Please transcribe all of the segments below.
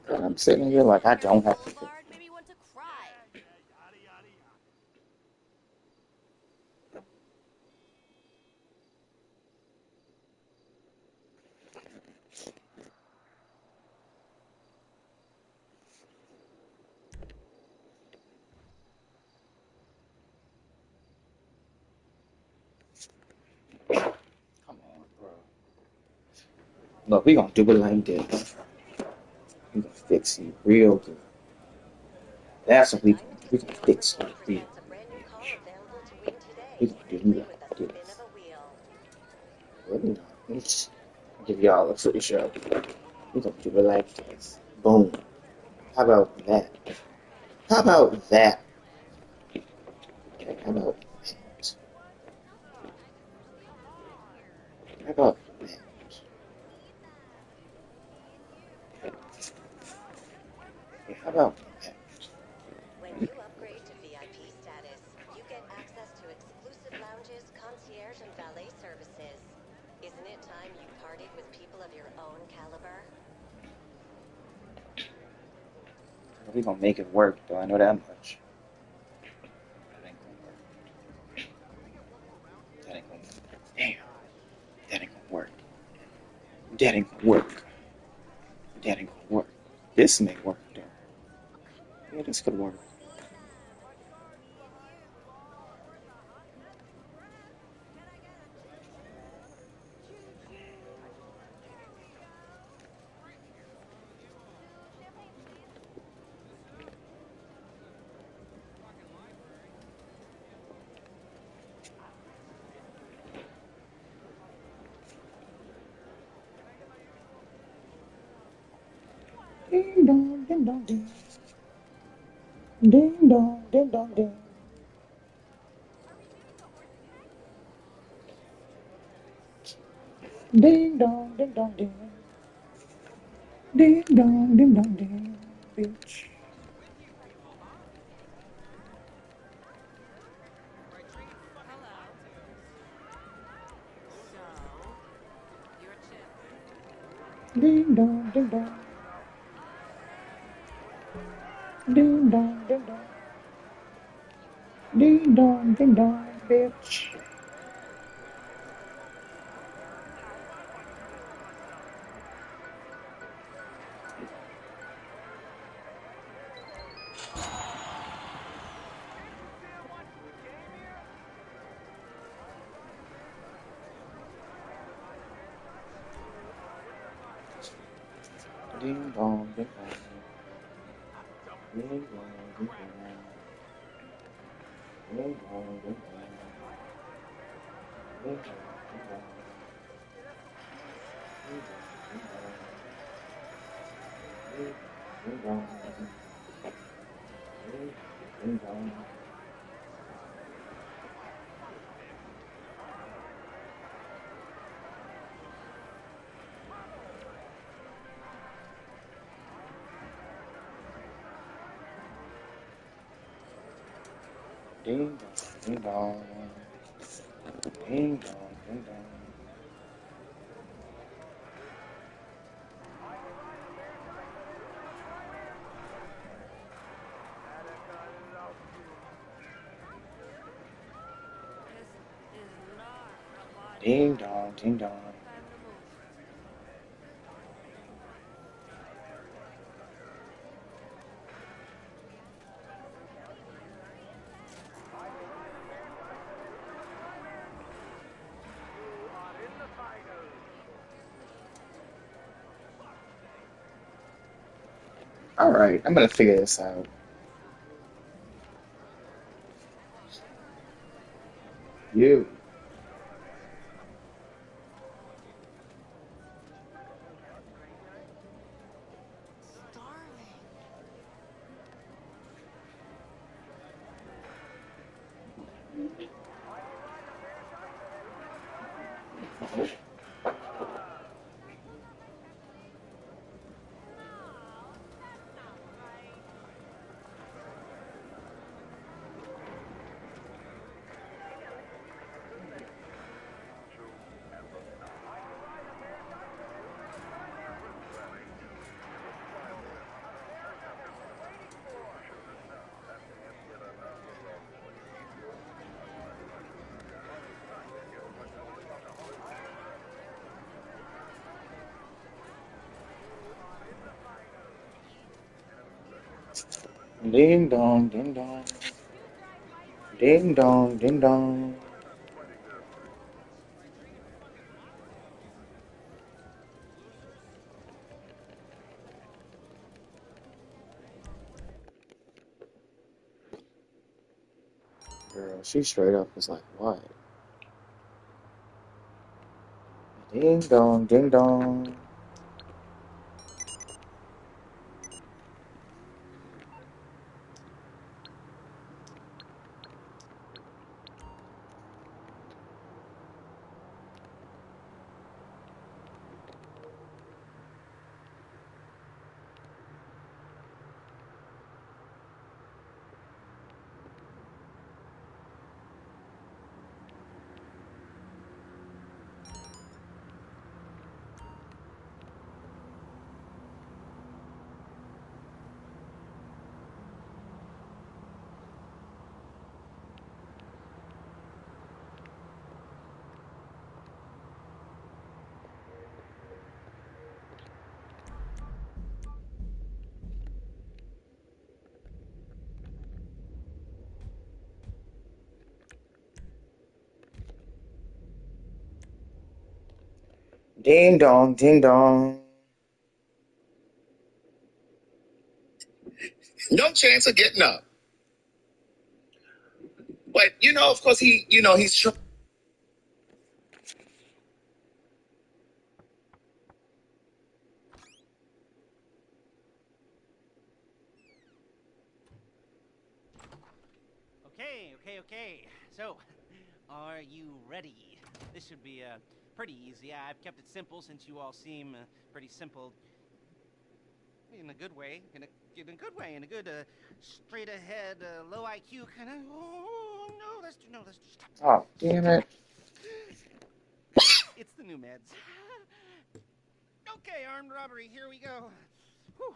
And I'm sitting here like I don't have to. Boulevard made me want to cry. Come on, bro. Look, we gonna do it like this. We gonna fix you real good. That's what we gonna fix you 99% real chance of brand new car good. available to win We today. gonna do you Play with a like spin of this. a wheel. Really not. Let's give y'all a free show. We gonna do it like this. Boom. How about that? How about that? Okay, how about that? How about that? Okay, how about that? When you upgrade to VIP status, you get access to exclusive lounges, concierge, and valet services. Isn't it time you partied with people of your own caliber? We gonna make it work, though. I know that much. That ain't gonna work. That ain't gonna work. Damn. That ain't gonna work. That ain't gonna work. That ain't gonna work. This may work, though. Yeah, this could work. Ding dong, ding dong, ding. Ding dong, ding dong, ding. Ding dong, ding dong, ding. Ding dong, ding dong, ding. Bitch. Ding dong, ding dong. Ding dong, ding dong. Ding dong, ding dong, bitch. Ding dong, ding dong. Ding dong, ding dong. Ding dong, ding dong. Ding dong, ding dong. Ding dong, ding dong. Ding dong, ding dong. Ding dong, ding dong. Ding dong, ding dong. Ding dong, ding dong. All right, I'm gonna figure this out. You. Ding dong, ding dong. Ding dong, ding dong. Girl, she straight up was like, what? Ding dong, ding dong. Ding dong, ding dong. No chance of getting up. But of course, he's. Okay. So, are you ready? This should be pretty easy. I've kept it simple since you all seem pretty simple in a good way. In a good straight ahead, low IQ kind of. Oh no, let's stop. Oh, damn it. It's the new meds. Okay, armed robbery. Here we go. Whew.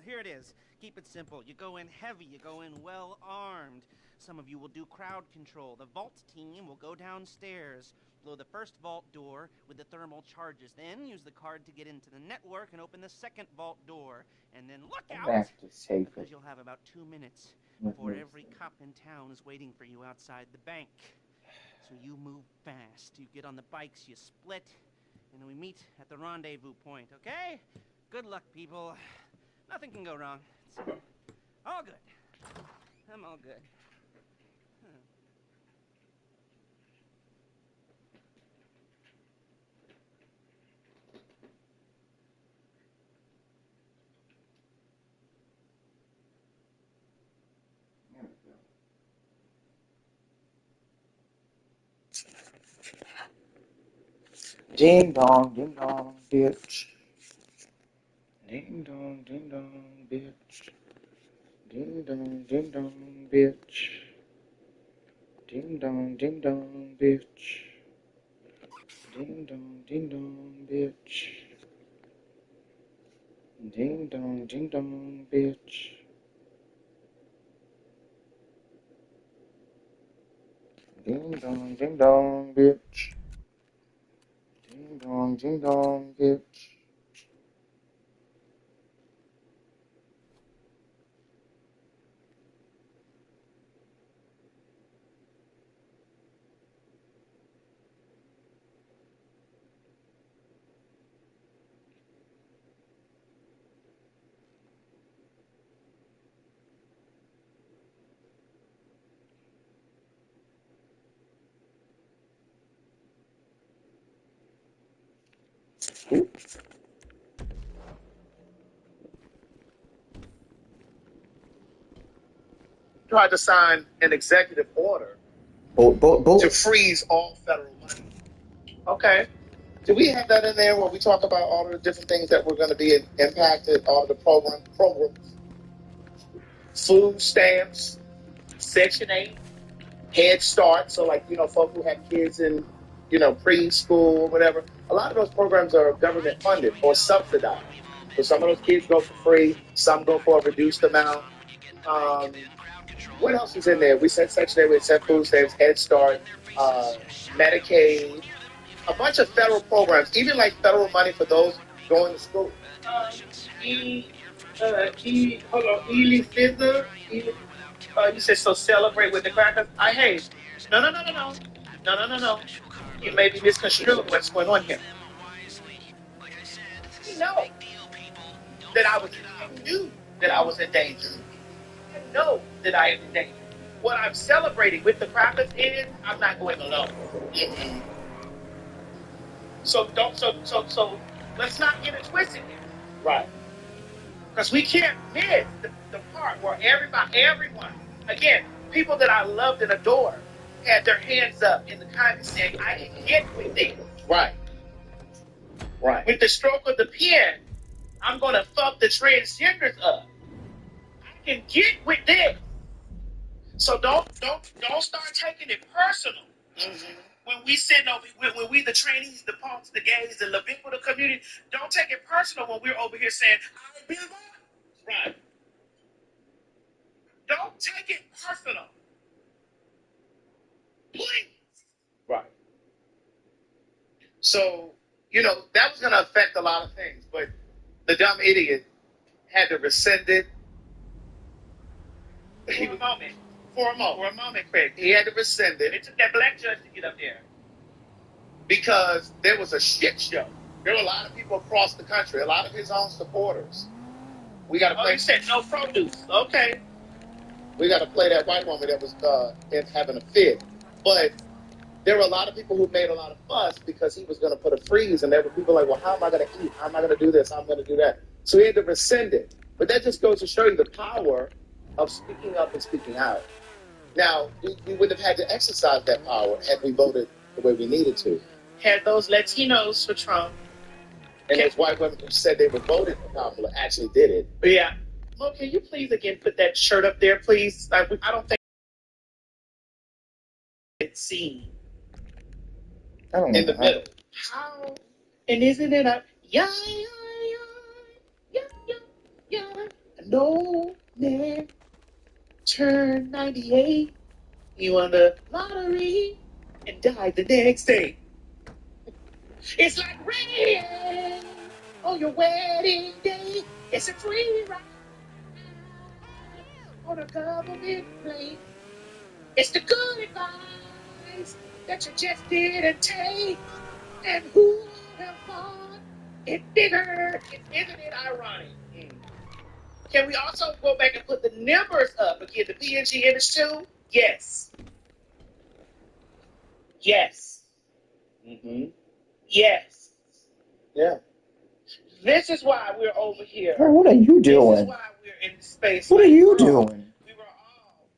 Here it is. Keep it simple. You go in heavy. You go in well armed. Some of you will do crowd control. The vault team will go downstairs, blow the first vault door with the thermal charges, then use the card to get into the network and open the second vault door. And then look I'm out! back to safe it. Because you'll have about 2 minutes before every cop in town is waiting for you outside the bank. So you move fast. You get on the bikes, you split, and we meet at the rendezvous point, okay? Good luck, people. Nothing can go wrong. It's all good. I'm all good. Ding dong, bitch. Ding dong, bitch. Ding dong, bitch. Ding dong, bitch. Ding dong, bitch. Ding dong, bitch. Ding dong, bitch. Ding dong, bitch. Tried to sign an executive order to freeze all federal money. Okay. Do we have that in there where we talk about all of the different things that were going to be impacted, all of the programs, food stamps, Section 8, Head Start? So, like, folks who have kids in, preschool or whatever, a lot of those programs are government funded or subsidized. So some of those kids go for free, some go for a reduced amount. Um, what else is in there? We said Section 8, we said food stamps, Head Start, uh, Medicaid, a bunch of federal programs, even like federal money for those going to school. Hold on, Ely Fizzer. You said so celebrate with the crackers. Hey, no. You may be misconstrued what's going on here. No, I knew that I was in danger. I know that I am in danger. What I'm celebrating with the crackers is I'm not going alone. Mm-hmm. So let's not get it twisted here. Right. Because we can't miss the part where everyone, again, people that I loved and adored, had their hands up in the comments saying, I can get with this. Right. Right. With the stroke of the pen, I'm going to fuck the transgenders up. I can get with this. So don't start taking it personal. Mm-hmm. When we send over, when we the trainees, the punks, the gays, the ubiquitous community, don't take it personal when we're over here saying, I been right. Don't take it personal. Please. Right. So, that was going to affect a lot of things, but the dumb idiot had to rescind it. For a moment, Craig. He had to rescind it. It took that black judge to get up there. Because there was a shit show. There were a lot of people across the country, a lot of his own supporters. We got to play. You said no produce. Okay. We got to play that white woman that was having a fit. But there were a lot of people who made a lot of fuss because he was going to put a freeze, and there were people like, well, how am I going to eat? How am I going to do this? How am I going to do that? So he had to rescind it. But that just goes to show you the power of speaking up and speaking out. Now, we wouldn't have had to exercise that power had we voted the way we needed to. Had those Latinos for Trump. And those white women who said they were voting for Kamala actually did it. Yeah. Mo, can you please again put that shirt up there, please? I don't think it's seen. I don't know. In the middle. How? And isn't it a yeah. No man turned 98. He won the lottery and died the next day. It's like rain on your wedding day. It's a free ride on a government plane. It's the good advice that you just didn't take. And who would have thought it bigger? Isn't it ironic? Can we also go back and put the numbers up again, the PNG image too? Yes. Yes. Mm-hmm. Yes. Yeah. This is why we're over here. Girl, what are you doing? This is why we're in space. What are you doing? We were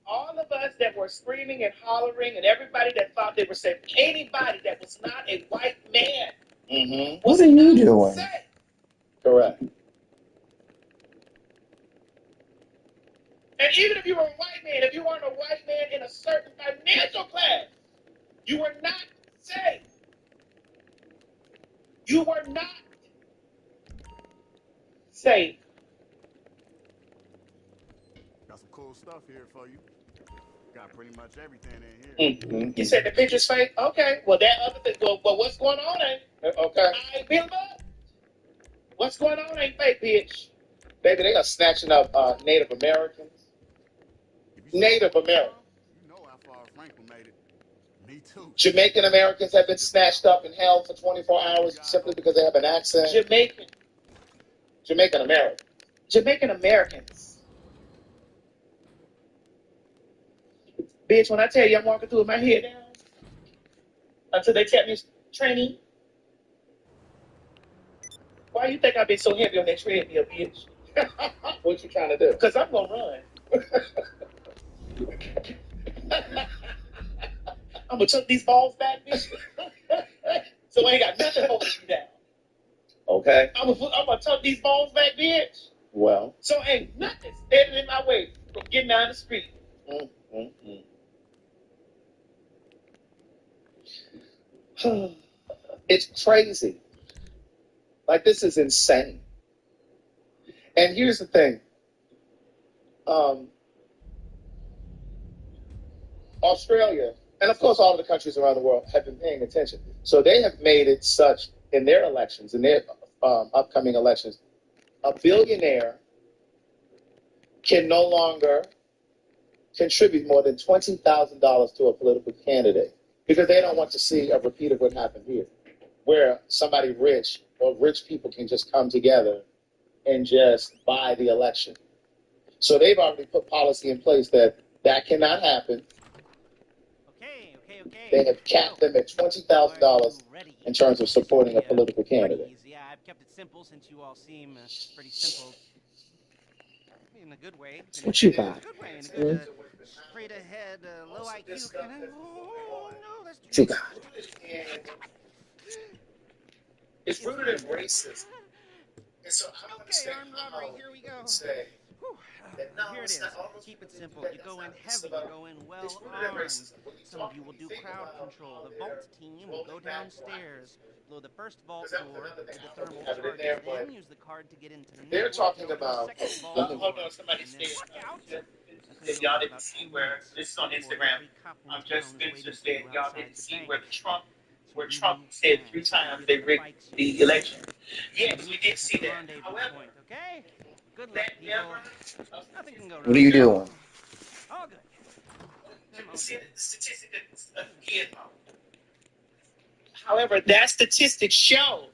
all of us that were screaming and hollering, and everybody that thought they were safe. Anybody that was not a white man. Mm-hmm. What are you doing? Safe. Correct. And even if you were a white man, if you weren't a white man in a certain financial class, you were not safe. You were not safe. Got some cool stuff here for you. Got pretty much everything in here. Mm-hmm. You said the picture's fake? Okay. Well, that other thing, well, what's going on ain't? Okay. I ain't built up. What's going on ain't fake, bitch. Baby, they are snatching up Native Americans. Native Americans. You know how far Franklin made it. Me too. Jamaican Americans have been snatched up and held for 24 hours simply because they have an accent. Jamaican Americans. Jamaican Americans. Bitch, when I tell you I'm walking through with my head down until they tell me training. Why you think I've been so heavy on that treadmill, bitch? What you trying to do? Because I'm going to run. I'm going to tuck these balls back, bitch. So I ain't got nothing holding you down. Okay. I'm going to tuck these balls back, bitch. Well. So ain't nothing standing in my way from getting down the street. It's crazy. Like, this is insane. And here's the thing. Australia, and of course all of the countries around the world, have been paying attention. So they have made it such in their elections, in their upcoming elections, a billionaire can no longer contribute more than $20,000 to a political candidate because they don't want to see a repeat of what happened here, where somebody rich or rich people can just come together and just buy the election. So they've already put policy in place that cannot happen. Okay. They have capped them at $20,000 in terms of supporting a political candidate. Pretty easy. I've kept it simple since you all seem pretty simple. In a good way. What you got? In a good way. In a good, straight ahead, low IQ kind of. Oh, no, that's What you too got? It's rooted in racism. And so I don't Okay, understand armed how robbery, you here we go. can say Whew. that no, Here it it's is. not all those Keep people it that do simple. that. You That's go in not what heavy, it's you about. go in It's well rooted in armed. racism. When you Some of talk, you will when you do think crowd about control. how The vault they're team will go rolling back black downstairs, blow the first vault because that was door another thing. with the I don't know if thermal you have it in charges, there, but then use the card to get into the they're network and talking open the about. second vault door. Hold on, somebody And then stay. look out! That's going to If go y'all for didn't about see 2 where minutes this is on before Instagram, every cop in I'm town just is Spencer waiting for you said y'all outside didn't the see bank. where Trump, So where you Trump move said 3 fast. times Get they to the rigged bikes you the see election. and Yes, we meet did at the see that. rendezvous However, point, okay? Good luck, that people. never. Nothing can go What wrong. are you doing? All good. I'm all See good. the statistic that kid. However, that statistic showed.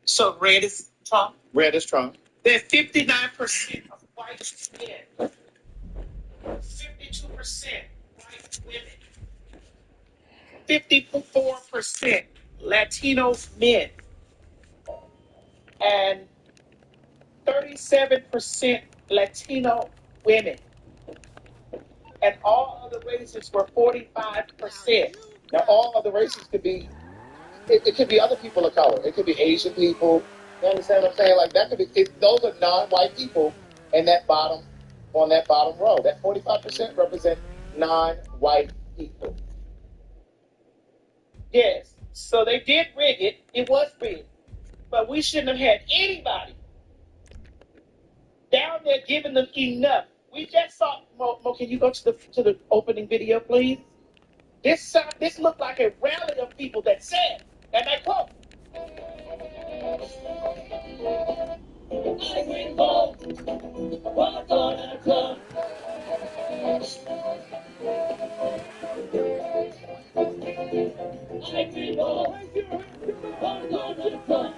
So red is Trump. Red is Trump. That 59% of white men, 52% white women, 54% Latino men, and 37% Latino women. And all other races were 45%. Now, all other races could be, it could be other people of color. It could be Asian people. You understand what I'm saying? Like, that could be, those are non-white people in that bottom, on that bottom row. That 45% represent non-white people. Yes. So they did rig it. It was rigged. But we shouldn't have had anybody down there giving them enough. We just saw, Mo, can you go to the opening video, please? This looked like a rally of people that said, and I quote, I will vote for Donald Trump. I will vote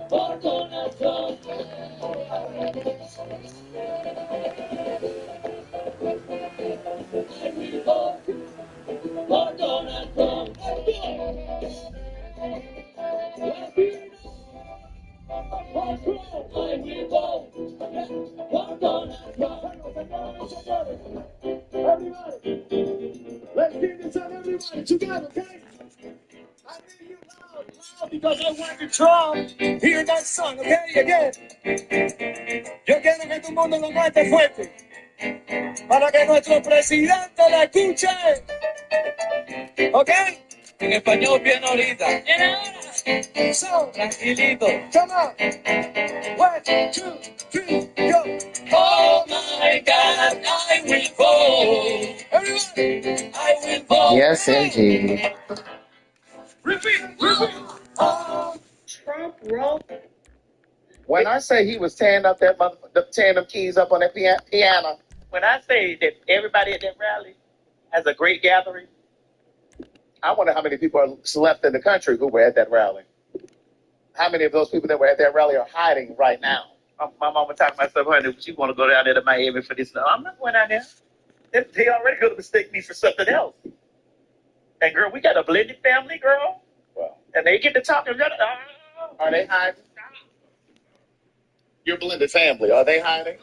for Donald Trump. For Donald Trump. I will vote for Donald Trump. I will vote for Donald Trump. Everybody, let's give this up, everybody, together, okay? I need you loud because I want to Trump. Hear that song, okay? Again. Yo quiero que todo el mundo lo cante fuerte para que nuestro presidente lo escuche, ¿ok? En español bien ahorita. So, tranquilito. Come on. 1, 2, 3, go. Oh my God, I will vote. Everybody, I will vote. Yes, indeed. Repeat. Trump wrote. When I say he was tearing up tearing them keys up on that piano. When I say that everybody at that rally has a great gathering, I wonder how many people are left in the country who were at that rally. How many of those people that were at that rally are hiding right now? My mama talked to myself, honey, she want to go down there to Miami for this. No, I'm not going down there. They already going to mistake me for something else. And girl, we got a blended family, girl. Wow. And they get to talking. Are they hiding? Your blended family, are they hiding?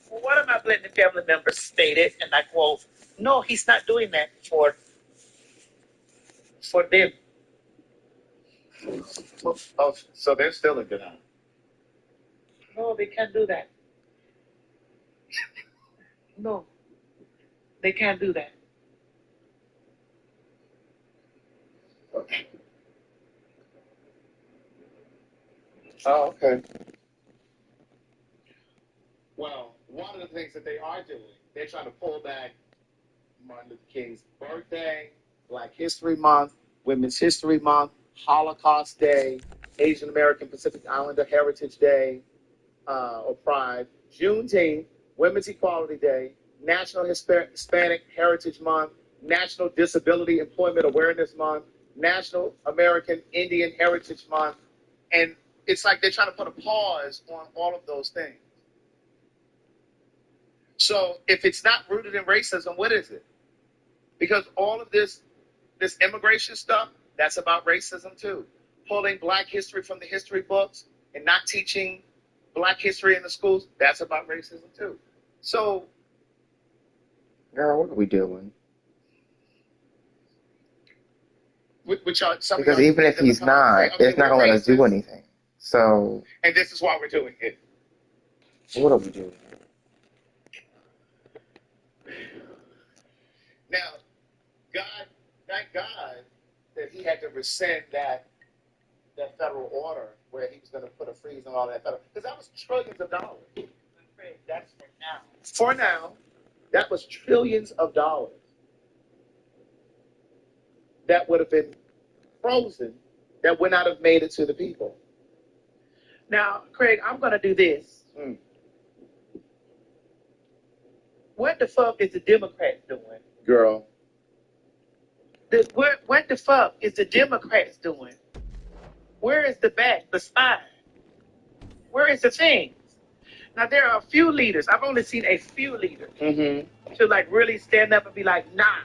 One of my blended family members stated, and I quote, "No, he's not doing that for them." Oh, so they're still in denial. No, they can't do that. No, they can't do that. Oh, okay. Well, one of the things that they are doing, they're trying to pull back Martin Luther King's birthday, Black History Month, Women's History Month, Holocaust Day, Asian American Pacific Islander Heritage Day, or Pride, Juneteenth, Women's Equality Day, National Hispanic Heritage Month, National Disability Employment Awareness Month, National American Indian Heritage Month, and it's like they're trying to put a pause on all of those things. So if it's not rooted in racism, what is it? Because all of this immigration stuff, that's about racism too. Pulling Black history from the history books and not teaching Black history in the schools, that's about racism too. So, Girl, what are we doing? with y'all, Because even if he's not, it's not going to let us do anything. So. And this is why we're doing it. What are we doing? Now, thank God that he had to rescind that federal order where he was going to put a freeze on all that federal, because that was trillions of dollars. That's for now. For now, that was trillions of dollars that would have been frozen, that would not have made it to the people. Now, Craig, I'm going to do this. What the fuck is the Democrats doing? Girl. What the fuck is the Democrats doing? Where is the back, the spine? Where is the thing? Now, there are a few leaders. I've only seen a few leaders to like really stand up and be like, nah.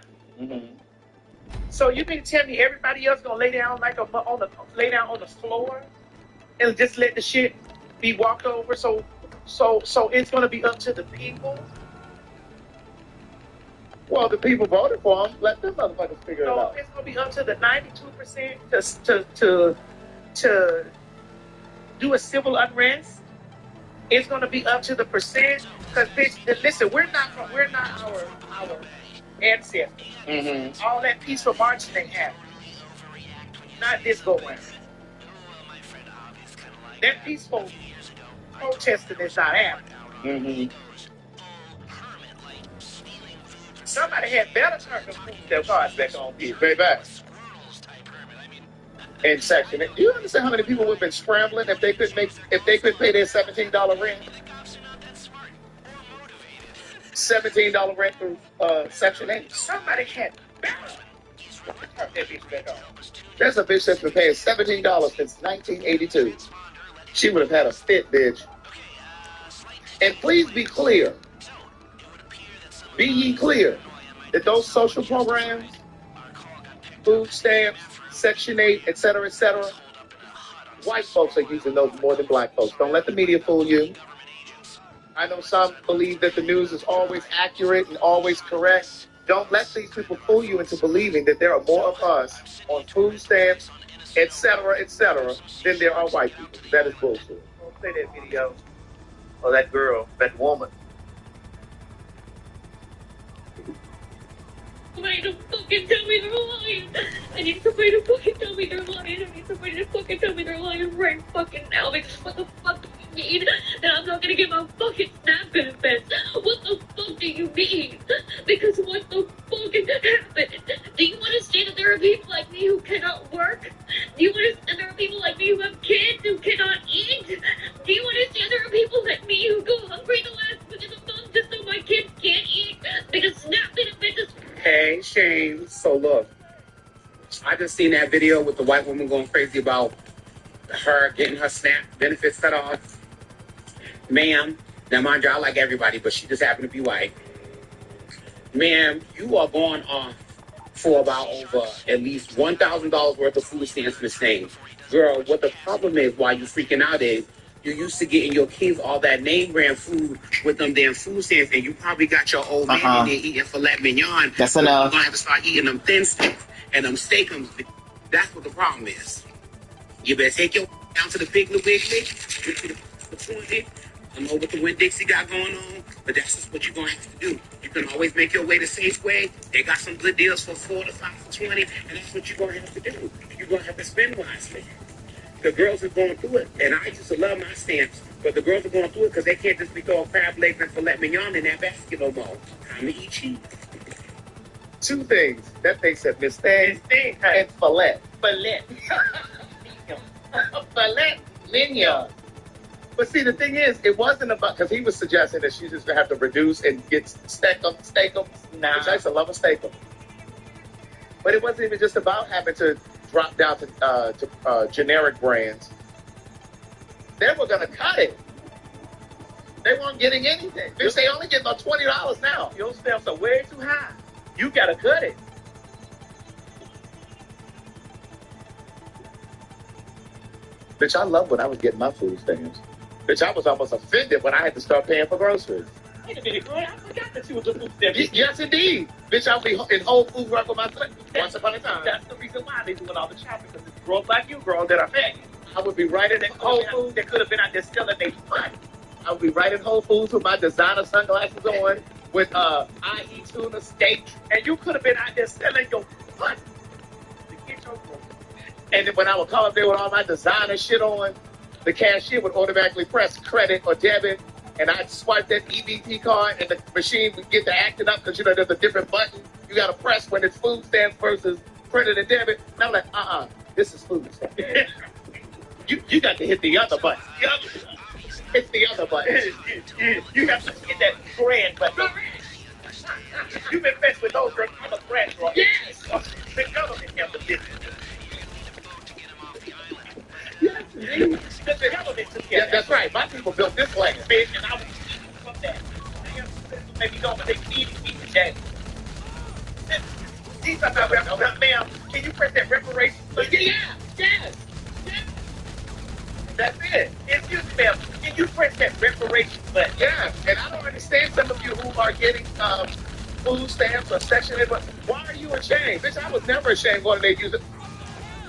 So you mean to tell me everybody else gonna lay down like lay down on the floor and just let the shit be walked over? So it's gonna be up to the people. Well, the people voted for him. Let them motherfuckers figure it out. So it's gonna be up to the 92% to do a civil unrest. It's gonna be up to the percent. Because listen, we're not our ancestors. All that peaceful marching they have. Not this go round. That peaceful protesting is not happening. Somebody had better turn their cars back on. Pay back. In Section 8. Do you understand how many people would have been scrambling if they could pay their $17 rent? $17 rent through Section 8. Somebody had better turn that bitch back on. There's a bitch that's been paying $17 since 1982. She would have had a fit, bitch. And please be clear. Be ye clear that those social programs, food stamps, Section 8, et cetera, white folks are using those more than black folks. Don't let the media fool you. I know some believe that the news is always accurate and always correct. Don't let these people fool you into believing that there are more of us on food stamps, et cetera, than there are white people. That is bullshit. Don't play that video or that girl, that woman. Somebody to fucking tell me they're lying. I need somebody to fucking tell me they're lying. I need somebody to fucking tell me they're lying right fucking now. Because what the fuck do you mean that I'm not gonna get my fucking SNAP benefits? What the fuck do you mean? Because what the fuck happened? Do you understand that there are people like me who cannot work? Do you understand there are people like me who have kids who cannot eat? Do you understand there are people like me who go hungry the last week of the month just so my kids can't eat? Because SNAP benefits is... Hey, Shane. So look, I just seen that video with the white woman going crazy about her getting her SNAP benefits cut off. Ma'am, now mind you, I like everybody, but she just happened to be white. Ma'am, you are going off for about over at least $1,000 worth of food stamps for staying. Girl, what the problem is why you freaking out is you used to getting your kids all that name brand food with them damn food stamps, and you probably got your old man in there eating filet mignon. That's enough. You're going to have to start eating them thin steaks and them steakums. That's what the problem is. You better take your down to the Piggly Wiggly, to the 20. I know what the Winn-Dixie got going on, but that's just what you're going to have to do. You can always make your way to Safeway. They got some good deals for 4 to 5 for 20, and that's what you're going to have to do. You're going to have to spend wisely. The girls are going through it, and I used to love my stamps, but the girls are going through it because they can't just be throwing crab legs and filet mignon in that basket no more. Time to eat cheap. two things. That thing said Miss Thing and Fillet. Fillet. Fillet mignon. But see, the thing is, it wasn't about, because he was suggesting that she just gonna have to reduce and get steak-em. Nah. Which I used to love a steak-em. But it wasn't even just about having to drop down to generic brands. They were gonna cut it. They weren't getting anything. Bitch, they only get about $20 now. Your stamps are way too high. You gotta cut it. Bitch, I love when I was getting my food stamps. Bitch, I was almost offended when I had to start paying for groceries. Wait a minute, girl. I forgot that you was a food stamp. Yes, indeed. Bitch, I'll be in Whole Foods right with my foot once upon a time. That's the reason why they doing all the shopping, because it's girls like you, girl, that are faggots. I would be right in Whole Foods. They could have been out there selling their butt. I would be right in Whole Foods with my designer sunglasses on, with IE tuna steak. And you could have been out there selling your butt to get your groceries. And then when I would come up there with all my designer shit on, the cashier would automatically press credit or debit, and I'd swipe that EBT card, and the machine would get to acting up, because, you know, there's a different button you got to press when it's food stamps versus credit and debit. And I'm like, this is food stamps. you got to hit the other button. It's the other button. You have to hit that brand button. You've been messing with those girls. I'm a brand girl. Yes! The government has the business. The government took care of That's right. My people built this land. bitch, and I was from that. Maybe don't, but they needed me today. These are not reparations. Ma'am, can you press that reparation button? Yes. That's it. Excuse me, ma'am. Can you press that reparation button? Yeah, and I don't understand some of you who are getting food stamps or Section 8, but why are you ashamed? Bitch, I was never ashamed when they use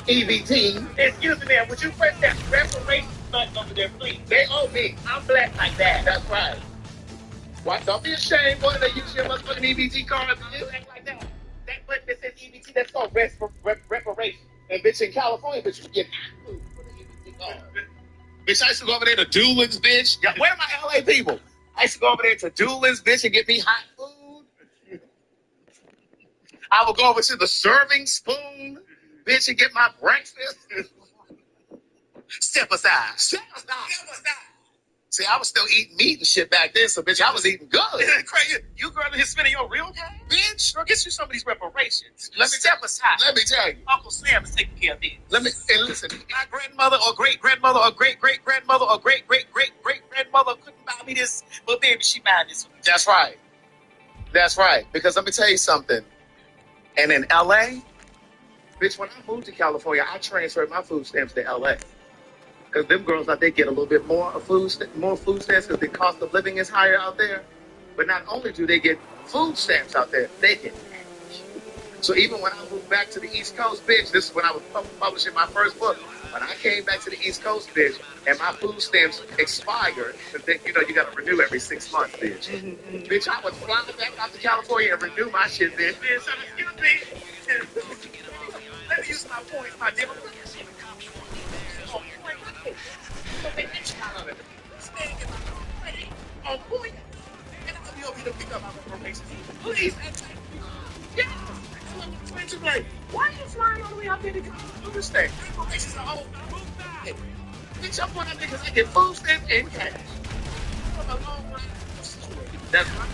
EBT. Excuse me, ma'am. Would you press that reparation button over there, please? They owe me. I'm black like that. That's right. Why? Don't be ashamed when they use your motherfucking EBT card. You act like that. That button that says EBT, that's called reparation. And bitch, in California, bitch, you get food for the EBT card. Bitch, I used to go over there to Doolin's, bitch. Yeah, where are my LA people? I used to go over there to Doolin's, bitch, and get me hot food. I would go over to the serving spoon, bitch, and get my breakfast. Step aside. See, I was still eating meat and shit back then, so bitch, I was eating good. Crazy. You girl in here spending your real cash? Bitch, Girl, get you some of these reparations. Let me Step aside. Let me tell you. Uncle Sam is taking care of this. And listen, My grandmother or great-grandmother or great-great-grandmother or great-great-great-great-grandmother couldn't buy me this, but baby, she buying this for me. that's right. That's right. Because let me tell you something. And in LA, bitch, when I moved to California, I transferred my food stamps to LA. Because them girls out there get a little bit more food stamps because the cost of living is higher out there. But not only do they get food stamps out there, they get cash. So even when I moved back to the East Coast, bitch, this is when I was publishing my first book. When I came back to the East Coast, bitch, and my food stamps expired, because you know you got to renew every 6 months, bitch. Bitch, I would fly back out to California and renew my shit, bitch. Excuse me. Let me use my points, my deal. On point. And I'll be over here to pick up my reparations. Please. Yes. Like, why are you flying all the way out there to do this thing? Reparations are all Bitch, I'm one of them niggas that get food stamps and cash. from a long line. That's right.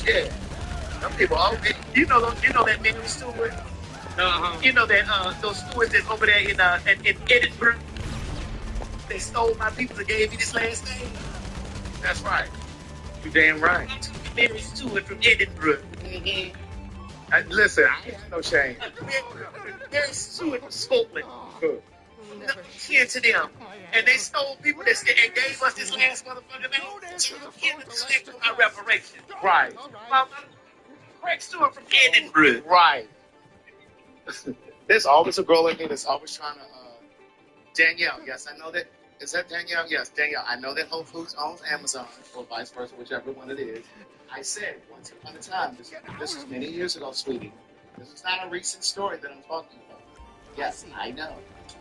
Yeah. Some people always. You know that man steward. You know that those stewards that's over there in Edinburgh. They stole my people and gave me this last name. That's right. You damn right. Mary Stewart from Edinburgh. Listen, I ain't had no shame. Mary Stewart from Scotland. Here to them. And they stole people that and gave us this last motherfucker name. In exchange for my reparations. Right. Craig Stewart from Edinburgh. Right. There's always a girl in me that's always trying to. Danielle, yes, I know that. Is that Danielle? Yes, Danielle. I know that Whole Foods owns Amazon, or vice versa, whichever one it is. I said once upon a time, this was many years ago, sweetie. This is not a recent story that I'm talking about. Yes, I know.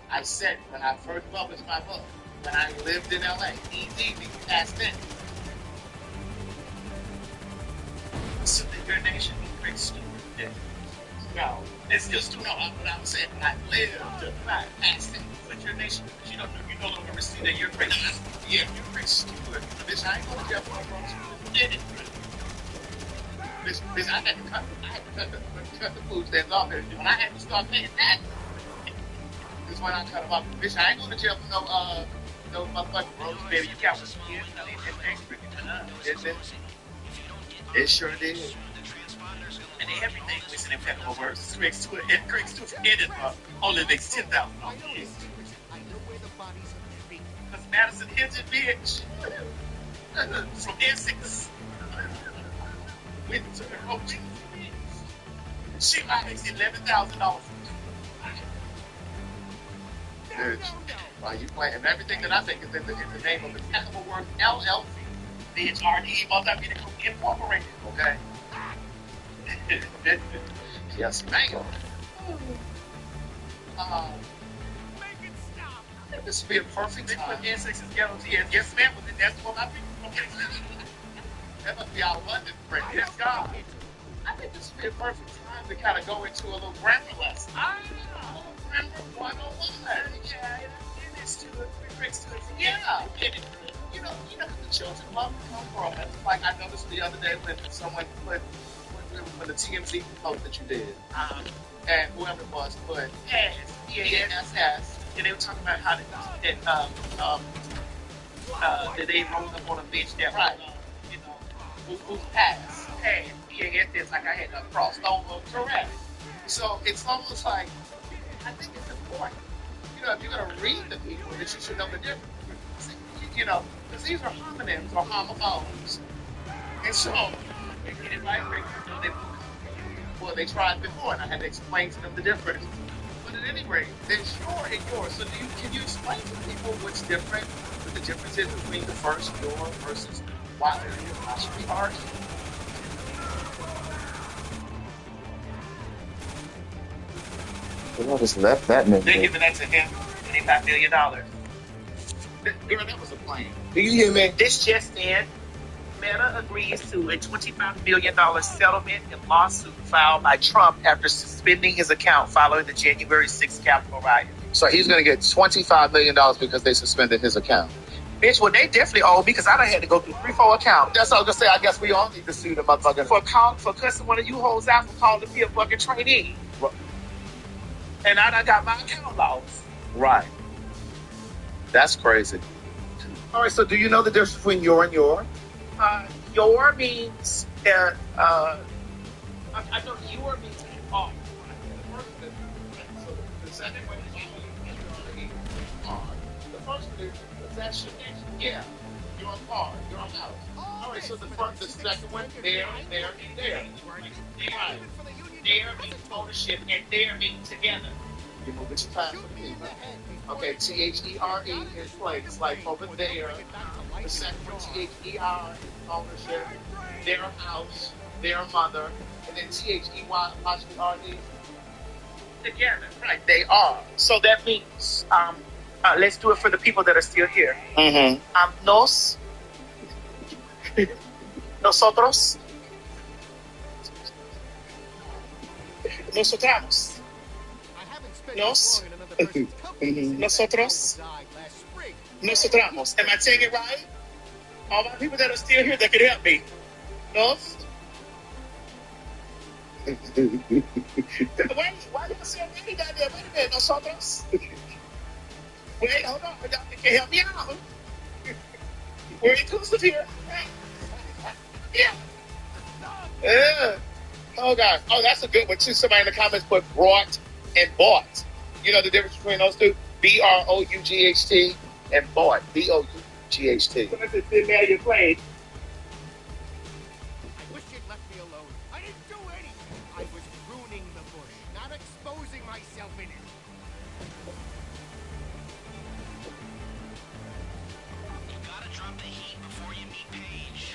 I said when I first published my book, when I lived in LA, ED, past then. So that your nation be Craig Stewart. No, it's just what I was saying. I live to fight past it. But your nation, because you no longer receive that you're Chris. Yeah, you're Chris Stewart. Bitch, I ain't going to jail for no wrong. Did it. Bitch, I had to cut the food stamps off there. When I had to start paying that, is when I cut them off. Bitch, I ain't going to jail for no motherfucking roads, baby. You got what you did. It sure did. And everything was an impeccable words. Craig's Stewart ended only makes $10,000 a year. Because Madison Hinton, bitch, from Essex, went to her coaching. She makes $11,000. Bitch, why you playing? And everything that I think is in the name of impeccable words, LLC, bitch, RDE, Multi-Vehicle Incorporated, okay? Yes, ma'am. Make it stop. This would be a perfect time. They put N6's ghetto T. Yes, ma'am. That's what my people. That must be our London friend. Yes, God. I think this would be a perfect time to kind of go into a little grammar lesson. Grammar 101. Yeah, it is to it. Yeah. You know, the children love to come from it. Like I noticed the other day when someone put the TMZ post that you did, and whoever it was put PASS, and they were talking about how that they rolled up on a bitch that right, who's passed, PASS, like I had crossed over, correct. So it's almost like I think it's important, if you're gonna read the people, that you should know the difference. Because these are homonyms or homophones, and so they get it right. They tried before, and I had to explain to them the difference. But at any rate, there's your and yours. So can you explain to people what's different, what the difference is between the first your versus why they're apostrophe R? Well, I just left that nigga. They're giving that to him, $25 million. Girl, that was a plan. Do you hear me? This just in. Meta agrees to a $25 million settlement in lawsuit filed by Trump after suspending his account following the January 6th Capitol riot. So he's going to get $25 million because they suspended his account. Bitch, well, they definitely owe me because I done had to go through 3-4 accounts. That's what I was going to say. I guess we all need to sue the motherfucker. For cussing one of you hoes out for calling me a fucking trainee. Right. And I done got my account lost. Right. That's crazy. All right, so do you know the difference between your and your? Your means that I know your means off. The second one is the first one is possession. Yeah, you're on par, you're on house. All right, so the second one, there, and there. Right. There means ownership, and there means together. You move it to time for the people. Okay, THERE is place, like over there. The second one, THER, ownership, their house, their mother, and then THEY apostrophe RD. Together, right? They are. So that means, let's do it for the people that are still here. Mm-hmm. Nosotros, nosotros, nosotros, nosotros. Am I saying it right? All my people that are still here that could help me. Nos. Why y'all say me down there? Wait a minute, nosotros. Wait, hold on. Y'all can help me out. We're inclusive here. Yeah. Oh, God. Oh, that's a good one, too. Somebody in the comments put brought and bought. You know the difference between those two? BROUGHT and bought. BOUGHT. So that's a thin man you played. I wish you'd left me alone. I didn't do anything. I was pruning the bush, not exposing myself in it. You gotta drop the heat before you meet Paige.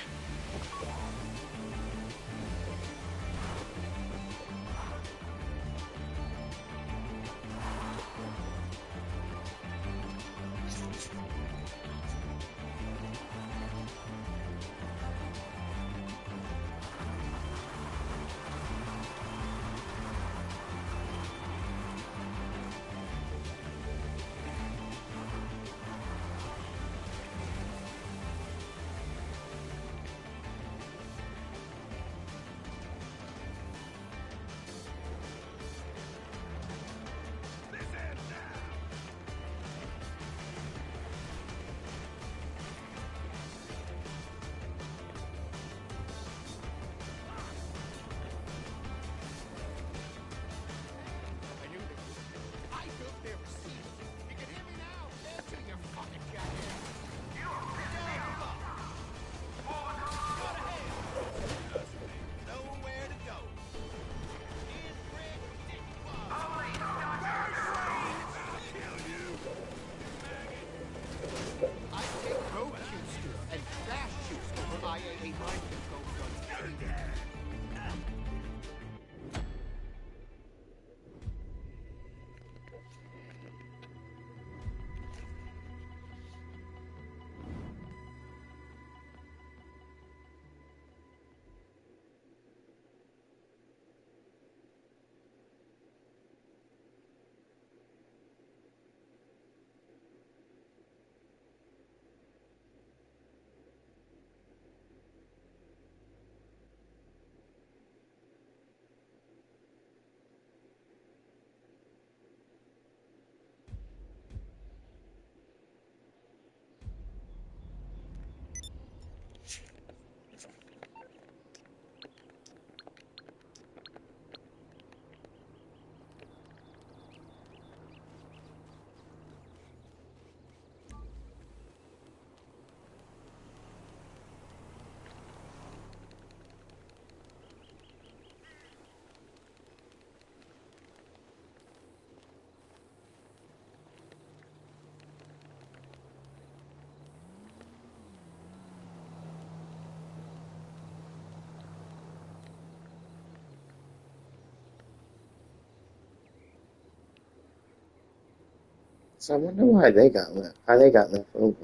So I wonder why they got left. How they got left over.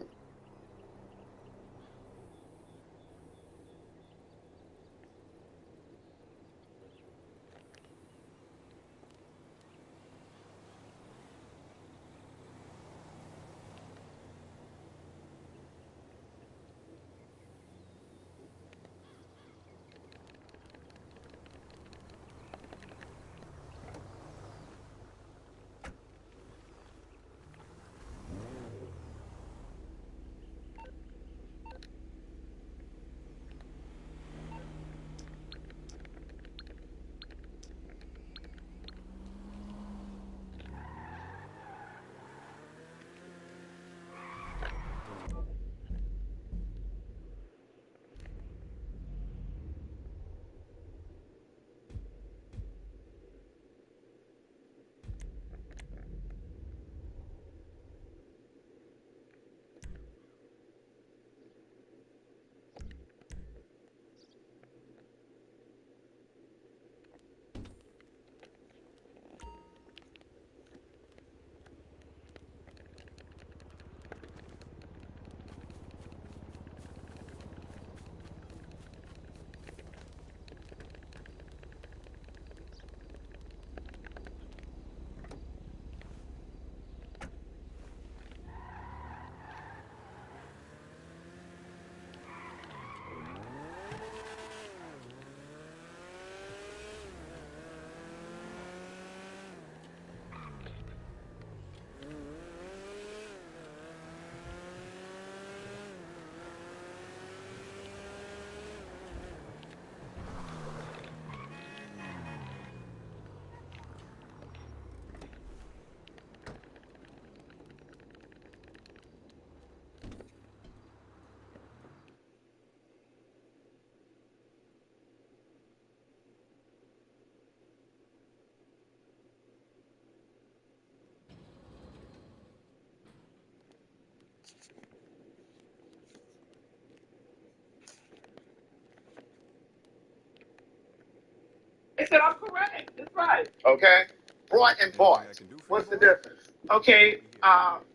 They said I'm correct. That's right. Okay? Brought and bought. What's the difference? Okay,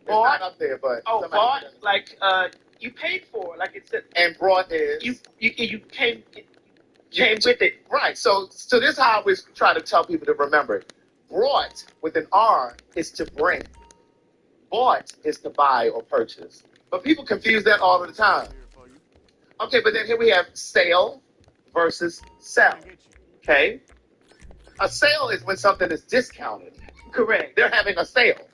It's not bought. up there, but Oh, somebody bought, can understand. like you paid for, like it said. And brought is You came with it. right. So this is how I always try to tell people to remember it. Brought with an R is to bring. Bought is to buy or purchase. But people confuse that all the time. Okay, but then here we have sale versus sell. Okay, A sale is when something is discounted. correct. They're having a sale.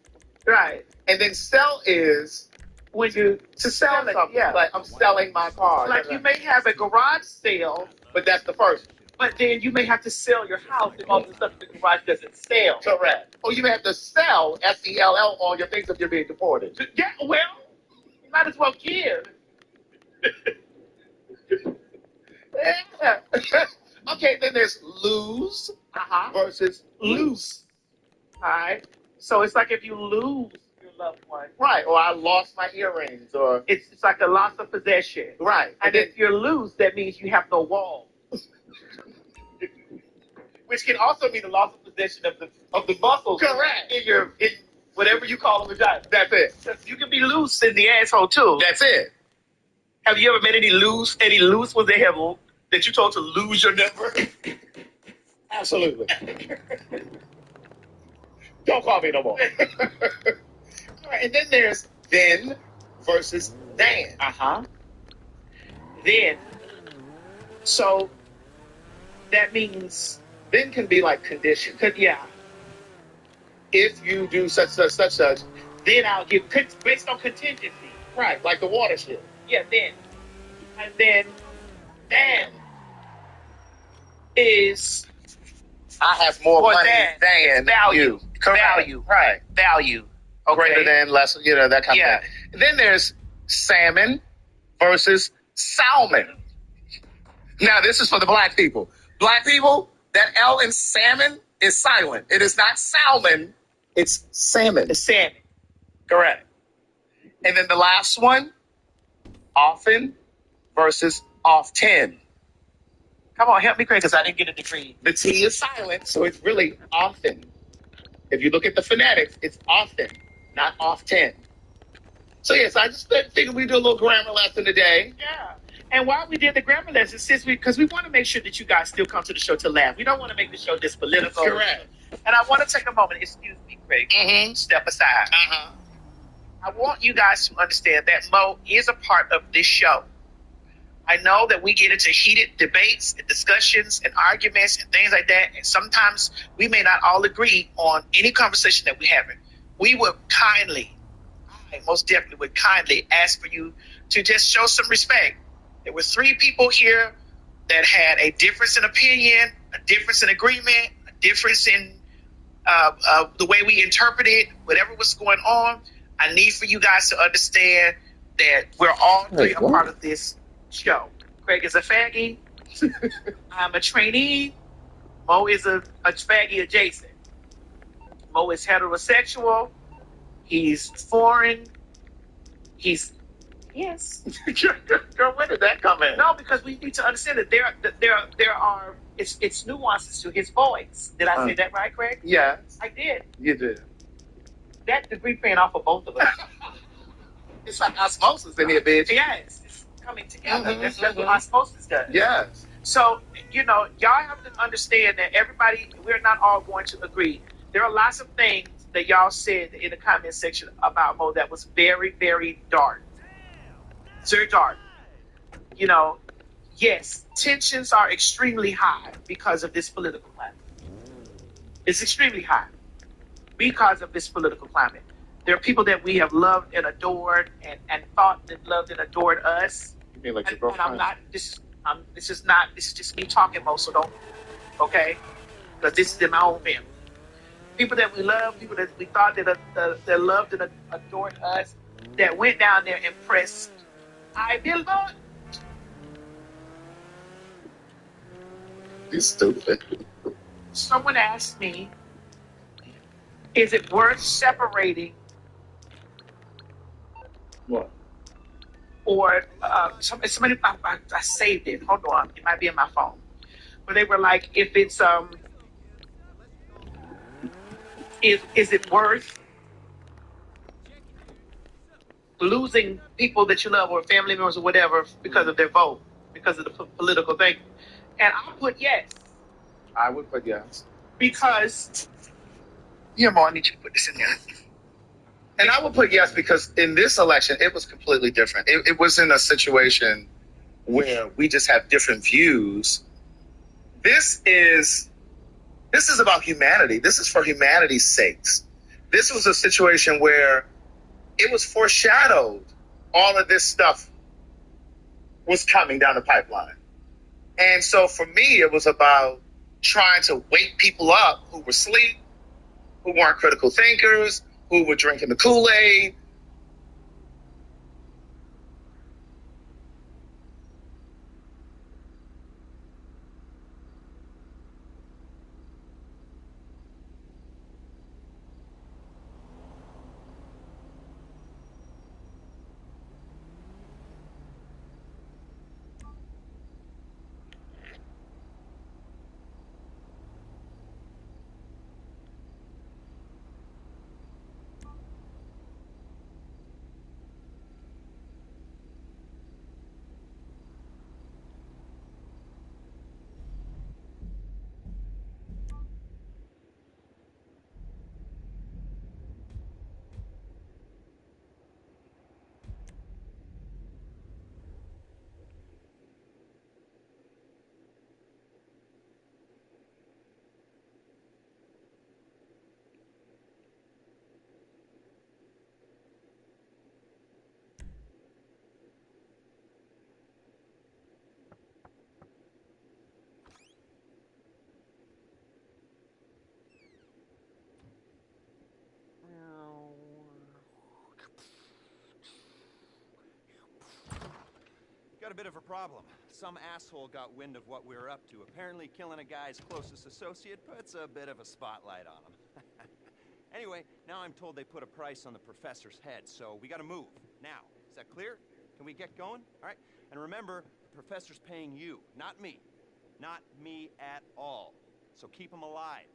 Right. And then sell is When you to sell it, something. yeah. Like I'm selling my car. Like you may have a garage sale, But that's the first. but then you may have to sell your house if all the stuff in the garage doesn't sell. Correct. Or you may have to sell, S-E-L-L, all your things if you're being deported. Yeah, well, you might as well give. Yeah. Okay, then there's lose versus loose. All right. So it's like if you lose your loved one, Right. Or I lost my earrings. Or it's like a loss of possession. right. And if you're loose, that means you have no wall. Which can also mean the loss of possession of the muscles. Correct. In whatever you call a vagina. That's it. You can be loose in the asshole too. That's it. Have you ever met any loose ones that you told to lose your number? Absolutely. Don't call me no more. All right, and then there's then versus than. Then. So that means Then can be like condition. yeah. If you do such, Then I'll give based on contingency. right, like the watershed. Yeah, then. And then is I have more or money than than value. you. Correct. Value. Right. Value. Okay. Greater than, less, that kind Yeah. of thing. Then there's salmon versus salmon. Now, this is for the black people. Black people, that L in salmon is silent. It is not salmon, it's salmon. It's salmon. Correct. And then the last one, often versus often. Come on, help me, Craig, because I didn't get a degree. The T is silent, so it's really often. If you look at the phonetics, it's often. not off 10. So yes, I just figured we'd do a little grammar lesson today. Yeah. And while we did the grammar lesson, because we want to make sure that you guys still come to the show to laugh. We don't want to make the show just political. Correct. And I want to take a moment, excuse me, Craig, step aside. I want you guys to understand that Mo is a part of this show. I know that we get into heated debates and discussions and arguments and things like that. And sometimes we may not all agree on any conversation that we're having. We would kindly, I most definitely would kindly ask for you to just show some respect. There were 3 people here that had a difference in opinion, a difference in agreement, a difference in the way we interpreted whatever was going on. I need for you guys to understand that we're all 3 a part of this show. Craig is a faggy. I'm a trainee. Mo is a faggy adjacent. Mo is heterosexual. He's foreign. He's yes. Girl, where did that come in? No, because we need to understand that there are it's nuances to his voice. Did I say that right, Craig? Yes. I did. You did. That degree paying off for both of us. It's like osmosis in here, bitch. Yes, it's coming together. That's what osmosis does. Yes. So, y'all have to understand that we're not all going to agree. There are lots of things that y'all said in the comment section about Mo that was very, very dark. It's very dark. Yes, tensions are extremely high because of this political climate. It's extremely high because of this political climate. There are people that we have loved and adored and thought that loved and adored us. You mean like your And girlfriend? I'm not, this is just me talking, Mo, so don't, okay? Because this is in my own family. People that we love, people that we thought that loved and adored us, that went down there and pressed I billboard. You stupid. Someone asked me, is it worth separating? What? Or somebody, I saved it. Hold on, it might be in my phone. But they were like, if it's is it worth losing people that you love or family members or whatever because of their vote, because of the political thing? And I put yes. I would put yes. Because, Mo, I need you to put this in there. And I would put yes because in this election, it was completely different. It was in a situation where we just have different views. This is about humanity. This is for humanity's sakes. This was a situation where it was foreshadowed. All of this stuff was coming down the pipeline. And so for me, it was about trying to wake people up who were asleep, who weren't critical thinkers, who were drinking the Kool-Aid. Got a bit of a problem. Some asshole got wind of what we were up to. Apparently killing a guy's closest associate puts a bit of a spotlight on him. Anyway, now I'm told they put a price on the professor's head, so we gotta move. Now, is that clear? Can we get going? All right? And remember, the professor's paying you, not me. Not me at all. So keep him alive.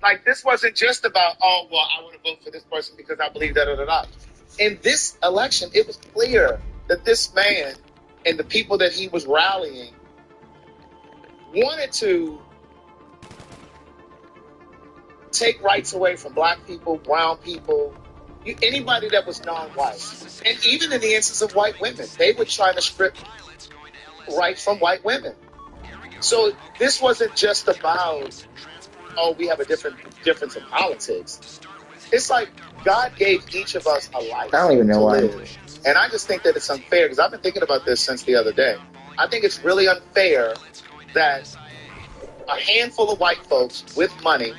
Like, this wasn't just about, oh, well, I want to vote for this person because I believe da-da-da-da. In this election, it was clear that this man and the people that he was rallying wanted to take rights away from black people, brown people, anybody that was non-white. And even in the instance of white women, they were trying to strip rights from white women. So this wasn't just about, oh, we have a difference in politics. It's like God gave each of us a life I don't even know to why. live. And I just think that it's unfair, because I've been thinking about this since the other day. I think it's really unfair that a handful of white folks with money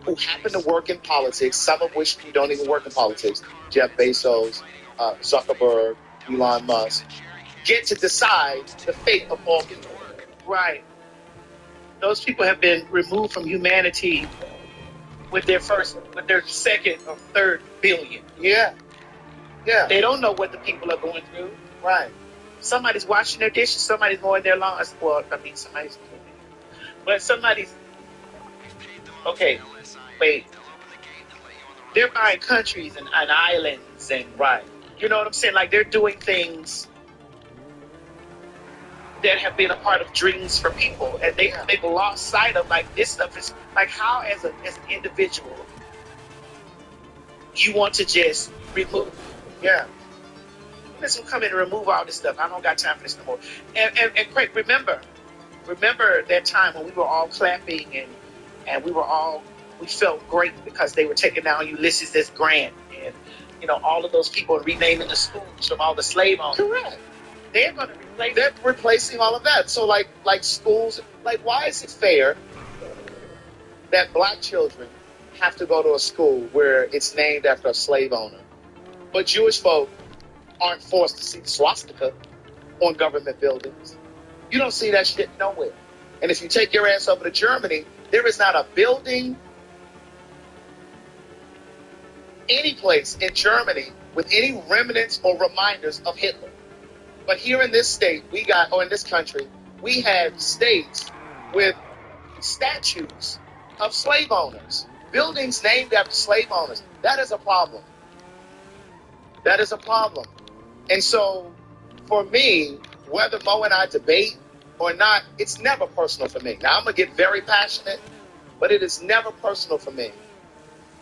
who happen to work in politics, some of which who don't even work in politics, Jeff Bezos, Zuckerberg, Elon Musk, get to decide the fate of all people. Right. Those people have been removed from humanity with their second or third billion. Yeah. Yeah. They don't know what the people are going through. Right. Somebody's washing their dishes. Somebody's mowing their lawns. Well, I mean, somebody's doing it. But somebody's... Okay, wait. They're buying countries and islands and... Right. You know what I'm saying? Like, they're doing things that have been a part of dreams for people, and they've lost sight of, like, this stuff is like, how as an individual you want to just remove. Yeah. Let's come in and remove all this stuff. I don't got time for this no more. And Craig, remember that time when we were all clapping and we felt great because they were taking down Ulysses S. Grant and, you know, all of those people renaming the schools from all the slave owners. Correct. They're going to replace. They're replacing all of that. So, like schools, like, why is it fair that black children have to go to a school where it's named after a slave owner, but Jewish folk aren't forced to see the swastika on government buildings? You don't see that shit nowhere. And if you take your ass over to Germany, there is not a building any place in Germany with any remnants or reminders of Hitler. But here in this state, in this country, we have states with statues of slave owners, buildings named after slave owners. That is a problem. That is a problem. And so, for me, whether Mo and I debate or not, it's never personal for me. Now, I'm going to get very passionate, but it is never personal for me.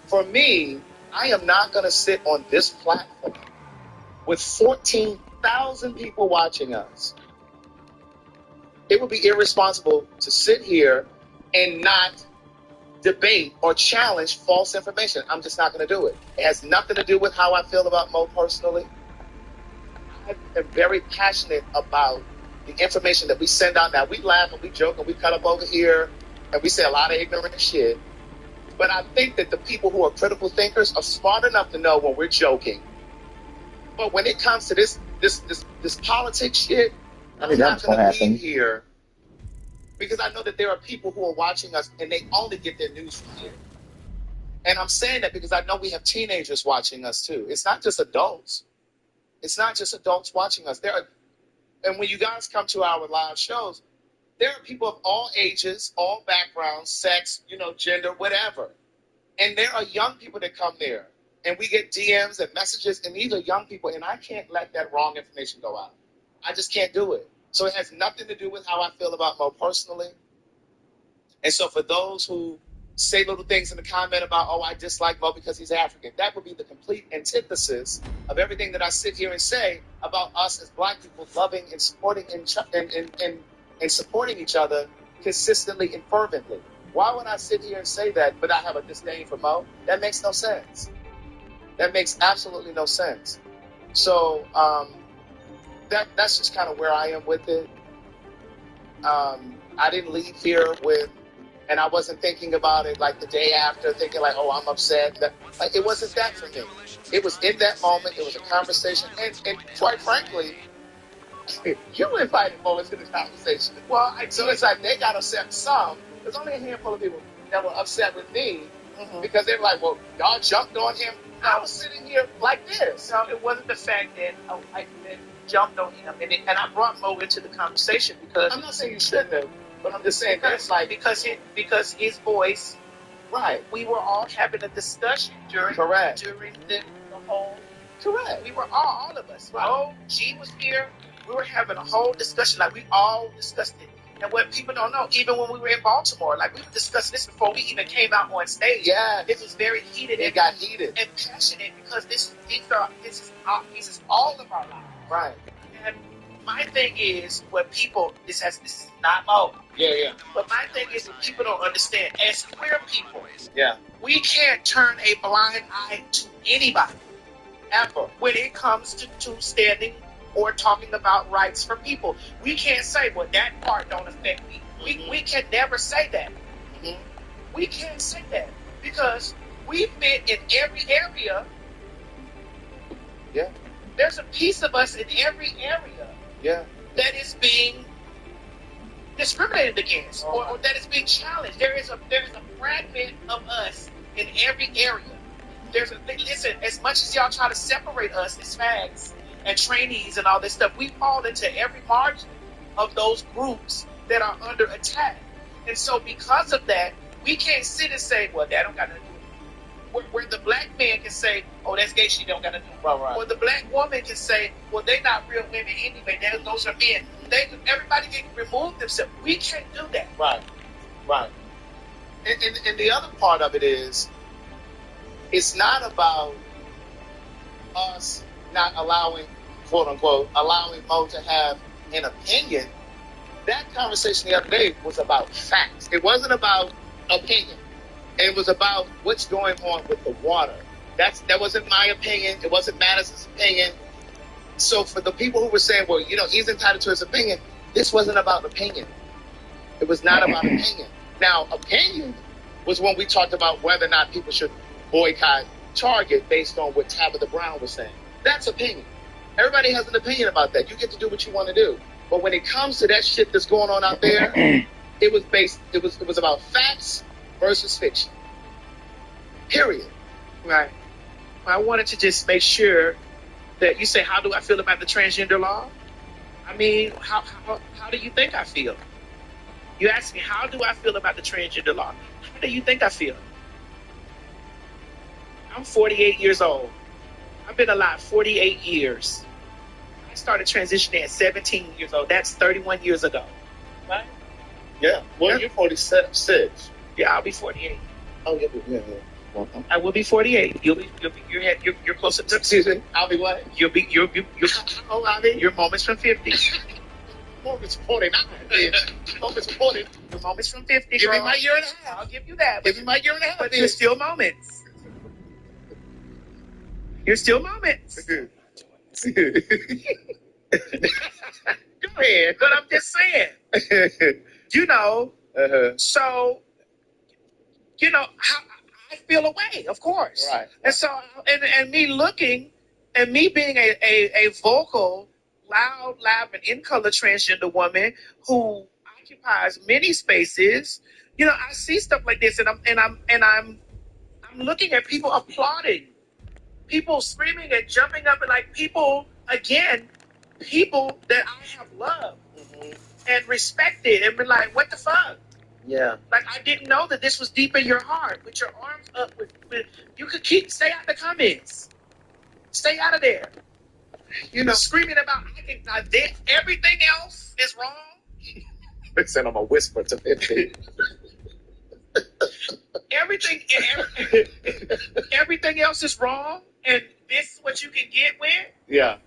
For me, I am not going to sit on this platform with 14,000 people watching us. It would be irresponsible to sit here and not debate or challenge false information. I'm just not going to do it. It has nothing to do with how I feel about Mo personally. I am very passionate about the information that we send out. Now, we laugh and we joke and we cut up over here and we say a lot of ignorant shit. But I think that the people who are critical thinkers are smart enough to know when we're joking. But when it comes to this politics shit, I'm not going to be here, because I know that there are people who are watching us and they only get their news from here. And I'm saying that because I know we have teenagers watching us too. It's not just adults. It's not just adults watching us. And when you guys come to our live shows, there are people of all ages, all backgrounds, sex, gender, whatever. And there are young people that come there. And we get DMs and messages, and these are young people, and I can't let that wrong information go out. I just can't do it. So it has nothing to do with how I feel about Mo personally. And so for those who say little things in the comment about, oh, I dislike Mo because he's African, that would be the complete antithesis of everything that I sit here and say about us as black people loving and supporting and supporting each other consistently and fervently. Why would I sit here and say that, but I have a disdain for Mo? That makes no sense. That makes absolutely no sense. So that's just kind of where I am with it. I didn't leave here and I wasn't thinking about it like the day after, thinking like, oh, I'm upset. Like, it wasn't that for me. It was in that moment. It was a conversation. And quite frankly, you invited Mo into the conversation. Well, so it's like they got upset with some. There's only a handful of people that were upset with me because they were like, well, y'all jumped on him. I was sitting here like this. No, it wasn't the fact that I jumped on him. And I brought Mo into the conversation because... I'm not saying you shouldn't have, but I'm just saying that's like... Because his voice Right. We were all having a discussion during the whole. Correct. We were all of us. Right. Oh, G was here. We were having a whole discussion. Like, we all discussed it. And what people don't know, even when we were in Baltimore, like, we were discussing this before we even came out on stage. Yeah. It was very heated. It got heated. And passionate, because this is all of our lives. Right. And my thing is, what people, this is not low. Yeah. But my thing is, what people don't understand, as queer people, Yeah. we can't turn a blind eye to anybody ever when it comes to standing or talking about rights for people. We can't say, well, that part don't affect me. We can never say that. Mm-hmm. We can't say that, because we fit in every area. Yeah. There's a piece of us in every area. Yeah. That is being discriminated against, or that is being challenged. There's a fragment of us in every area. Listen, as much as y'all try to separate us as fags and trainees and all this stuff, we fall into every margin of those groups that are under attack. And so because of that, we can't sit and say, well, that don't got nothing to do with it. Where the black man can say, oh, that's gay shit, don't got nothing to do with it. Right. Or the black woman can say, well, they not real women anyway, those are men. Everybody can remove themselves. We can't do that. Right. And the other part of it is, it's not about us not allowing, quote unquote, allowing Mo to have an opinion. That conversation the other day was about facts. It wasn't about opinion. It was about what's going on with the water. That wasn't my opinion. It wasn't Madison's opinion. So for the people who were saying, well, he's entitled to his opinion, this wasn't about opinion. It was not about opinion. Now, opinion was when we talked about whether or not people should boycott Target based on what Tabitha Brown was saying. That's opinion. Everybody has an opinion about that. You get to do what you want to do. But when it comes to that shit that's going on out there, it was about facts versus fiction. Period. Right. I wanted to just make sure that you say, how do I feel about the transgender law? I mean, how do you think I feel? You ask me, how do I feel about the transgender law? How do you think I feel? I'm 48 years old. I've been alive 48 years. I started transitioning at 17 years old. That's 31 years ago. Right? Yeah. Well, you're 46. Yeah, I'll be 48. Oh, yeah. Well, I will be 48. You're closer to. Excuse me. I'll be what? You'll be. Oh, I mean, your moment's from 50. Moment's 49. Moment's 40. Your moment's from 50. Give girl. me my year and a half. I'll give you that. Give me my year and a half. But you're still moments. You're still moments. Go ahead. But I'm just saying. So, how I feel away, of course. Right. And so, and me looking, and me being a vocal, loud, and in-color transgender woman who occupies many spaces, I see stuff like this, and I'm looking at people applauding, people screaming and jumping up, and like people that I have loved and respected, and been like, what the fuck? Yeah. Like, I didn't know that this was deep in your heart. With your arms up, with you could stay out the comments. Stay out of there. Screaming about everything else is wrong. Listen, I'm a whisper to 50. Everything else is wrong, and this is what you can get with. Yeah.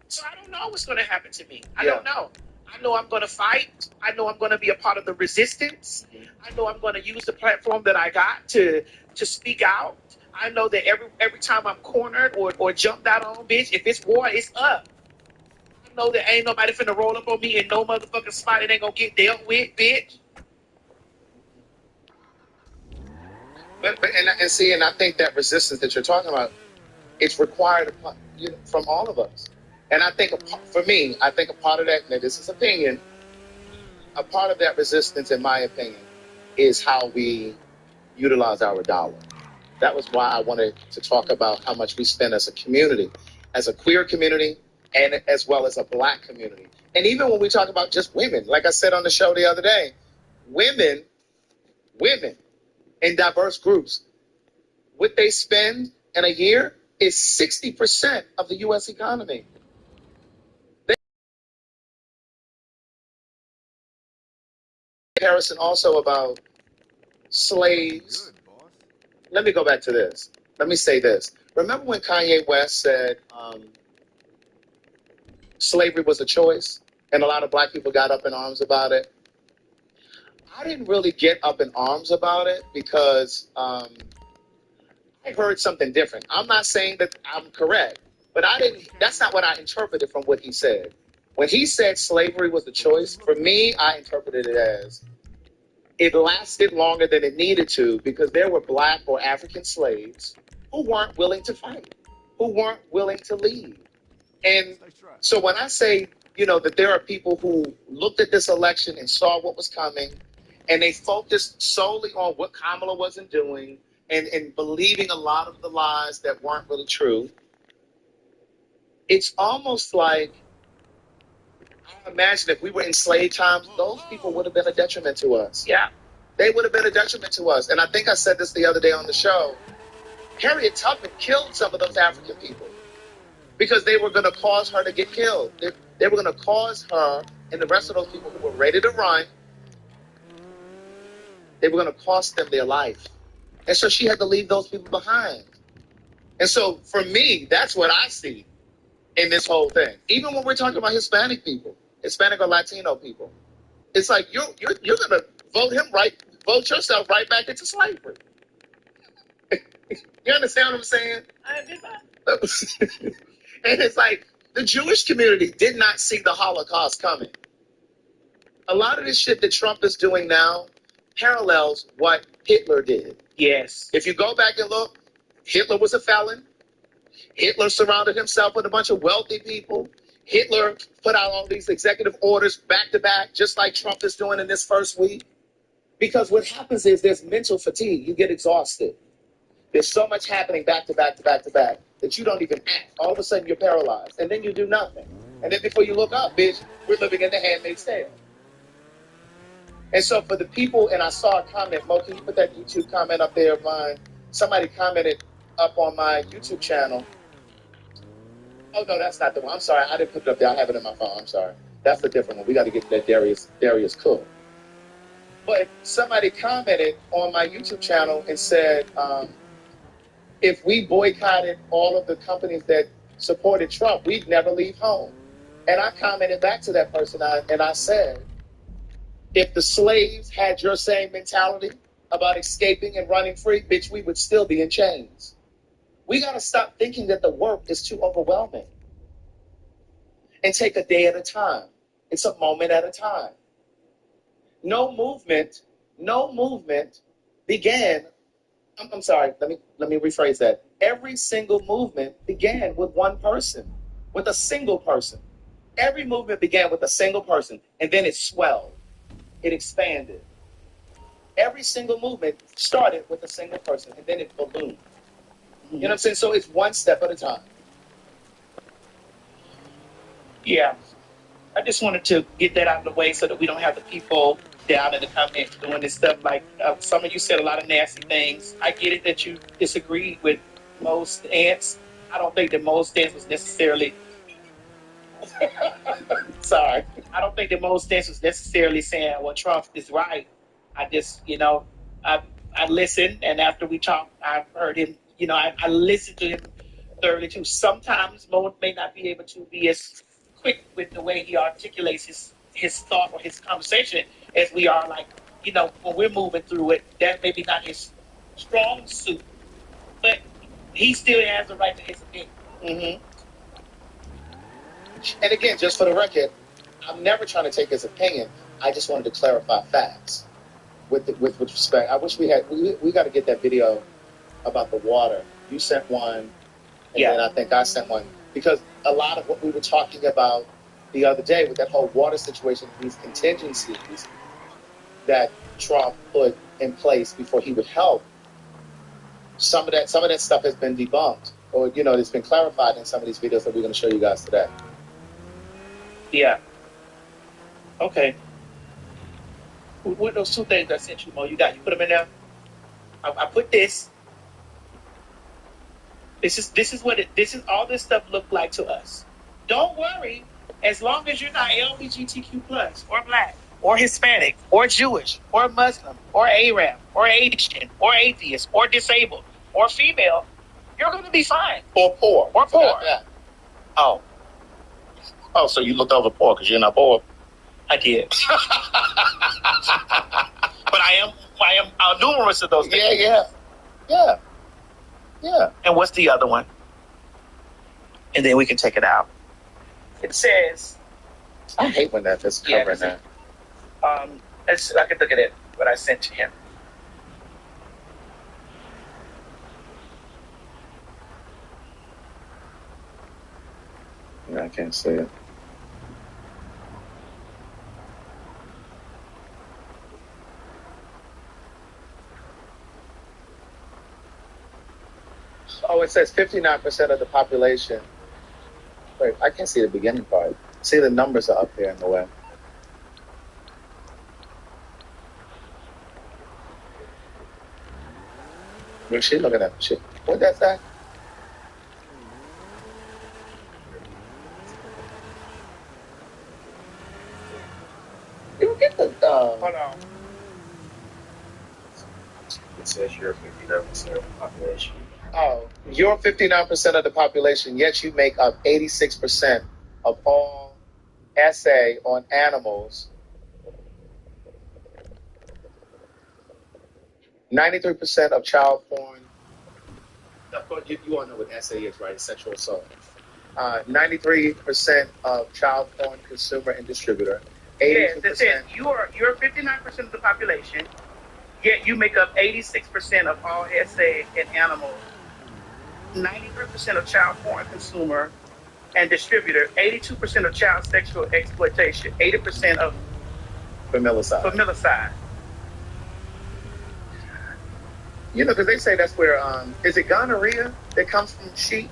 So I don't know what's going to happen to me. I don't know. I know I'm going to fight. I know I'm going to be a part of the resistance. I know I'm going to use the platform that I got to speak out. I know that every time I'm cornered or jumped out on, bitch, if it's war, it's up. I know that ain't nobody finna roll up on me in no motherfucking spot. It ain't gonna get dealt with, bitch. But I think that resistance that you're talking about, it's required from all of us. And I think for me, I think a part of that, now this is opinion, a part of that resistance, in my opinion, is how we utilize our dollar. That was why I wanted to talk about how much we spend as a community, as a queer community, and as well as a black community. And even when we talk about just women, like I said on the show the other day, women in diverse groups, what they spend in a year is 60% of the U.S. economy. Comparison also about slaves. Let me go back to this. Let me say this. Remember when Kanye West said slavery was a choice, and a lot of black people got up in arms about it? I didn't really get up in arms about it because I heard something different. I'm not saying that I'm correct, but I didn't. That's not what I interpreted from what he said. When he said slavery was a choice, for me, I interpreted it as it lasted longer than it needed to because there were black or African slaves who weren't willing to fight, who weren't willing to leave. And so when I say, that there are people who looked at this election and saw what was coming, and they focused solely on what Kamala wasn't doing and believing a lot of the lies that weren't really true, it's almost like, I imagine if we were in slave times, those people would have been a detriment to us. Yeah. They would have been a detriment to us. And I think I said this the other day on the show. Harriet Tubman killed some of those African people because they were going to cause her to get killed. They were going to cause her and the rest of those people who were ready to run, they were going to cost them their life. And so she had to leave those people behind. And so for me, that's what I see in this whole thing. Even when we're talking about Hispanic people, Hispanic or Latino people, it's like you're going to vote yourself right back into slavery. You understand what I'm saying? I did that. And it's like the Jewish community did not see the Holocaust coming. A lot of this shit that Trump is doing now parallels what Hitler did. Yes. If you go back and look, Hitler was a felon. Hitler surrounded himself with a bunch of wealthy people. Hitler put out all these executive orders back to back, just like Trump is doing in this first week. Because what happens is there's mental fatigue. You get exhausted. There's so much happening back to back to back to back that you don't even act. All of a sudden you're paralyzed. And then you do nothing. And then before you look up, bitch, we're living in the Handmaid's Tale. And so for the people, and I saw a comment, Mo, can you put that YouTube comment up there of mine? Somebody commented up on my YouTube channel. Oh, no, that's not the one. I'm sorry. I didn't put it up there. I have it in my phone. I'm sorry. That's the different one. We got to get to that Darius Cook. But somebody commented on my YouTube channel and said, if we boycotted all of the companies that supported Trump, we'd never leave home. And I commented back to that person, and I said, if the slaves had your same mentality about escaping and running free, bitch, we would still be in chains. We got to stop thinking that the work is too overwhelming and take a day at a time. It's a moment at a time. No movement began. I'm sorry. Let me rephrase that. Every single movement began with one person, with a single person. Every movement began with a single person, and then it swelled. It expanded. Every single movement started with a single person, and then it ballooned. You know what I'm saying? So it's one step at a time. Yeah. I just wanted to get that out of the way so that we don't have the people down in the comments doing this stuff. Like some of you said a lot of nasty things. I get it that you disagreed with Mo's stance. I don't think that Mo's stance was necessarily... Sorry. I don't think that Mo's stance was necessarily saying, well, Trump is right. I just, I listened, and after we talked, I heard him, I listened to him thoroughly too. Sometimes Mo may not be able to be as quick with the way he articulates his thought or his conversation as we are, like, when we're moving through it. That may be not his strong suit, but he still has the right to his opinion. Mm-hmm. And again, just for the record, I'm never trying to take his opinion. I just wanted to clarify facts with respect. I wish we got to get that video about the water. You sent one, and then I think I sent one, because a lot of what we were talking about the other day with that whole water situation, these contingencies that Trump put in place before he would help, some of that stuff has been debunked, or it's been clarified in some of these videos that we're going to show you guys today. Yeah. Okay. What those two things I sent you, Mo? You put them in there. I put this. This is all this stuff look like to us. Don't worry, as long as you're not LGBTQ plus or black or Hispanic or Jewish or Muslim or Arab or Asian or atheist or disabled or female, you're going to be fine. Or poor. Or poor. Yeah. Oh, So you looked over poor because you're not poor. I did. But I am numerous of those things. Yeah. And what's the other one? And then we can take it out. It says, I hate when that's covering that. I can look at it, what I sent to him. Yeah, I can't see it. Oh, it says 59% of the population. Wait, I can't see the beginning part. See, the numbers are up there in the way. Where's she looking at? What that's that? You get the. Hold on. It says you're 59% of the population. Oh, you're 59% of the population, yet you make up 86% of all essay on animals. 93% of child porn. Of course, you all know what essay is, right? Sexual assault. 93% of child porn consumer and distributor. 82%. Yes, it says you're 59% of the population, yet you make up 86% of all essay and animals. 93% of child porn consumer and distributor, 82% of child sexual exploitation, 80% of familicide. You know, because they say that's where, is it gonorrhea that comes from sheep?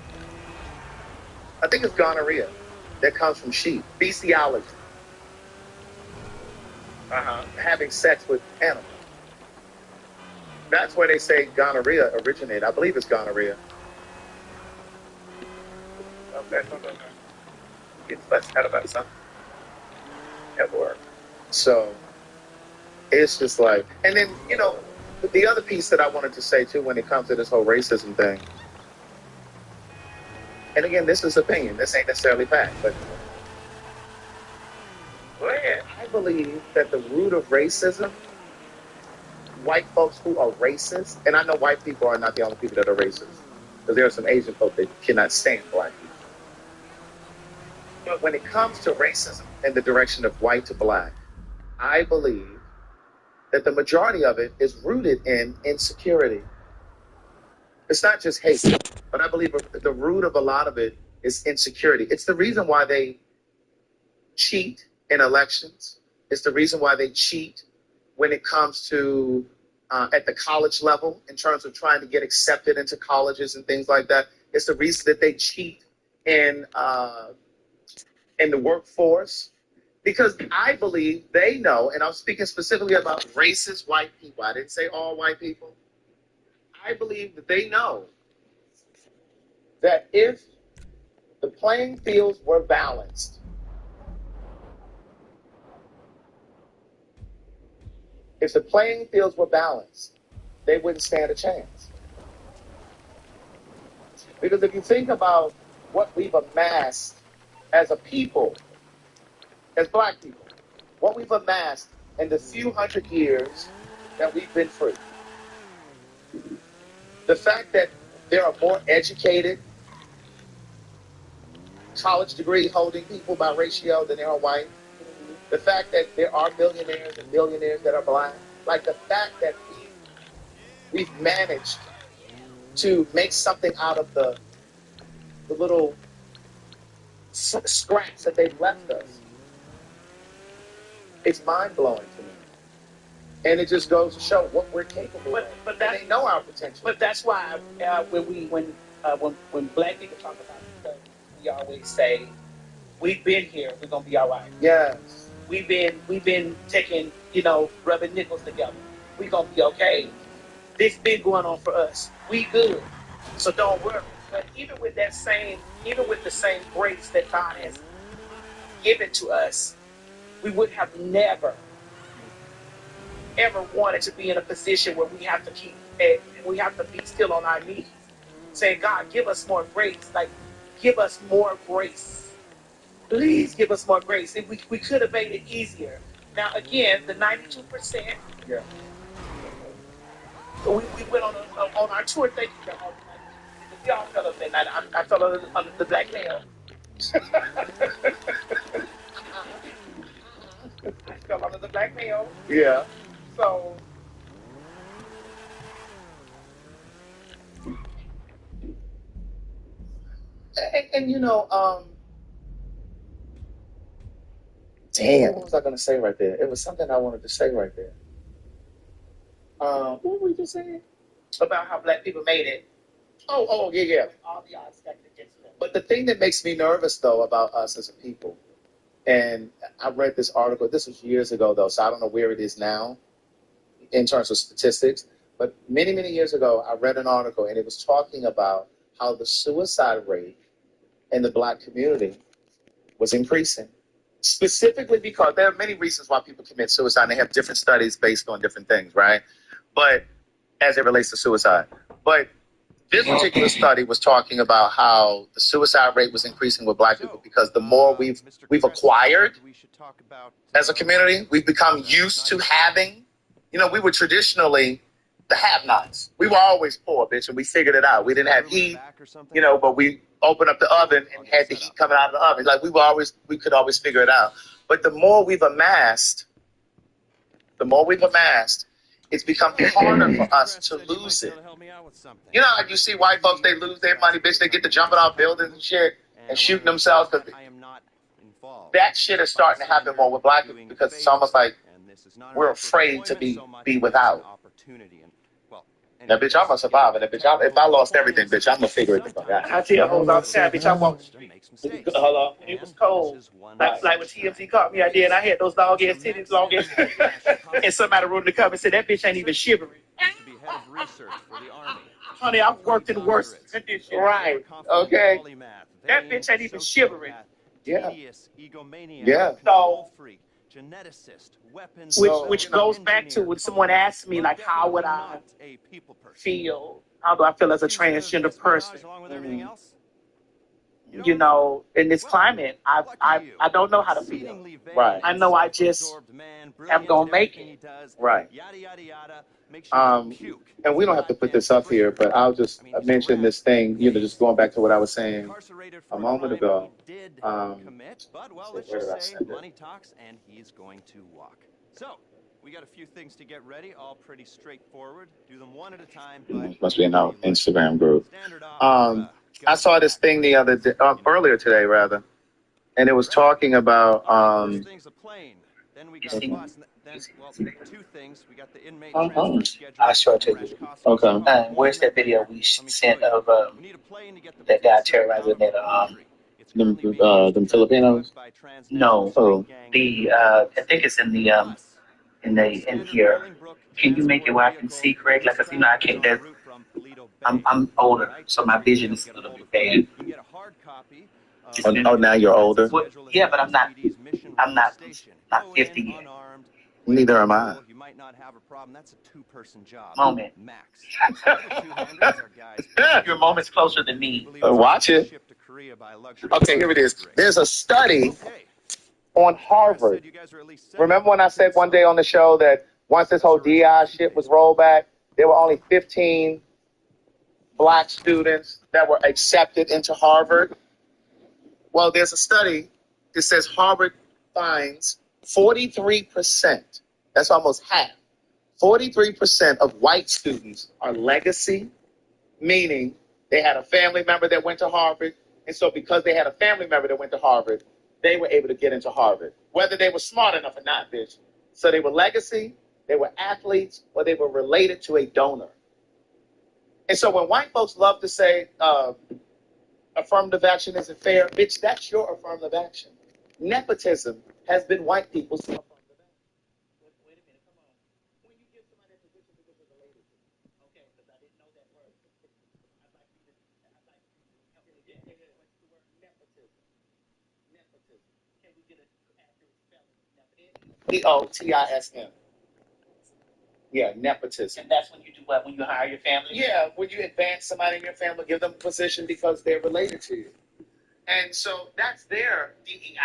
I think it's gonorrhea that comes from sheep. Bestiality. Having sex with animals. That's where they say gonorrhea originated. I believe it's gonorrhea. Okay. Get fussed out about something at work. So it's just like, and then, you know, the other piece that I wanted to say too when it comes to this whole racism thing, and again, this is opinion, this ain't necessarily fact, but Go ahead. I believe that the root of racism, white folks who are racist, and I know white people are not the only people that are racist, because there are some Asian folks that cannot stand black people. But when it comes to racism in the direction of white to black, I believe that the majority of it is rooted in insecurity. It's not just hate, but I believe the root of a lot of it is insecurity. It's the reason why they cheat in elections. It's the reason why they cheat when it comes to at the college level in terms of trying to get accepted into colleges and things like that. It's the reason that they cheat in the workforce, because I believe they know, and I'm speaking specifically about racist white people. I didn't say all white people. I believe that they know that if the playing fields were balanced, they wouldn't stand a chance. Because if you think about what we've amassed as a people, as black people, what we've amassed in the few hundred years that we've been free, the fact that there are more educated, college degree holding people by ratio than there are white, the fact that there are millionaires and billionaires that are black, like the fact that we've managed to make something out of the little scraps that they've left us, it's mind-blowing to me. And it just goes to show what we're capable of. But they know our potential. But that's why when black people talk about it, we always say, we've been here, we're going to be all right. Yes. We've been taking, rubbing nickels together. We gonna be okay. This been going on for us. We good. So don't worry. But even with the same grace that God has given to us, we would have never ever wanted to be in a position where we have to be still on our knees, saying, God, give us more grace. Like, give us more grace. Please give us more grace. If we could have made it easier. Now, again, the 92%. Yeah. We went on our tour. Thank you. We all fell under that night. I fell under the black veil. I fell under the black veil. Yeah. So, and damn, what was I going to say right there? It was something I wanted to say right there. What were we just saying? about how black people made it. Oh, yeah. All the odds stacked against them. But the thing that makes me nervous, though, about us as a people, and I read this article, this was years ago, though, so I don't know where it is now in terms of statistics, but many, many years ago, I read an article, and it was talking about how the suicide rate in the black community was increasing. Specifically because there are many reasons why people commit suicide, and they have different studies based on different things, right? But as it relates to suicide. But this particular study was talking about how the suicide rate was increasing with black people because the more we've acquired as a community, we've become used to having, we were traditionally the have-nots. We were always poor, bitch, and we figured it out. We didn't have heat, but we opened up the oven and had the heat coming out of the oven. Like we could always figure it out. But the more we've amassed, it's become harder for us to lose it. You know how you see white folks, they lose their money, bitch, they get to jumping off buildings and shit and shooting themselves. That shit is starting to happen more with black people because it's almost like we're afraid to be without. Now, bitch, I'm going to survive. And bitch, if I lost everything, bitch, I'm going to figure it the fuck out. I tell hoes all the time, bitch, I walked the street. Hello? It was cold. Like when TMZ caught me out there and I had those long ass titties, and somebody wrote in the comments and said, that bitch ain't even shivering. Honey, I've worked in worse conditions. Right. Okay. That bitch ain't even shivering. Yeah. Yeah. So, geneticist, which goes back to when someone asked me, like, how would I feel? How do I feel as a transgender person? In this climate, I don't know how to feel. Right. I know I just am gonna make it. Right. And we don't have to put this up here, but I'll just mention this thing, just going back to what I was saying a moment ago. Where did I send it? Money talks, and he's going to walk. So, we got a few things to get ready, all pretty straightforward. Do them one at a time. Must be in our Instagram group. I saw this thing the other day, earlier today, rather, and it was talking about. Then we got two things. We got the inmate I'll show it to you. Okay. Where's that video we sent of that guy terrorizing that them Filipinos? No, Oh. I think it's in here. Can you make it where I can see correct? Like, 'cause I can't. I'm older, so my vision is a little bit bad. Oh, now you're older. Well, yeah, but I'm not 50 yet. Neither am I. You might not have a problem. That's a two-person job. Moment. Max. Your moment's closer than me. Watch it. Okay, here it is. There's a study on Harvard. Remember when I said one day on the show that once this whole DI shit was rolled back, there were only 15 black students that were accepted into Harvard? Well, there's a study that says Harvard finds 43%, that's almost half, 43% of white students are legacy, meaning they had a family member that went to Harvard, and so because they had a family member that went to Harvard, they were able to get into Harvard, whether they were smart enough or not, bitch. So they were legacy, they were athletes, or they were related to a donor. And so when white folks love to say affirmative action isn't fair, bitch, that's your affirmative action. Nepotism has been white people. Wait a minute, come on. When you give somebody a position because they're related to you, okay, because I didn't know that word. I'd like you to help me get what's the word? Nepotism. Nepotism. Can we get an accurate spelling? Nepotism. Yeah, nepotism. And that's when you do what? When you hire your family? Yeah, when you advance somebody in your family, give them a position because they're related to you. And so that's their DEI.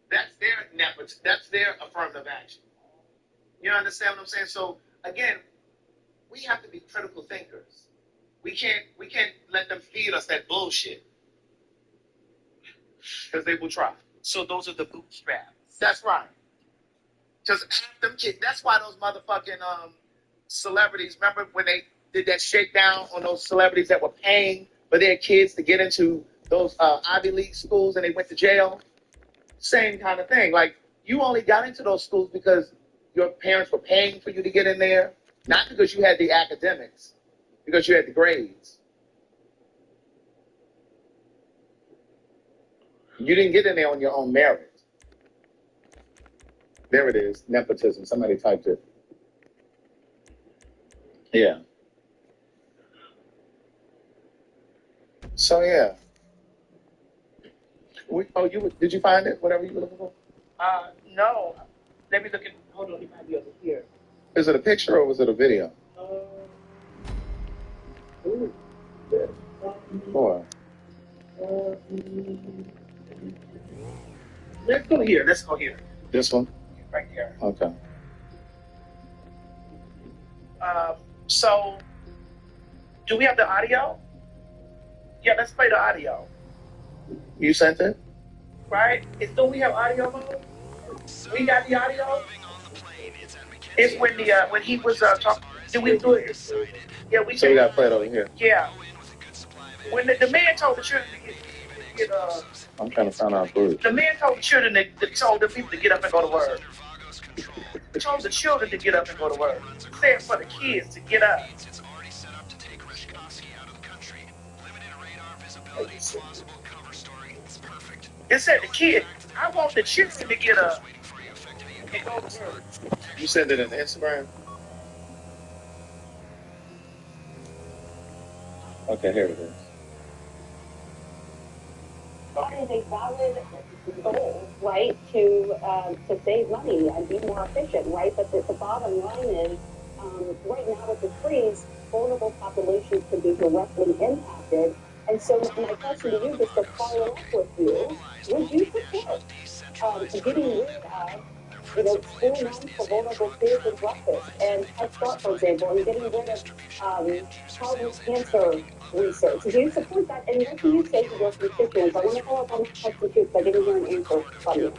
That's their nepotism. That's their affirmative action. You understand what I'm saying? So again, we have to be critical thinkers. We can't let them feed us that bullshit. Because they will try. So those are the bootstraps. That's right. Because them kids, that's why those motherfucking celebrities, remember when they did that shakedown on those celebrities that were paying for their kids to get into those Ivy League schools and they went to jail? Same kind of thing. Like, you only got into those schools because your parents were paying for you to get in there, not because you had the academics, because you had the grades. You didn't get in there on your own merit. There it is, nepotism. Somebody typed it. Yeah. So yeah. Did you find it? Whatever you were looking for? No. Let me look at. Hold on, it might be over here. Is it a picture or was it a video? Or Let's go here. Let's go here. this one? Right here. Okay. So, do we have the audio? Yeah, let's play the audio. You sent it? Right? Don't we have audio mode? We got the audio? It's when he was talking. Did we do it? Yeah, we. So we gotta play it over here. Yeah. When the man told the children to get I'm trying to find out Bruce. the man told the children told the people to get up and go to work. Told the children to get up and go to work. Said for the kids to get up. It said the kid. I want the children to get up and go to work. You sent it in Instagram? Okay, here it is. That is a valid goal, right, to save money and be more efficient, right? But the bottom line is, right now with the freeze, vulnerable populations could be directly impacted. And so my question to you, just to follow up with you, would you support getting rid of, school nuns for vulnerable kids and breakfast and Head Start, for example, and getting rid of childhood cancer research? Do you support that? And what do you say to your constituents? I want to follow up on that question too, because I didn't hear an answer from you.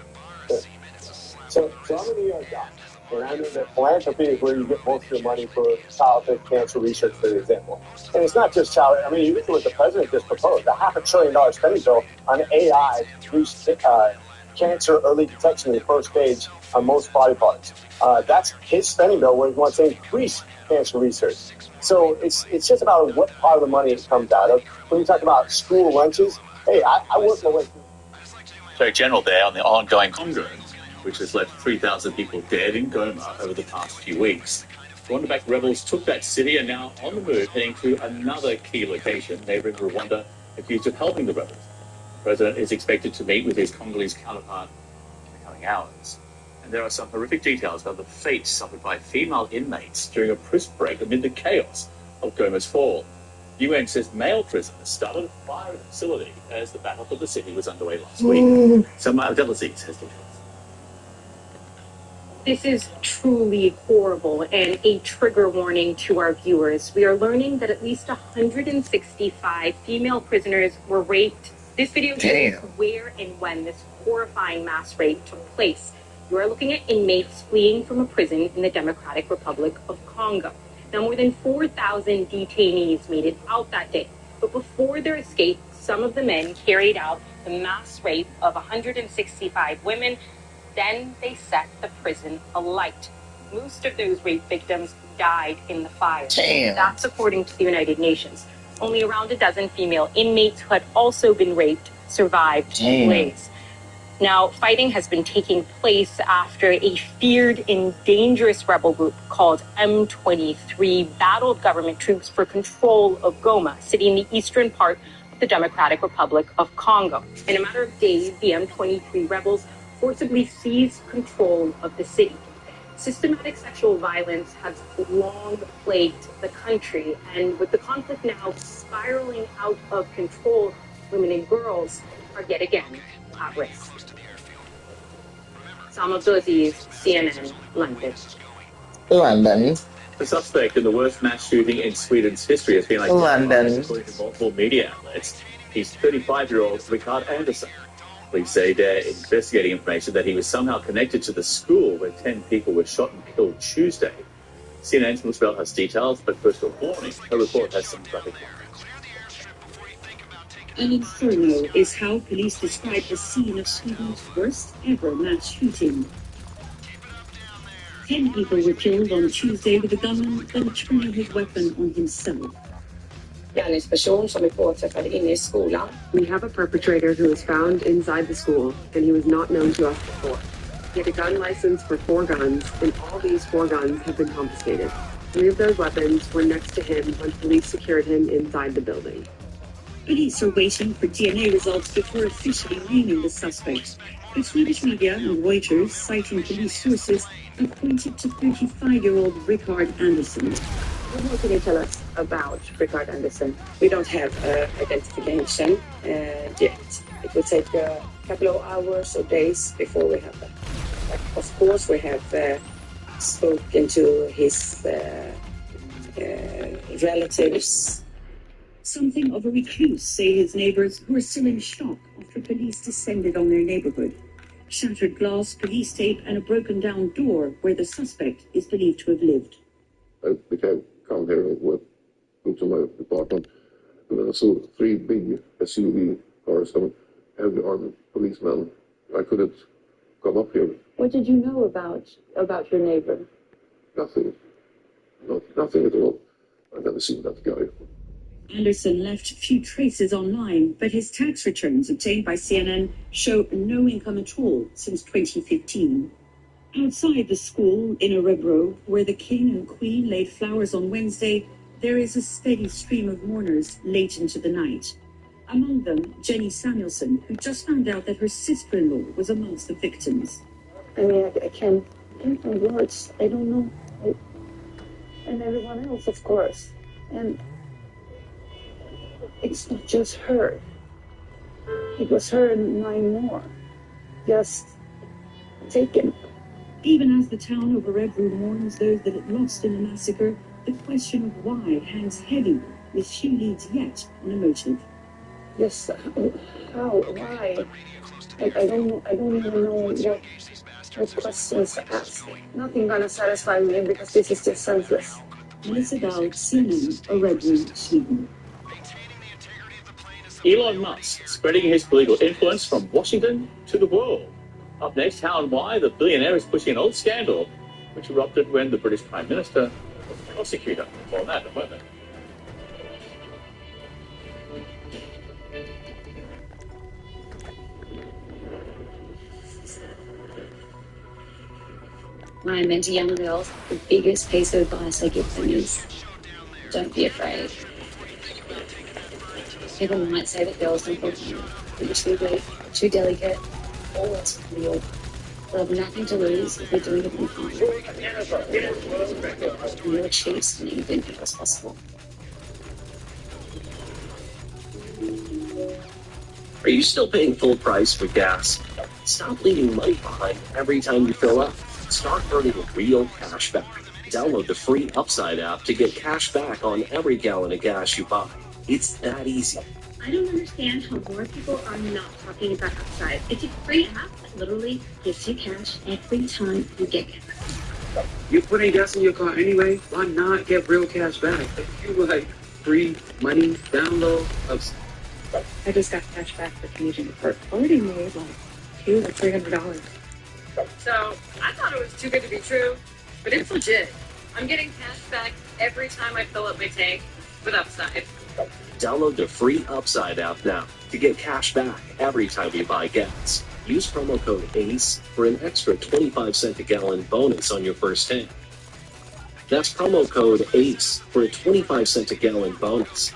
So I'm a New York guy, and I know that philanthropy is where you get most of your money for childhood cancer research, for example. And it's not just childhood. I mean, you look at what the president just proposed, a $500 billion spending bill on AI to boost cancer early detection in the first stage on most body parts. That's his spending bill where he wants to increase cancer research. So it's just about what part of the money it comes out of. When you talk about school lunches, hey, I work my way through. So general there on the ongoing Congo, which has left 3,000 people dead in Goma over the past few weeks. Rwanda-backed rebels took that city and now on the move, heading to another key location neighbouring Rwanda, accused of helping the rebels. The president is expected to meet with his Congolese counterpart in the coming hours. And there are some horrific details about the fate suffered by female inmates during a prison break amid the chaos of Goma's fall. The UN says male prisoners started a fire in the facility as the battle for the city was underway last week. Some Abdelaziz has details. This is truly horrible and a trigger warning to our viewers. We are learning that at least 165 female prisoners were raped. This video shows where and when this horrifying mass rape took place. You are looking at inmates fleeing from a prison in the Democratic Republic of Congo. Now, more than 4,000 detainees made it out that day. But before their escape, some of the men carried out the mass rape of 165 women. Then they set the prison alight. Most of those rape victims died in the fire. Damn. That's according to the United Nations. Only around a dozen female inmates who had also been raped survived the blaze. Now, fighting has been taking place after a feared and dangerous rebel group called M23 battled government troops for control of Goma, city in the eastern part of the Democratic Republic of Congo. In a matter of days, the M23 rebels forcibly seized control of the city. Systematic sexual violence has long plagued the country, and with the conflict now spiraling out of control, women and girls are yet again at risk. Sam Abdulaziz, CNN, London. London. The suspect in the worst mass shooting in Sweden's history has been identified, according to multiple media outlets. He's 35-year-old Rickard Anderson. Police say they're investigating information that he was somehow connected to the school where 10 people were shot and killed Tuesday. CNN's Musbel has details, but first a warning. Her report has some graphic images. An inferno is how police describe the scene of Sweden's worst ever mass shooting. 10 people were killed on Tuesday with a gunman then turning his weapon on himself. Gärningsperson som är påträffad inne i skolan. We have a perpetrator who was found inside the school, and he was not known to us before. He had a gun license for 4 guns, and all these 4 guns have been confiscated. 3 of those weapons were next to him when police secured him inside the building. Police are waiting for DNA results before officially naming the suspect. But Swedish media and Reuters, citing police sources, have pointed to 35-year-old Rickard Anderson. What more can you tell us about Rickard Anderson? We don't have identification yet. It will take a couple of hours or days before we have that. But of course, we have spoken to his relatives. Something of a recluse, say his neighbors, who are still in shock after police descended on their neighborhood. Shattered glass, police tape, and a broken-down door where the suspect is believed to have lived. I became come here and went into my apartment, and then I saw 3 big SUV cars, some heavy armed policemen. I couldn't come up here. What did you know about your neighbor? Nothing. Nothing at all. I've never seen that guy. Anderson left few traces online, but his tax returns obtained by CNN show no income at all since 2015. Outside the school in Örebro, where the king and queen laid flowers on Wednesday, there is a steady stream of mourners late into the night. Among them, Jenny Samuelson, who just found out that her sister-in-law was amongst the victims. I mean, I can't find words. I don't know. And everyone else, of course. And it's not just her. It was her and 9 more. Just taken. Even as the town of Örebro mourns those that it lost in the massacre, the question of why hangs heavy, with few leads yet on a motive. Yes, how? Why? I don't even know what questions to ask. Nothing gonna satisfy me because this is just senseless. Melissa Dahl, CNN, Örebro, Sweden. Elon Musk spreading his political influence from Washington to the world. Up next, how and why the billionaire is pushing an old scandal which erupted when the British Prime Minister was a prosecutor. More on that in a moment. When I mentor young girls, the biggest piece of advice I give them is don't be afraid. People might say that girls don't look too weak, too delicate, or less real. They'll have nothing to lose if they're doing it in time. And you'll achieve something you didn't think was possible. Are you still paying full price for gas? Stop leaving money behind every time you fill up. Start earning real cash back. Download the free Upside app to get cash back on every gallon of gas you buy. It's that easy. I don't understand how more people are not talking about Upside. It's a free app that literally gives you cash every time you get gas. You're putting gas in your car anyway. Why not get real cash back? If you like free money download Upside. I just got cash back for Canadian for already made like $200 or $300. So I thought it was too good to be true, but it's legit. I'm getting cash back every time I fill up my tank with Upside. Download the free Upside app now to get cash back every time you buy gas. Use promo code ACE for an extra 25-cent a gallon bonus on your first tank. That's promo code ACE for a 25-cent a gallon bonus.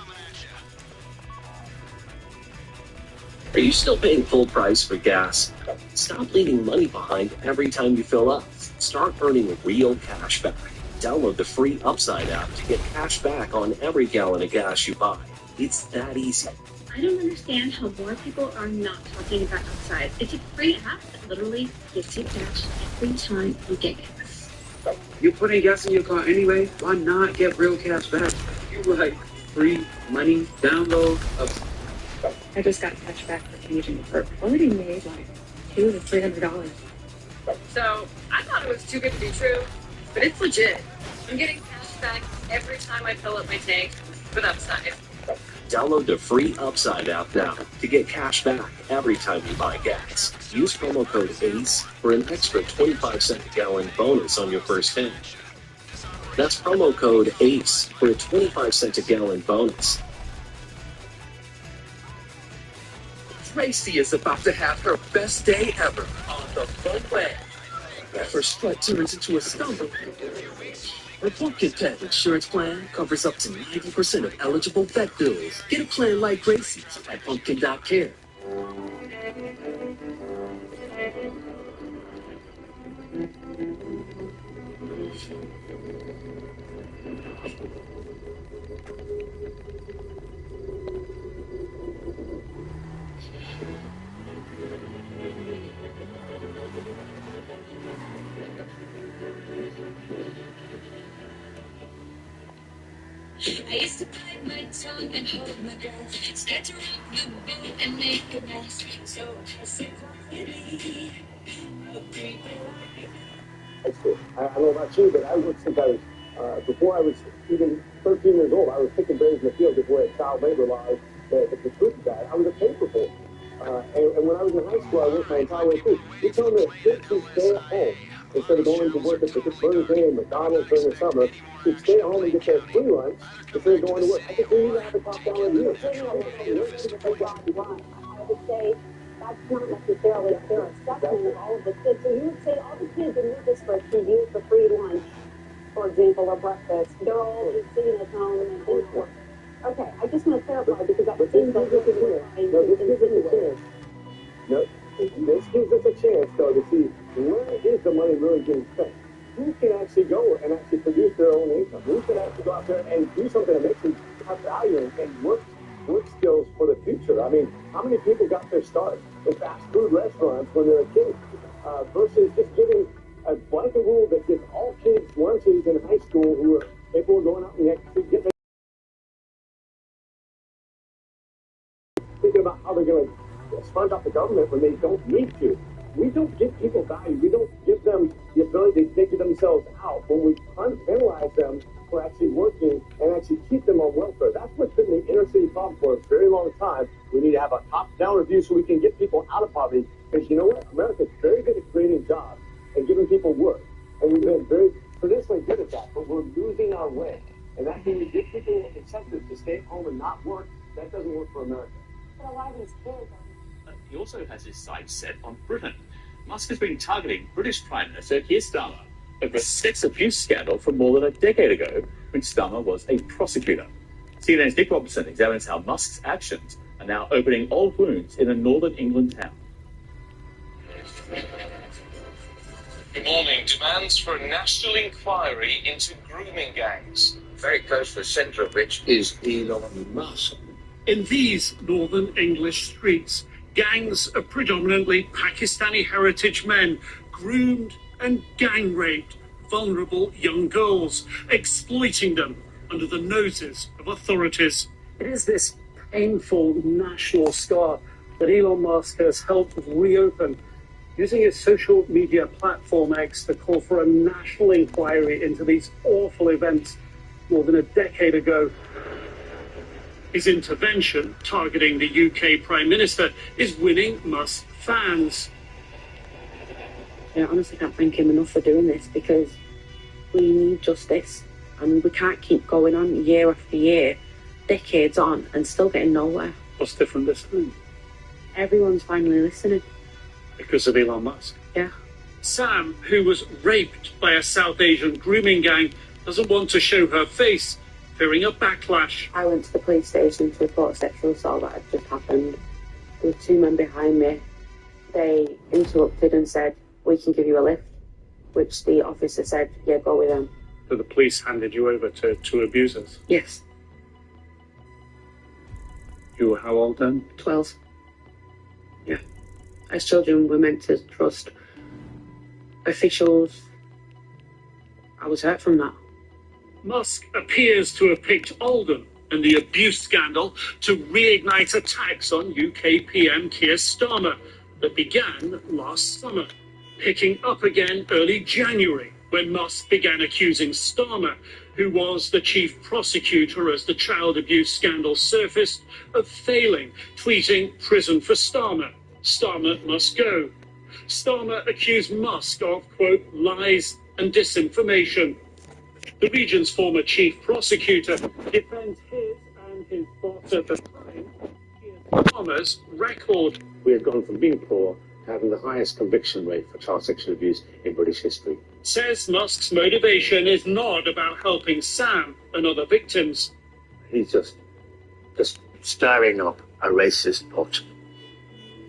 Are you still paying full price for gas? Stop leaving money behind every time you fill up. Start earning real cash back. Download the free Upside app to get cash back on every gallon of gas you buy. It's that easy. I don't understand how more people are not talking about Upside. It's a free app that literally gives you cash every time you get gas. You're putting gas in your car anyway. Why not get real cash back? You like free money download Upside. I just got cash back for Canadian Perk. Already made like $200 to $300. So I thought it was too good to be true, but it's legit. I'm getting cash back every time I fill up my tank with Upside. Download the free Upside app now to get cash back every time you buy gas. Use promo code ACE for an extra 25-cent a gallon bonus on your first tank. That's promo code ACE for a 25-cent a gallon bonus. Tracy is about to have her best day ever on the fun way. Her strut turns into a stumble. Her Pumpkin Pet insurance plan covers up to 90% of eligible vet bills. Get a plan like Gracie's at pumpkin.care. I used to bite my tongue and hold my breath, scared to rock the boat and make a mess. So I said, I don't know about you, but I worked since I was, before I was even 13 years old. I was picking berries in the field before a child labor laws the truth of that. I was a paper boy. And when I was in high school, I worked my entire way through. You're telling me that kids who stay at home instead of going to work at the Burger King and McDonald's during the summer should stay at home and get their free lunch instead of going to work. I think we need to have a top-down review. I would say that's not necessarily a fair assessment of all of the kids. So you would say all the kids in your district who use the free lunch, for example, or breakfast, they're all just sitting at home and they're not working. Okay, I just want to clarify because that seems like this gives us a chance. No, this gives us a chance, though, to see where is the money really getting spent. Who can actually go and actually produce their own income? Who can actually go out there and do something that makes them have value and work skills for the future? I mean, how many people got their start in fast food restaurants when they were kids versus just giving a blanket rule that gives all kids lunches in high school who are capable of going out and actually getting thinking about how they're going to sponge off the government when they don't need to. We don't give people value. We don't give them the ability to figure themselves out when we penalize them for actually working and actually keep them on welfare. That's what's been the inner city problem for a very long time. We need to have a top-down review so we can get people out of poverty. Because you know what? America's very good at creating jobs and giving people work. And we've been very traditionally good at that, but we're losing our way. And that means we give people incentives to stay at home and not work. That doesn't work for America. But a lot of these kids He also has his sights set on Britain. Musk has been targeting British Prime Minister Keir Starmer over a sex abuse scandal from more than a decade ago when Starmer was a prosecutor. CNN's Nick Robertson examines how Musk's actions are now opening old wounds in a northern England town. Good morning. Demands for a national inquiry into grooming gangs. Very close to the centre of which is Elon Musk. In these northern English streets, gangs of predominantly Pakistani heritage men groomed and gang raped vulnerable young girls, exploiting them under the noses of authorities. It is this painful national scar that Elon Musk has helped reopen, using his social media platform X to call for a national inquiry into these awful events more than a decade ago. His intervention, targeting the UK Prime Minister, is winning Musk fans. I honestly can't thank him enough for doing this because we need justice. I mean, we can't keep going on year after year, decades on, and still getting nowhere. What's different this time? Everyone's finally listening. Because of Elon Musk. Yeah. Sam, who was raped by a South Asian grooming gang, doesn't want to show her face, fearing a backlash. I went to the police station to report a sexual assault that had just happened. There were two men behind me. They interrupted and said, "We can give you a lift," which the officer said, "Yeah, go with them." So the police handed you over to two abusers. Yes. You were how old then? 12. Yeah. As children, we're meant to trust officials. I was hurt from that. Musk appears to have picked Oldham and the abuse scandal to reignite attacks on UK PM Keir Starmer that began last summer, picking up again early January when Musk began accusing Starmer, who was the chief prosecutor as the child abuse scandal surfaced, of failing, tweeting "Prison for Starmer. Starmer must go." Starmer accused Musk of, quote, "lies and disinformation." The region's former chief prosecutor defends his and his boss at the time, Keir Starmer's record. We have gone from being poor to having the highest conviction rate for child sexual abuse in British history. Says Musk's motivation is not about helping Sam and other victims. He's just stirring up a racist pot.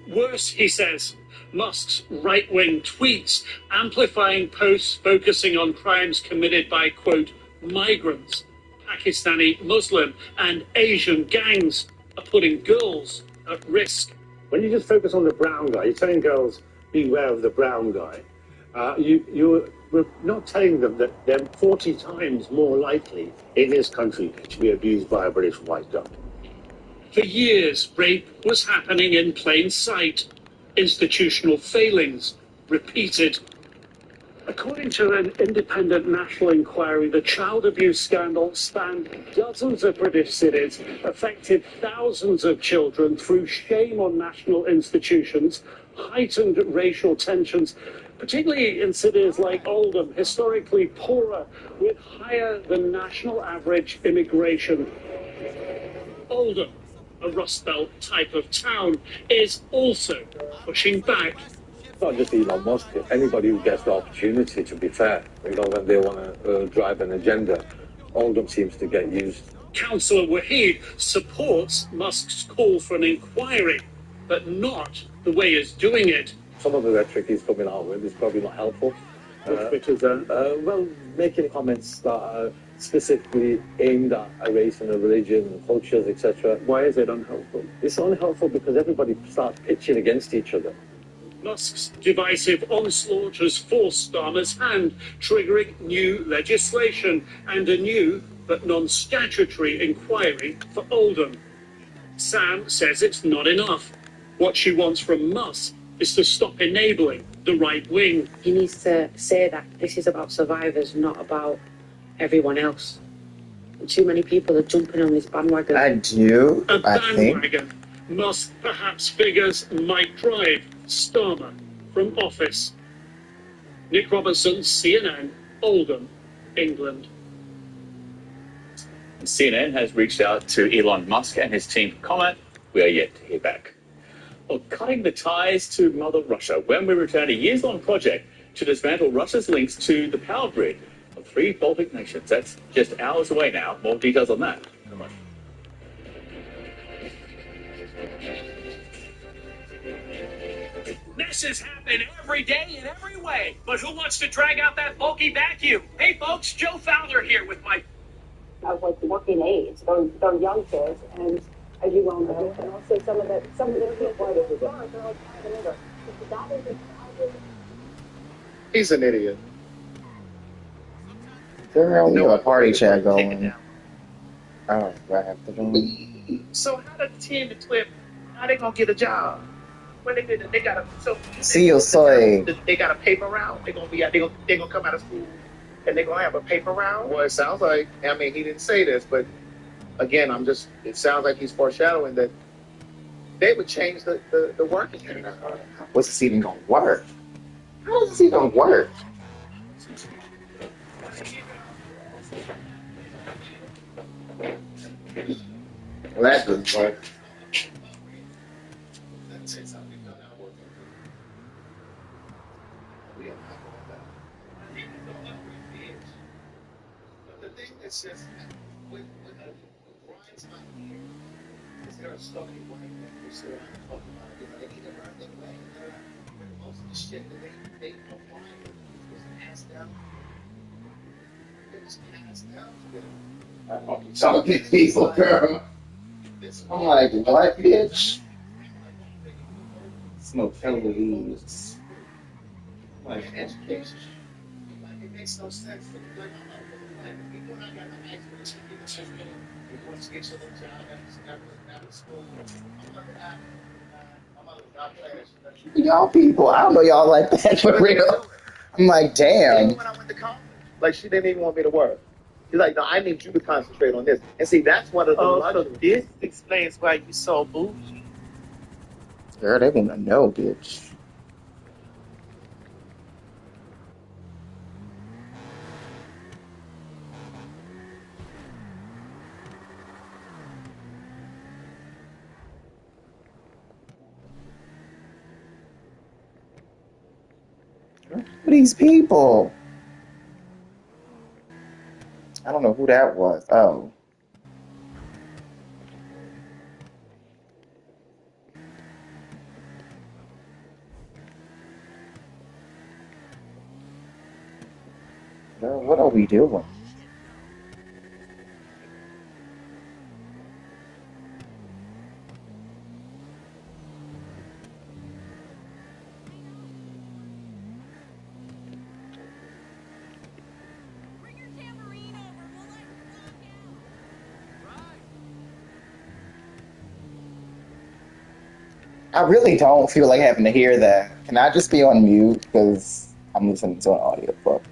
Worse, he says, Musk's right-wing tweets amplifying posts focusing on crimes committed by, quote, migrants, Pakistani, Muslim and Asian gangs are putting girls at risk. When you just focus on the brown guy, you're telling girls, beware of the brown guy. You're not telling them that they're 40 times more likely in this country to be abused by a British white guy. For years, rape was happening in plain sight. Institutional failings repeated. According to an independent national inquiry, the child abuse scandal spanned dozens of British cities, affected thousands of children through shame on national institutions, heightened racial tensions, particularly in cities like Oldham, historically poorer, with higher than national average immigration. Oldham, a Rust Belt type of town, is also pushing back. It's not just Elon Musk. Anybody who gets the opportunity, to be fair, when they want to drive an agenda, Oldham seems to get used. Councillor Wahid supports Musk's call for an inquiry, but not the way he's doing it. Some of the rhetoric he's coming out with is probably not helpful. Which is well, making comments that are specifically aimed at a race and a religion and cultures, etc. Why is it unhelpful? It's unhelpful because everybody starts pitching against each other. Musk's divisive onslaught has forced Starmer's hand, triggering new legislation and a new but non-statutory inquiry for Oldham. Sam says it's not enough. What she wants from Musk is to stop enabling the right wing. He needs to say that this is about survivors, not about everyone else. Too many people are jumping on this bandwagon. I do, A I think. bandwagon Musk perhaps figures might drive Starmer from office. Nick Robertson, CNN, Oldham, England. CNN has reached out to Elon Musk and his team for comment. We are yet to hear back. Well, cutting the ties to Mother Russia when we return a years-long project to dismantle Russia's links to the power grid of 3 Baltic nations. That's just hours away now. More details on that. Come on. Messes happen every day in every way, but who wants to drag out that bulky vacuum? Hey folks, Joe Fowler here with my... Of like working age, they're young kids, and as you well know, and also some of the kids they're like 5 and older. That is He's an idiot. Girl, we have a party chat going. Oh, do I have to do? So how does the team equip? How they gonna get a job? When they got See you soy. They got a paper round. They gonna come out of school and they gonna have a paper round. Well, it sounds like, I mean, he didn't say this, but again, it sounds like he's foreshadowing that they would change the working. What's this even gonna work? How does this even work? Well, that doesn't work. But the thing that's just what grinds my gear is there are so many white men who sit around and talk about, they need to earn their way. But most of the shit that they apply is just passed down. It was passed down to them. Talking to people, girl. I'm like, what, bitch? Smoke hella weeds. Like, Education. Like, it makes no sense. Like, I'm not like, you and I got in high school, we went to get your little job after school. My mother was not playing. y'all people, I don't know y'all like that for real. I'm like, damn. Even when I went to college, like, she didn't even want me to work. She's like, no, I need you to concentrate on this. And see, that's one of the so this explains why you so bougie. Girl, they want to know, bitch. Who are these people? I don't know who that was. Oh. Girl, what are we doing? I really don't feel like having to hear that. Can I just be on mute? Because I'm listening to an audiobook.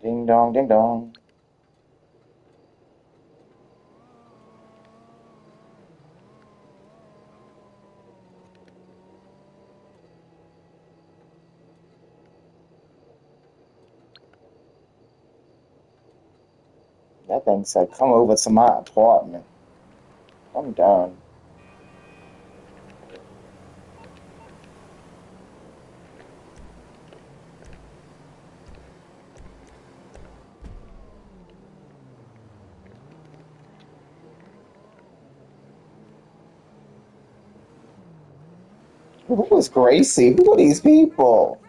Ding dong, ding dong. That thing said, come over to my apartment. I'm done. Who was Gracie? Who are these people?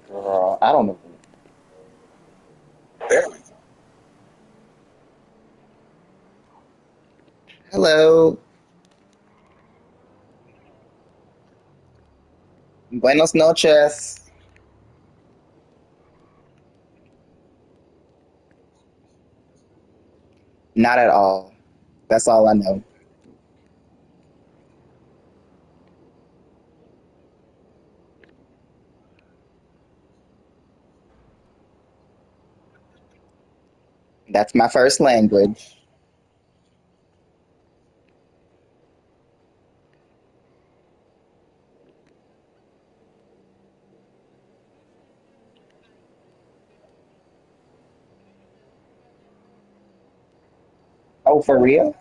Girl, I don't know. Hello. Buenos noches. Not at all. That's all I know. That's my first language. Oh, for real?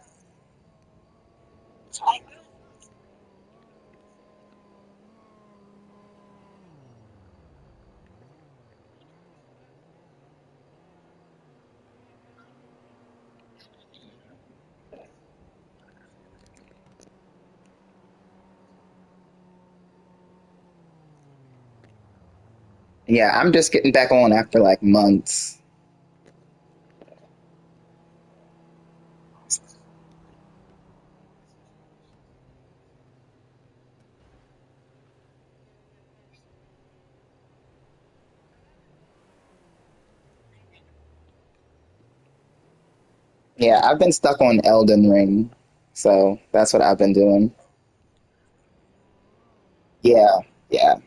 Yeah, I'm just getting back on after like months. Yeah, I've been stuck on Elden Ring. So that's what I've been doing. Yeah, yeah.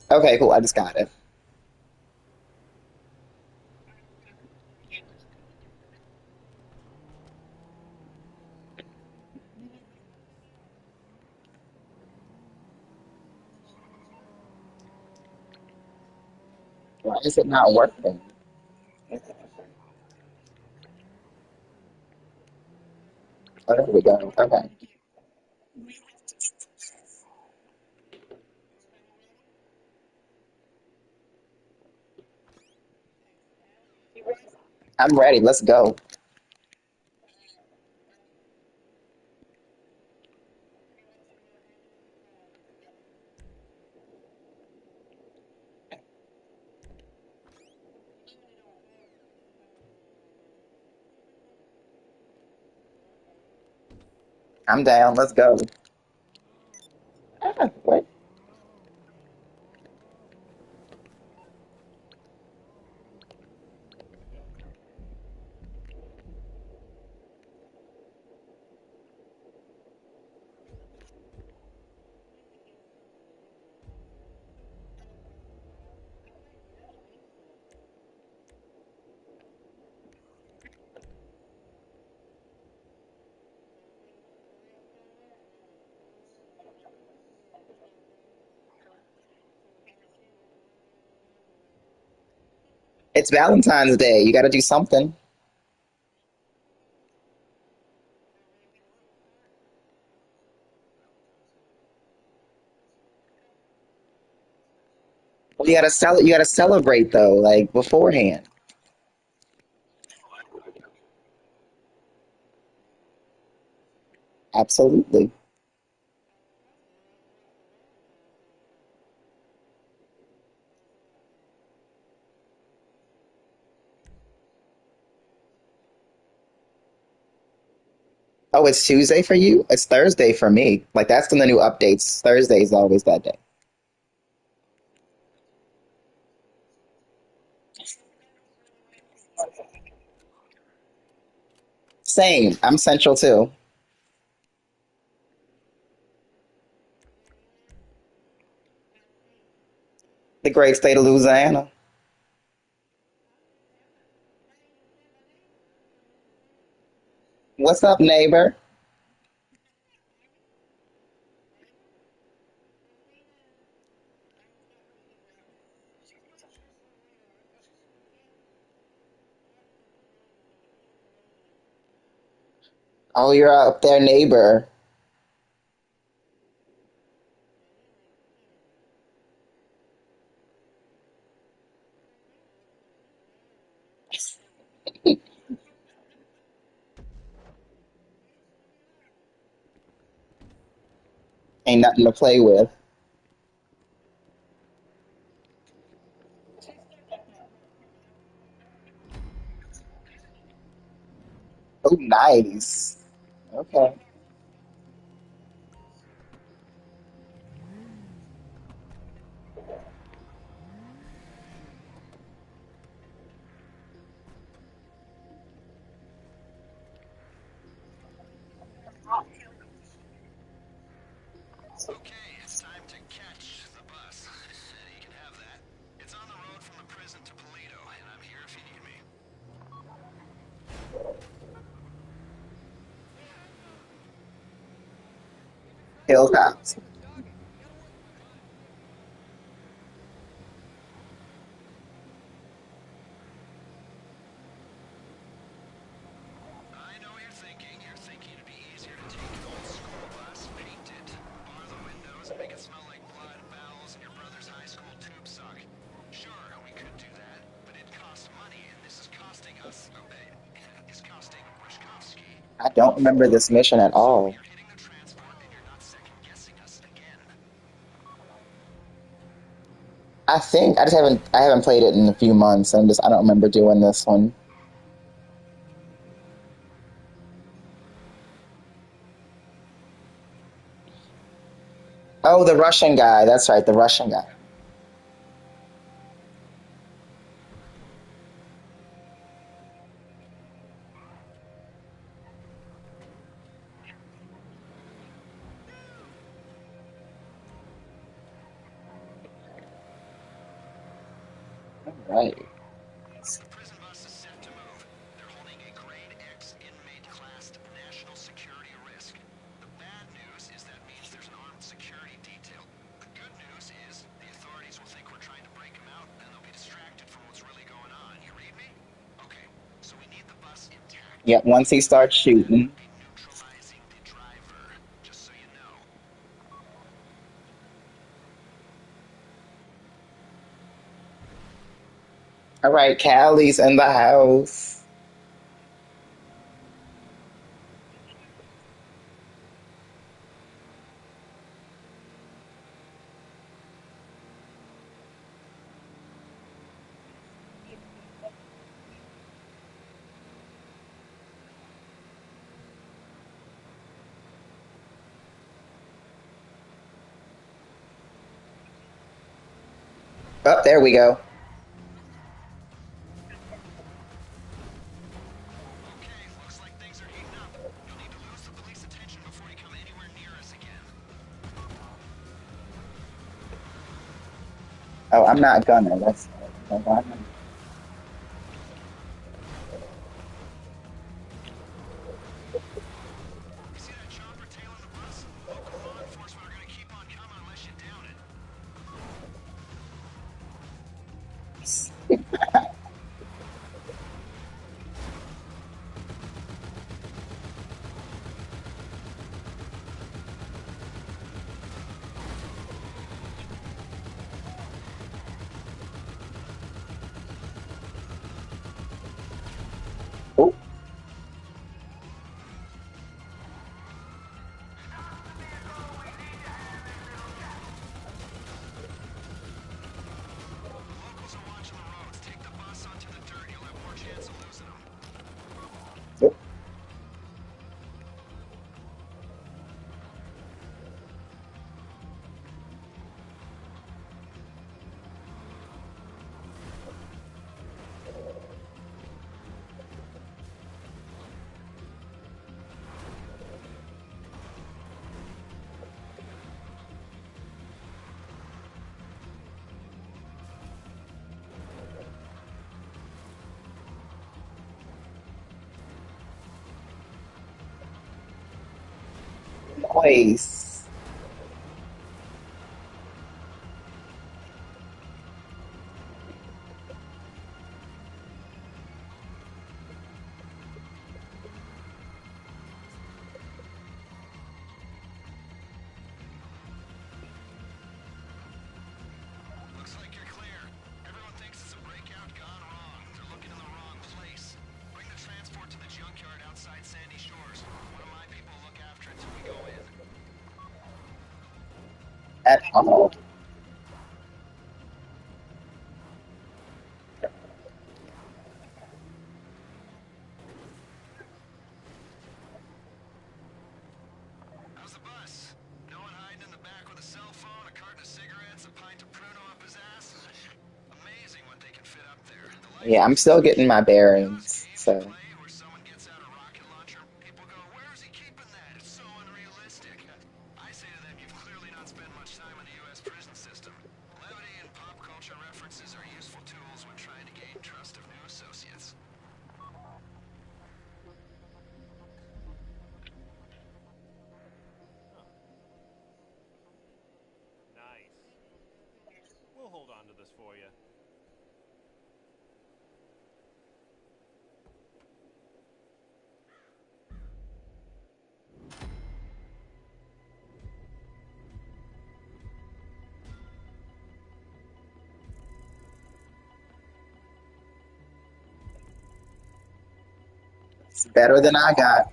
Okay, cool. I just got it. Why is it not working? Oh, there we go. Okay. I'm ready. Let's go. I'm down. Let's go. Ah, what? It's Valentine's Day. You got to do something. Well, you got to celebrate though, like beforehand. Absolutely. Oh, it's Tuesday for you? It's Thursday for me. Like that's in the new updates. Thursday is always that day. Same. I'm Central too. The great state of Louisiana. What's up, neighbor? Oh, you're up there, neighbor. Ain't nothing to play with. Oh, nice. Okay. Hilltops. I don't remember this mission at all. I think I haven't played it in a few months. I don't remember doing this one. Oh, the Russian guy. That's right, the Russian guy. All right. Yep, once he starts shooting. All right, Callie's in the house. Oh, there we go. Oh, I'm not gonna. That's oh. Nice. At all. Yeah, I'm still getting my bearings. So We'll hold on to this for you. it's better than I got.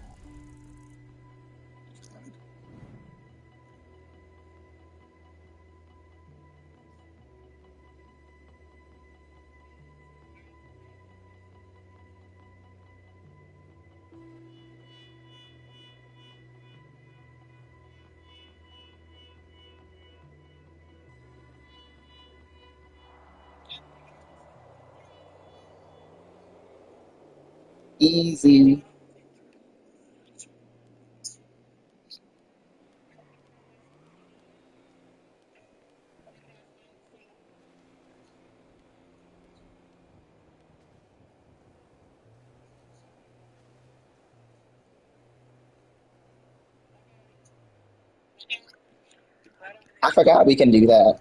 Easy. I forgot we can do that.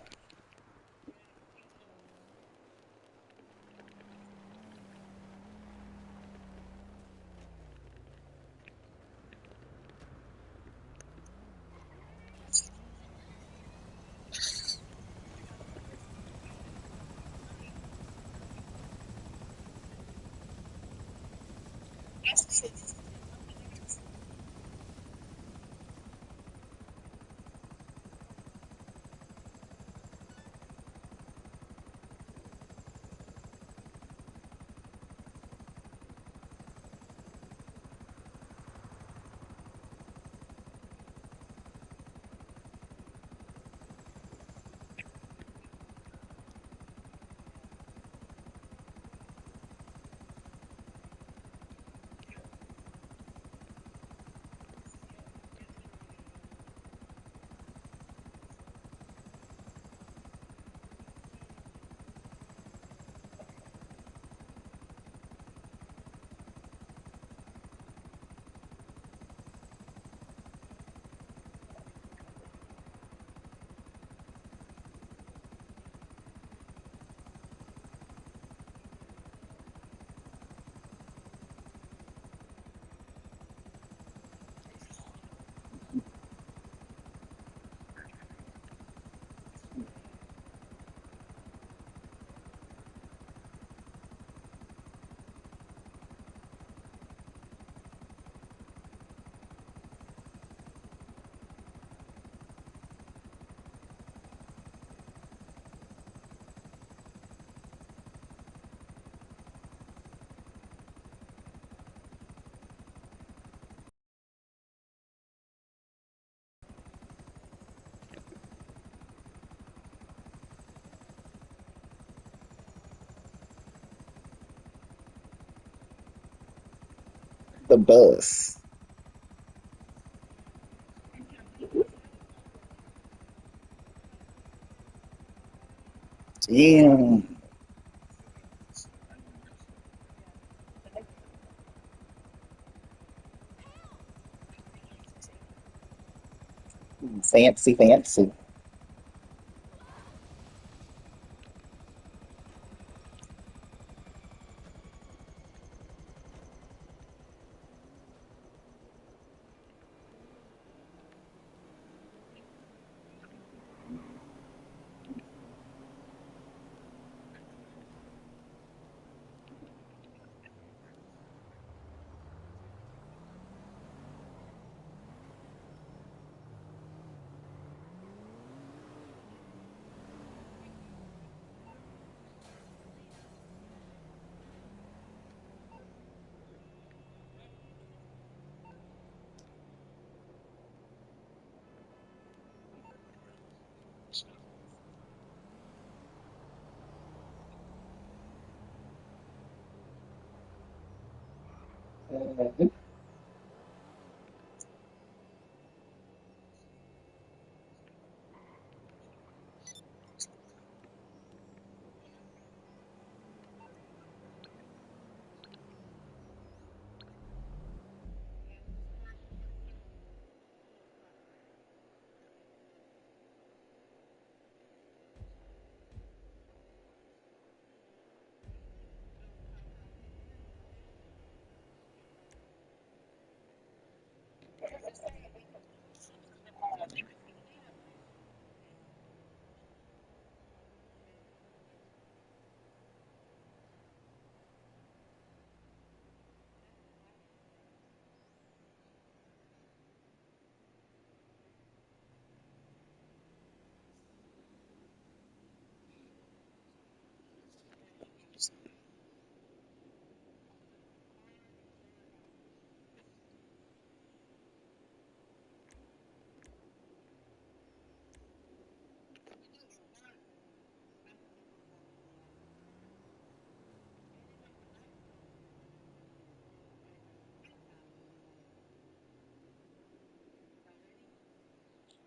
The bus. Damn. Fancy, fancy.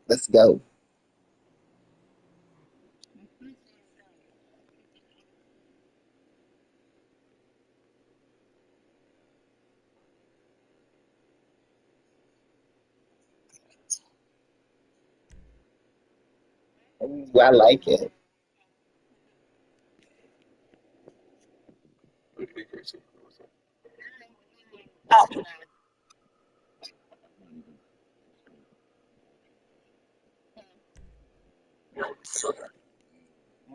Let's go. Ooh, I like it.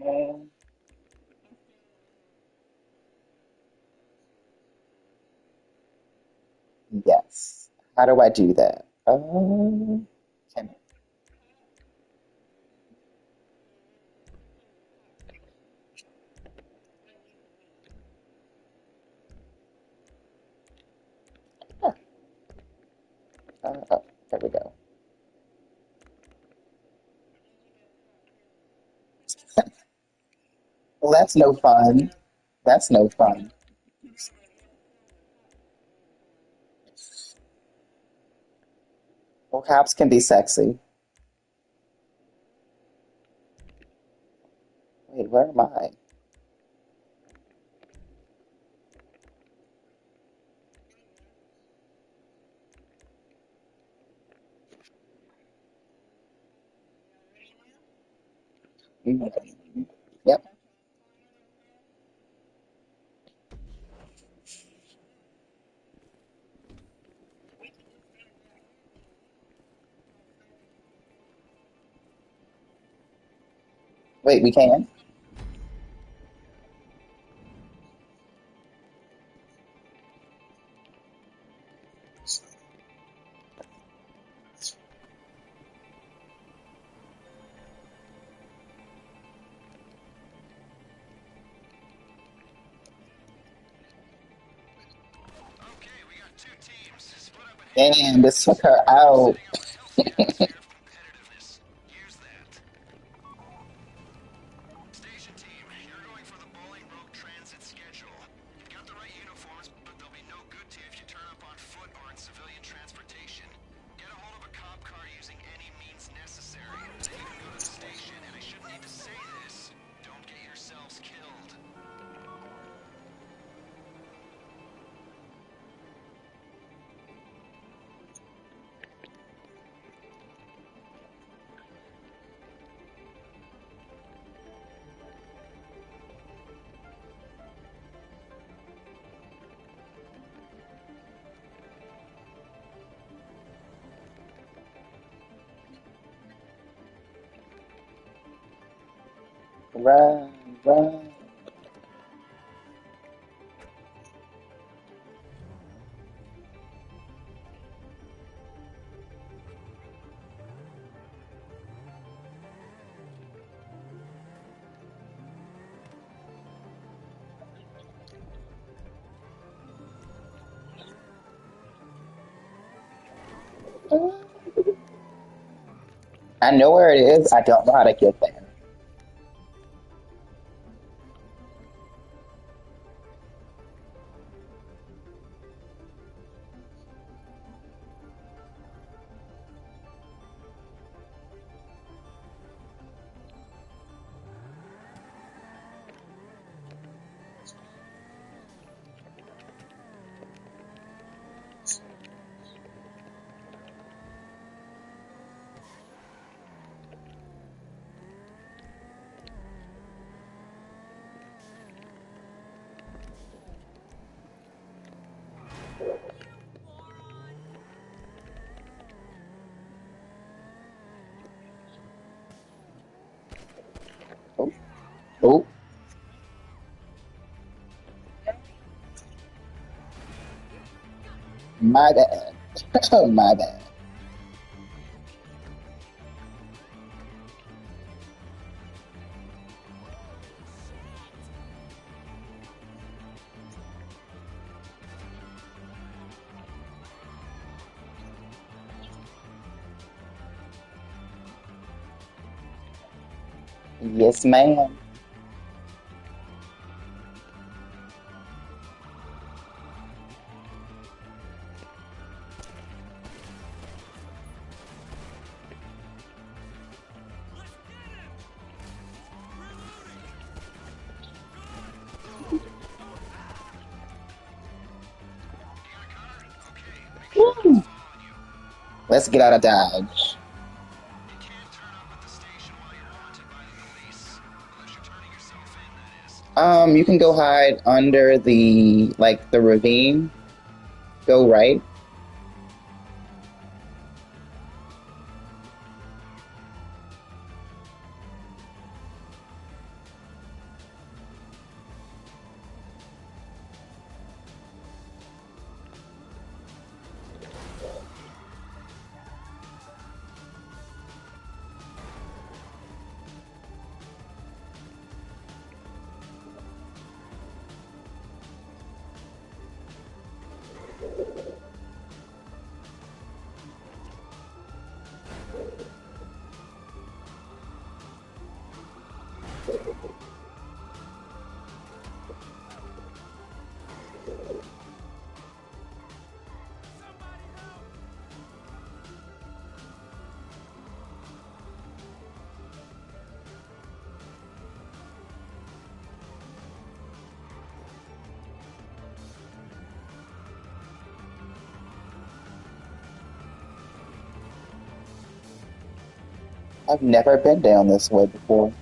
Mm, yes. How do I do that? Can, oh, there we go. Well, that's no fun. That's no fun. Well, cops can be sexy. Wait, where am I? Mhm. Yep. Wait, we can? Damn, this took her out. Run, run. I know where it is. I don't know how to get there. Oh, oh, my bad. My bad. Yes, ma'am. Woo. Let's get out of Dodge. You can go hide under the ravine. Go right. I've never been down this way before.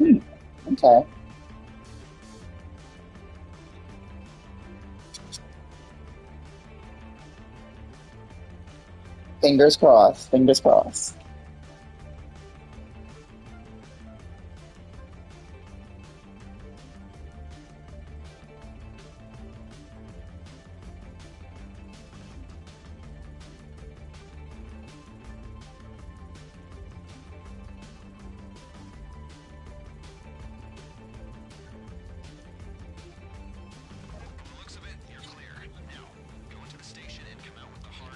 Okay. Fingers crossed. Fingers crossed.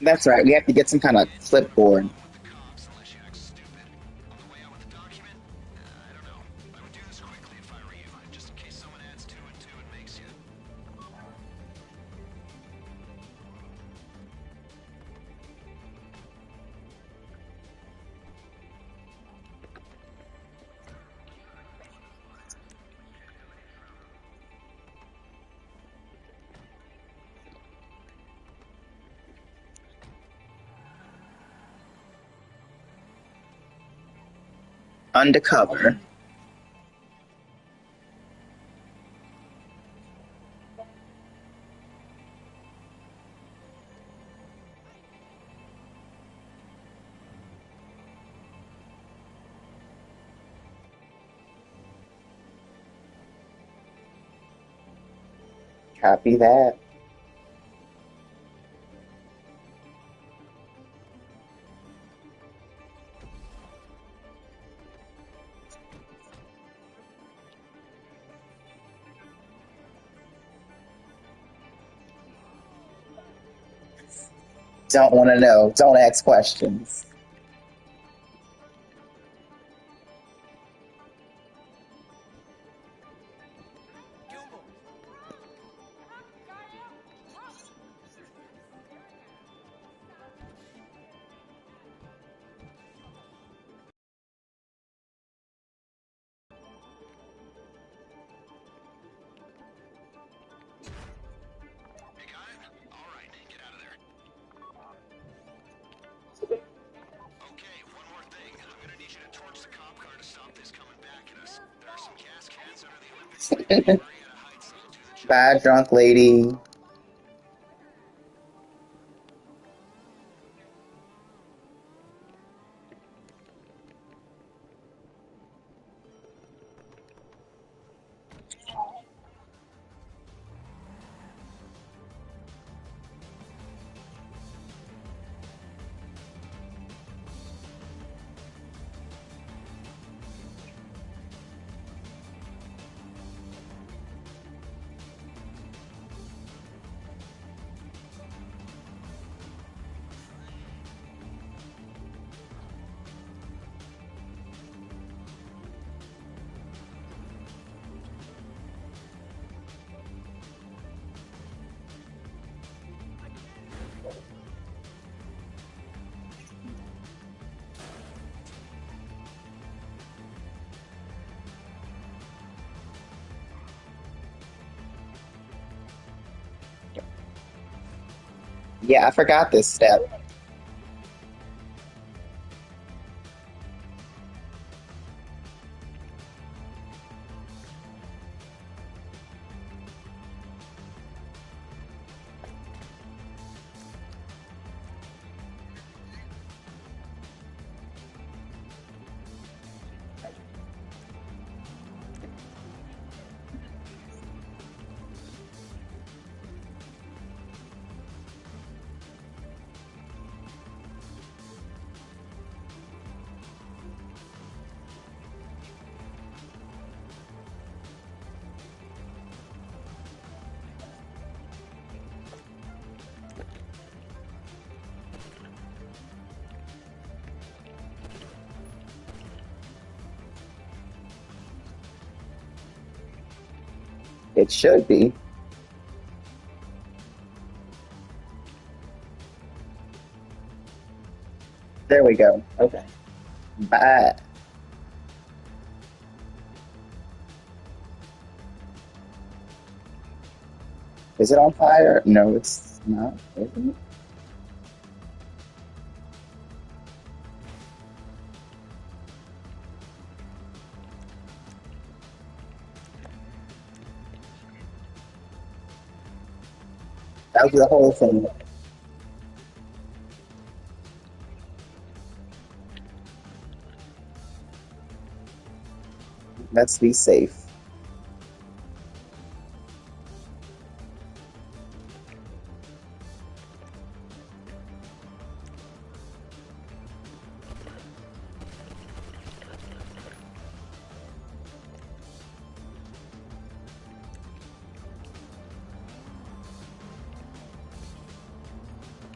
That's right. We have to get some kind of clipboard. Undercover. Copy that. Don't want to know. Don't ask questions. Bad drunk lady. Yeah, I forgot this step. It should be. There we go. Okay. Bye. Is it on fire? No, it's not. Is it? That was the whole thing. Let's be safe.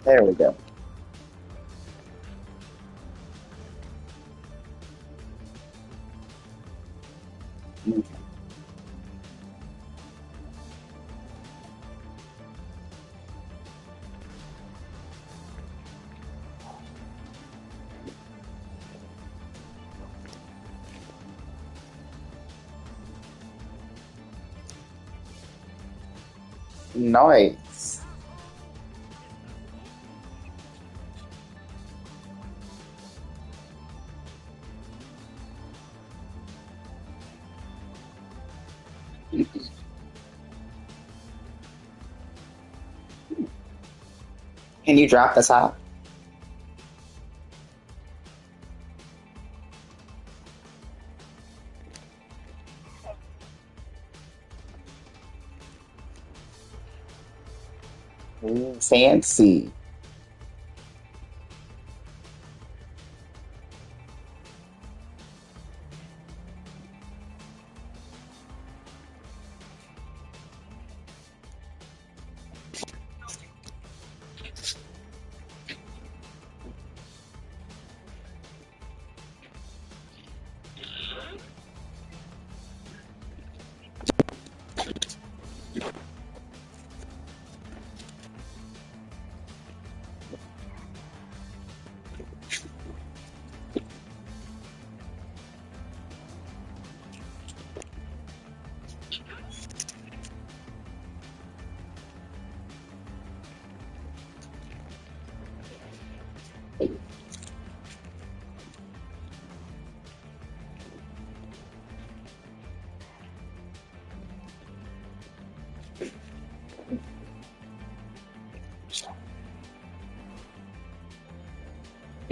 There we go. Nice. Can you drop the top? Ooh, fancy.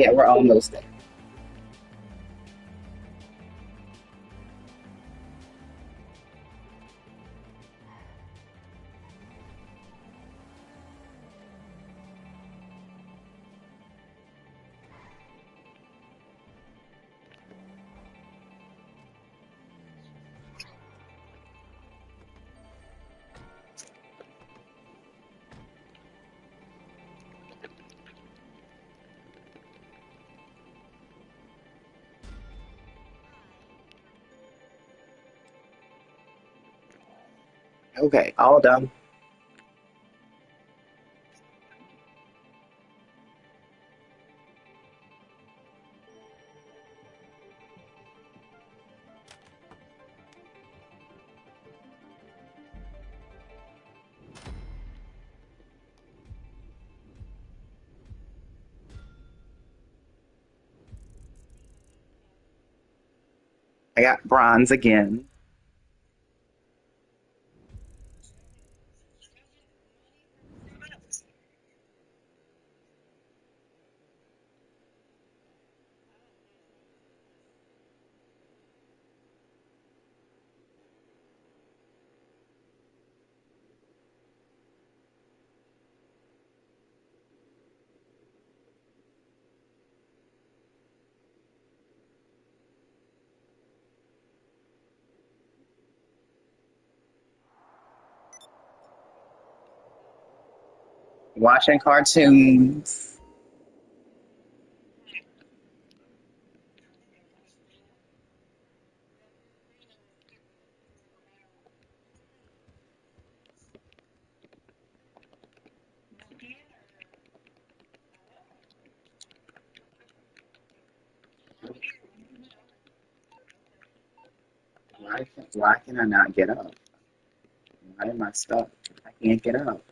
Yeah, we're almost there. Okay, all done. I got bronze again. Watching cartoons. Why can I not get up? Why am I stuck? I can't get up.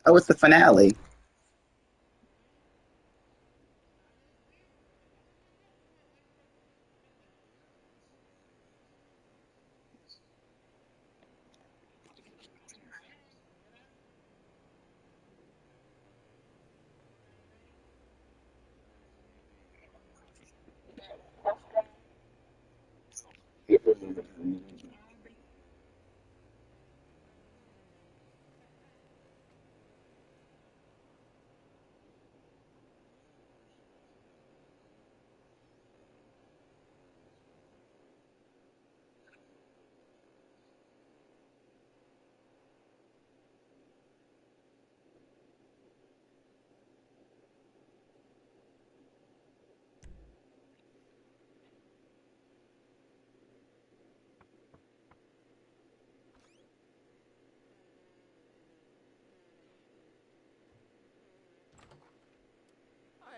Oh, it's the finale.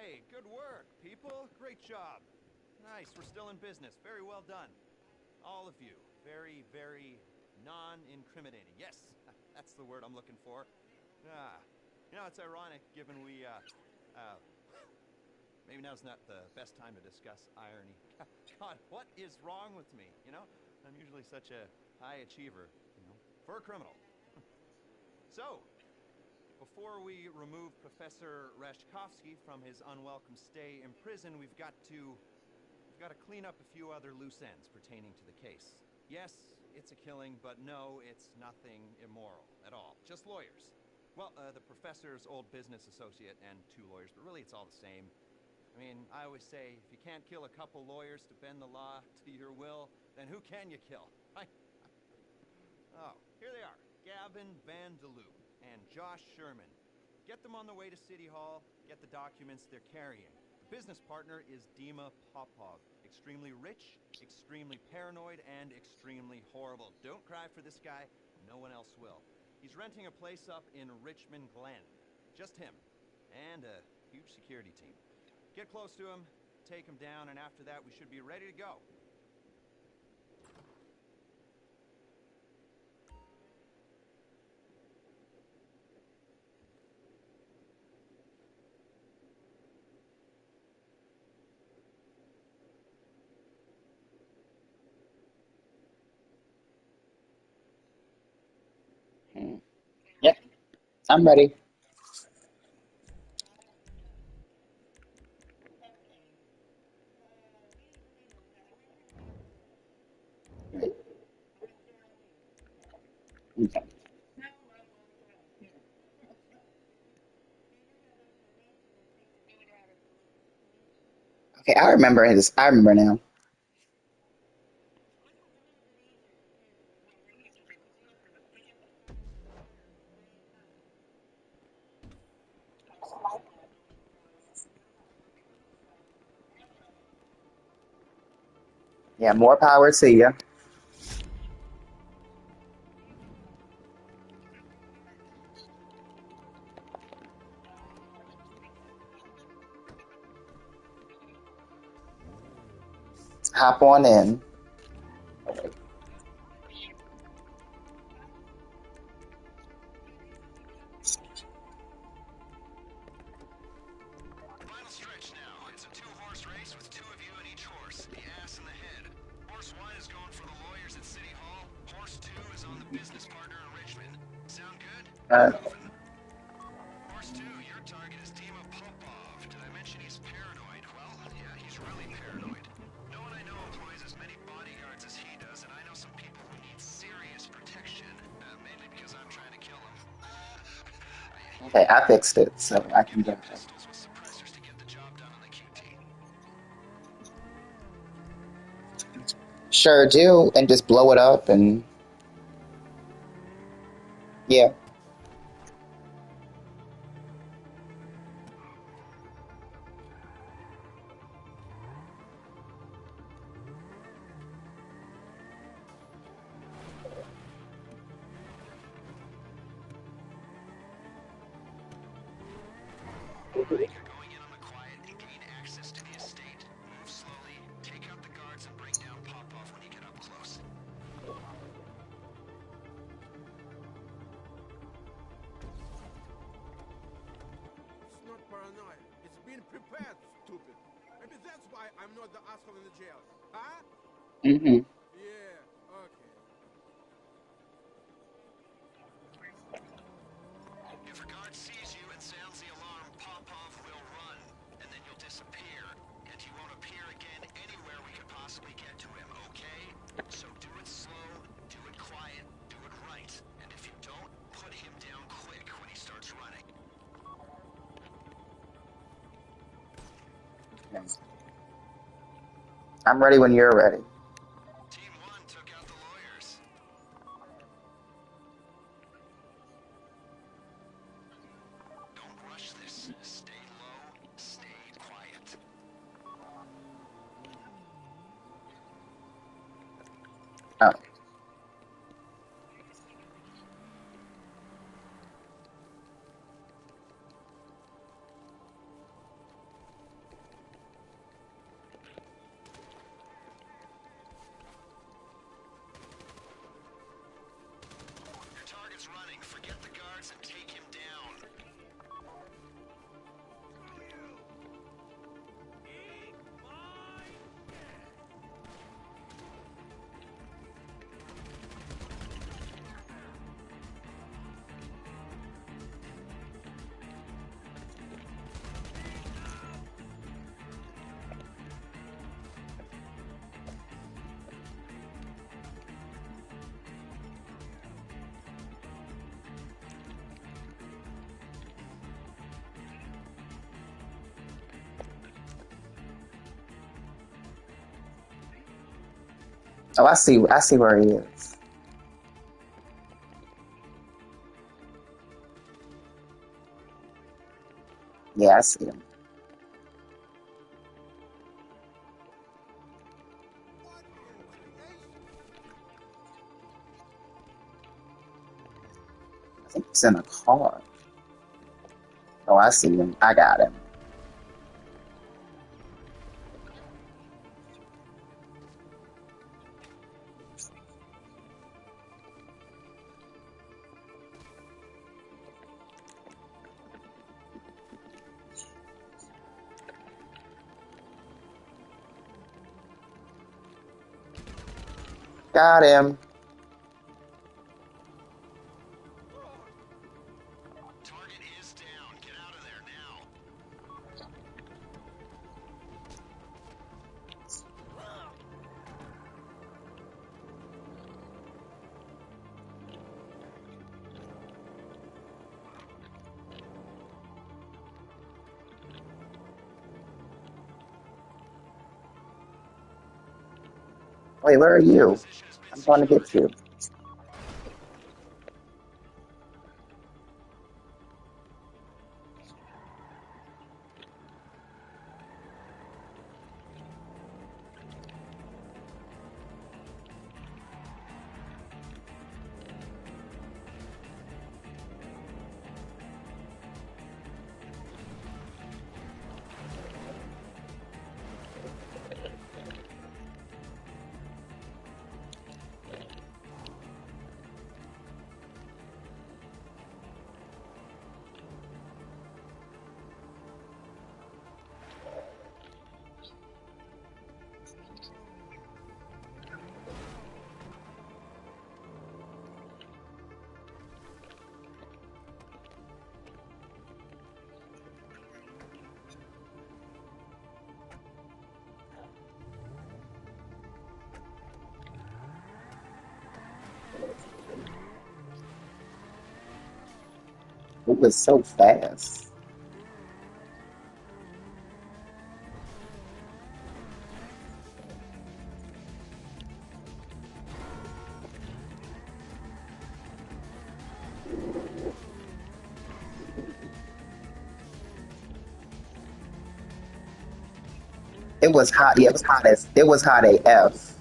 Hey, good work, people. Great job. Nice, we're still in business. Very well done. All of you. Very, very non-incriminating. Yes, that's the word I'm looking for. Ah, you know, it's ironic given maybe now's not the best time to discuss irony. God, what is wrong with me? You know, I'm usually such a high achiever, you know, for a criminal. So, before we remove Professor Rashkovsky from his unwelcome stay in prison, we've got to clean up a few other loose ends pertaining to the case. Yes, it's a killing, but no, it's nothing immoral at all. Just lawyers. Well, the professor's old business associate and 2 lawyers, but really it's all the same. I mean, I always say, if you can't kill a couple lawyers to bend the law to your will, then who can you kill, right? Oh, here they are. Gavin Van DeLoop and Josh Sherman. Get them on the way to City Hall, get the documents they're carrying. The business partner is Dima Popov. Extremely rich, extremely paranoid, and extremely horrible. Don't cry for this guy, no one else will. He's renting a place up in Richmond Glen. Just him. And a huge security team. Get close to him, take him down, and after that we should be ready to go. Yep, I'm ready. Okay. Okay, I remember this. I remember now. Yeah, more power to you. Hop on in. Final stretch now. It's a two-horse race with two of you in each horse. The ass and the head. Horse 1 is going for the lawyers at City Hall. Horse 2 is on the business partner in Richmond. Sound good? Horse 2, your target is Dima Popov. Did I mention he's paranoid? Well, yeah, he's really paranoid. No one I know employs as many bodyguards as he does, and I know some people who need serious protection, mainly because I'm trying to kill him. Okay, I fixed it, so I can go. Pistols with suppressors to get the job done on the QT. Sure do, and just blow it up, and yeah. Going in on the quiet and gain access to the estate. Move slowly, take out the guards, and bring down Popov when you get up close. It's not paranoia. It's being prepared, stupid. Maybe that's why I'm not the asshole in the jail. Huh? Mm-hmm. Yeah, okay. If a guard sees you and sounds the alarm, Popov will run, and then you'll disappear, and he won't appear again anywhere we could possibly get to him, okay? So do it slow, do it quiet, do it right, and if you don't, put him down quick when he starts running. I'm ready when you're ready. Team 1 took out the lawyers. Don't rush this. Stay low, stay quiet. Oh. Your target's running. Forget the guards and take him down. Oh, I see. I see where he is. Yeah, I see him. I think he's in a car. Oh, I see him. I got him. Got him. Target is down. Get out of there now. Wait, where are you? I'm trying to get you. It was so fast. It was hot. Yeah, it was hot AF.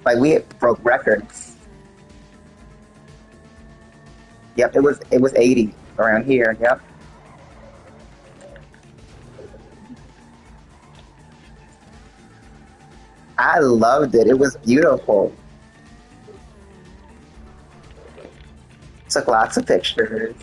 Like we had broke records. Yep, it was 80 around here. Yep. I loved it. It was beautiful. Took lots of pictures.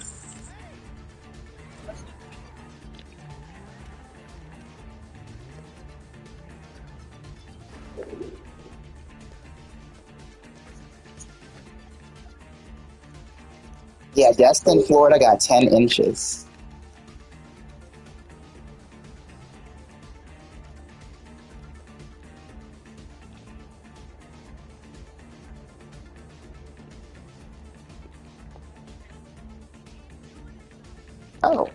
Yeah, Destin, Florida got 10 inches. Oh,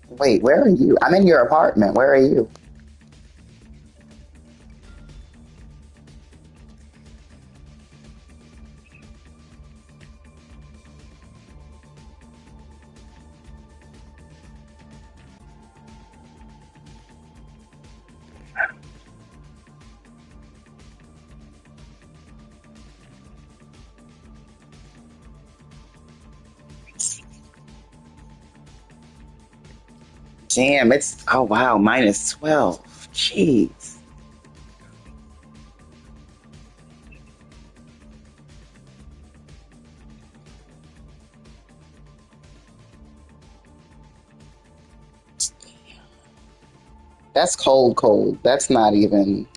wait, where are you? I'm in your apartment. Where are you? Damn, oh wow, -12. Jeez. That's cold, cold. That's not even.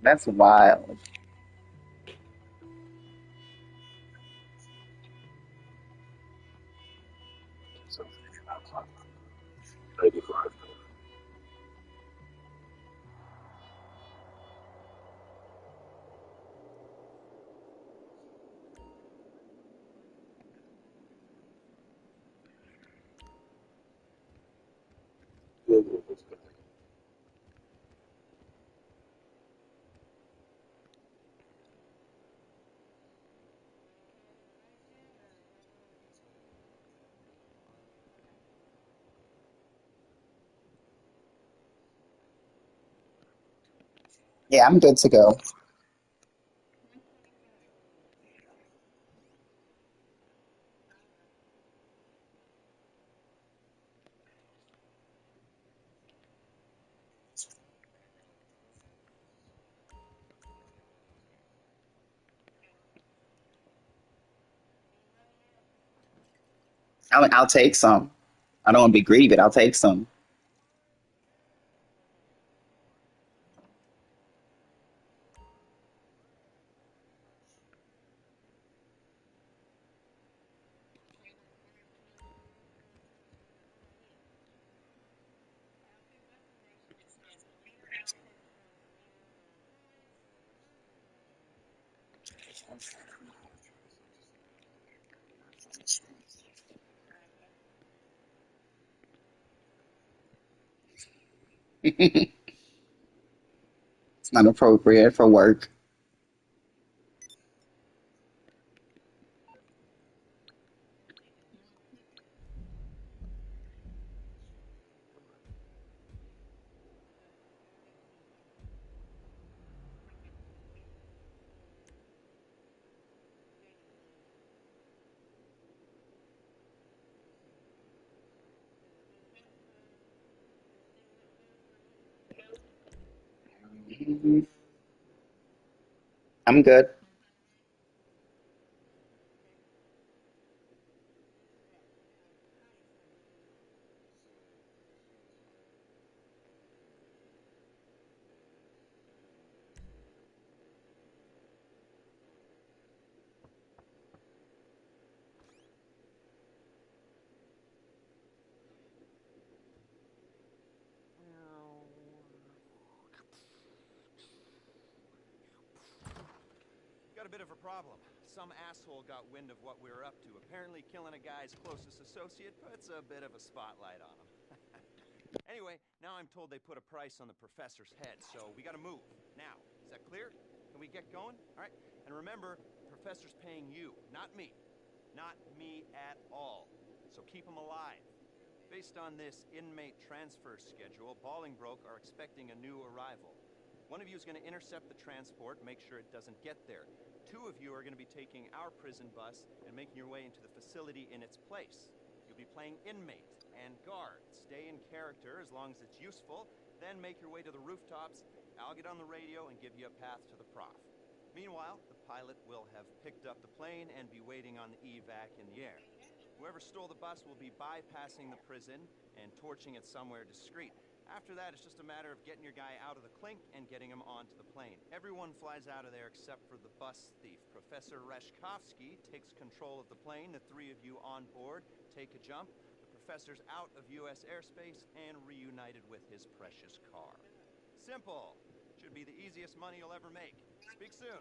That's wild. Yeah, I'm good to go. I'll take some. I don't want to be greedy, but I'll take some. It's not appropriate for work. Mhm. I'm good. Got a bit of a problem. Some asshole got wind of what we were up to. Apparently killing a guy's closest associate puts a bit of a spotlight on him. Anyway, now I'm told they put a price on the professor's head, so we gotta move. Now, is that clear? Can we get going? All right? And remember, the professor's paying you, not me. Not me at all. So keep him alive. Based on this inmate transfer schedule, Bolingbroke are expecting a new arrival. One of you is going to intercept the transport, make sure it doesn't get there. Two of you are going to be taking our prison bus and making your way into the facility in its place. You'll be playing inmate and guard. Stay in character as long as it's useful, then make your way to the rooftops. I'll get on the radio and give you a path to the prof. Meanwhile, the pilot will have picked up the plane and be waiting on the evac in the air. Whoever stole the bus will be bypassing the prison and torching it somewhere discreet. After that, it's just a matter of getting your guy out of the clink and getting him onto the plane. Everyone flies out of there except for the bus thief. Professor Reshkovsky takes control of the plane. The three of you on board take a jump. The professor's out of U.S. airspace and reunited with his precious car. Simple. Should be the easiest money you'll ever make. Speak soon.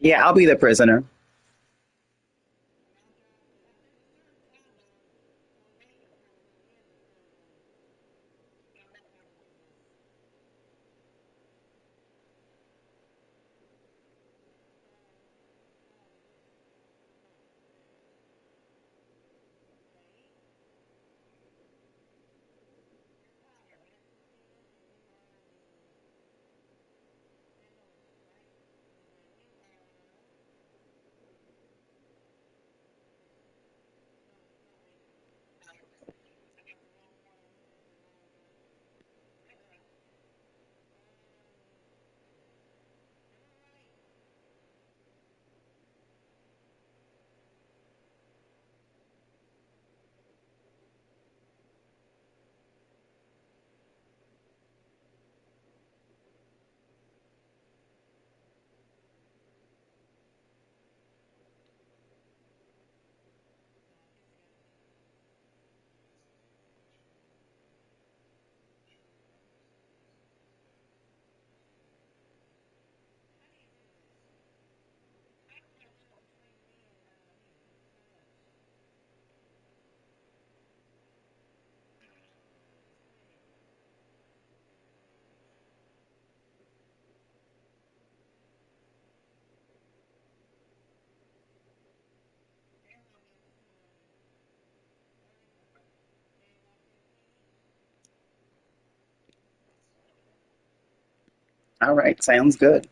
Yeah, I'll be the prisoner. All right, sounds good.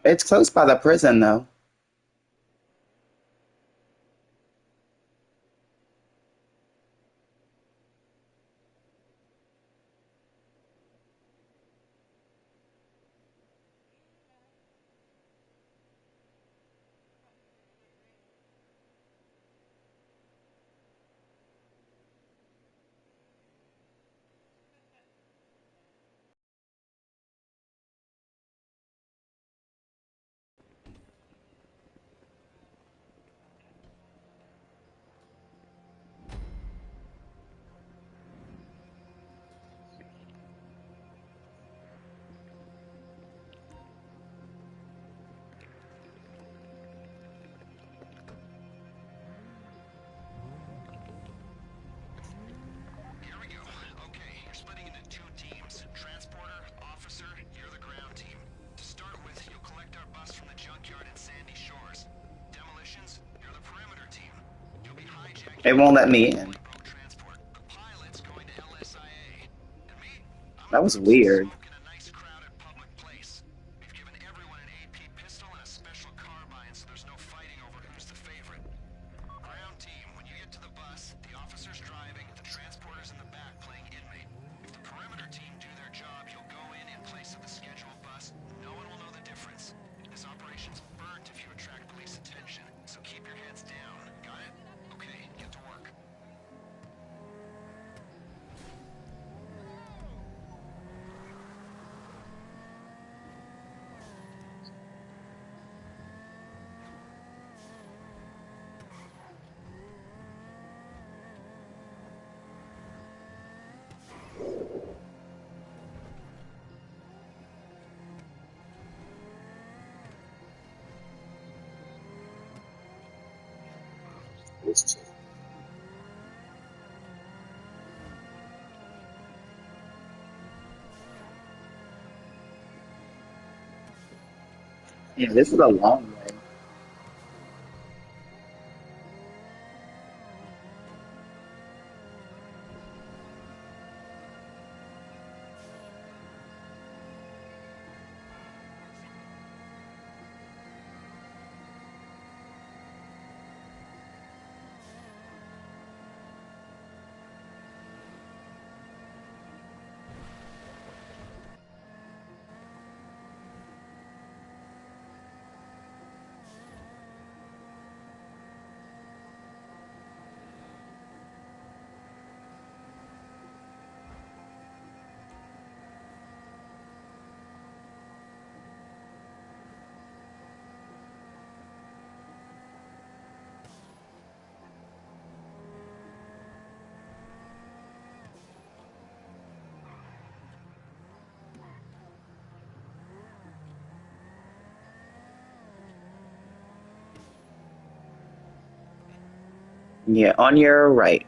It's close by the prison, though. It won't let me in. That was weird. Yeah, this is a long way. Yeah, on your right.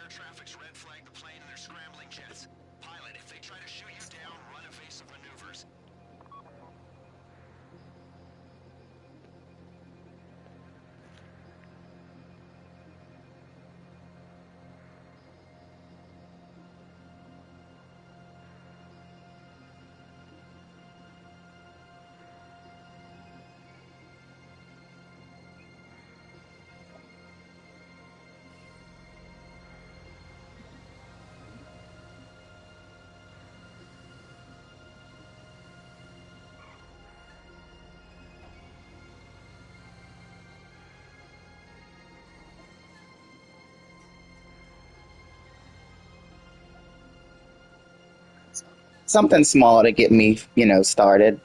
Air traffic's red flagged the plane and they're scrambling jets. Pilot, if they try to shoot you down, run evasive maneuvers. Something small to get me, started.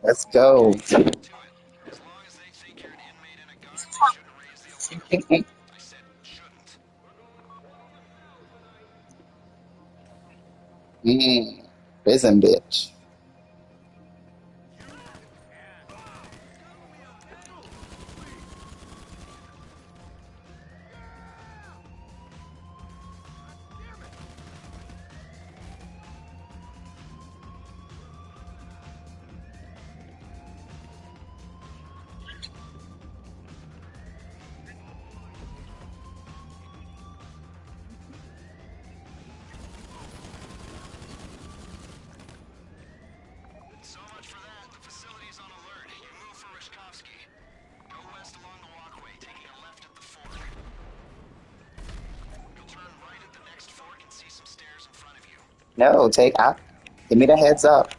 Let's go. As long as they think you're an inmate in a gun, they shouldn't raise the alarm. I said shouldn't. Prison bitch. So much for that. The facility's on alert. You move for Rishkovsky. Go west along the walkway, taking a left at the fork. You'll turn right at the next fork and see some stairs in front of you. No, give me the heads up.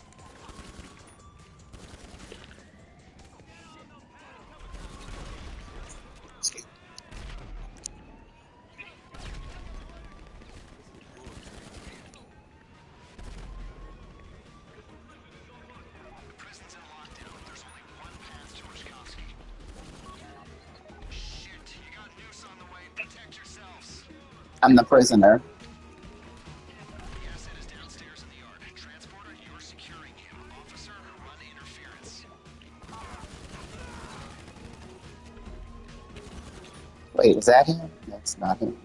The prison's in lockdown. There's only one path to Rishkovsky. Shit, you got noose on the way. Protect yourselves. I'm the prisoner. The asset is downstairs in the yard. Transporter, you're securing him. Officer, run interference. Wait, is that him? That's not him.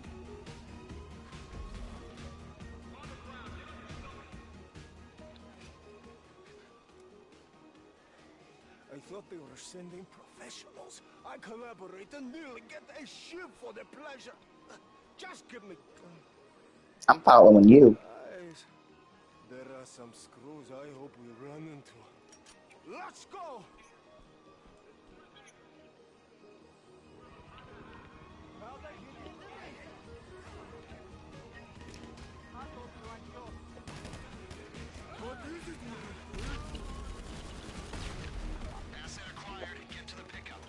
I thought they were sending professionals. I collaborate and nearly get a ship for their pleasure. Just give me... I'm following you. Guys, there are some screws I hope we run into. Let's go! What is it, man? Asset acquired. Get to the pickup.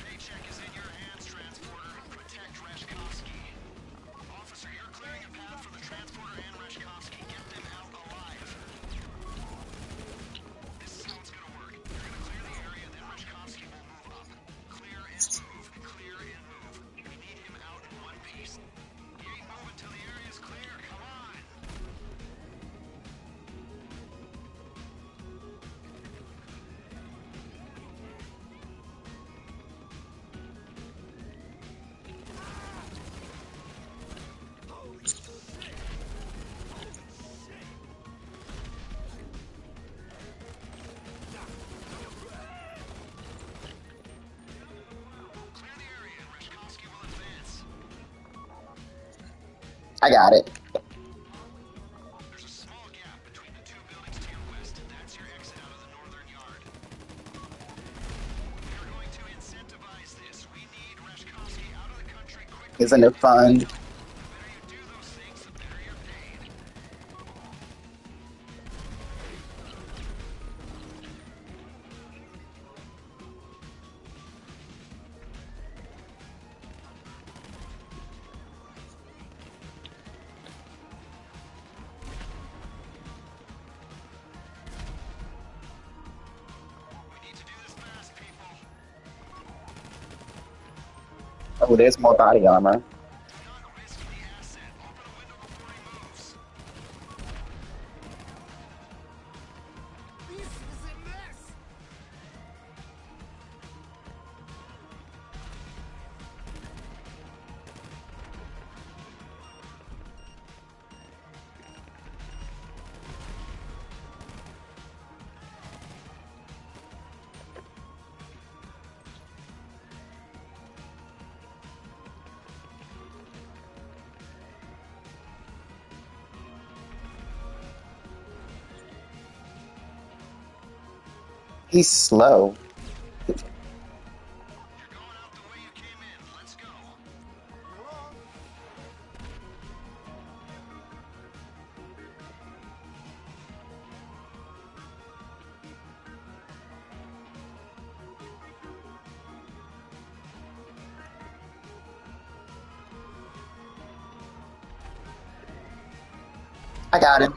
Paycheck is in your hands, transporter. Protect Reshkovsky. Officer, you're clearing a path for the transporter and Reshkovsky. Get them out alive. This is how it's gonna work. You're gonna clear the area, then Reshkovsky will move up. Clear and move. Clear and move. We need him out in one piece. He ain't moving till the area's clear. Come on. Clear the area and Reshkovsky will advance. I got it. There's a small gap between the two buildings to your west. That's your exit out of the northern yard. We are going to incentivize this. We need Reshkovsky out of the country quickly. Isn't it fun? The better you do those things, the better you're paid. Oh, there's more body armor. He's slow. I got him.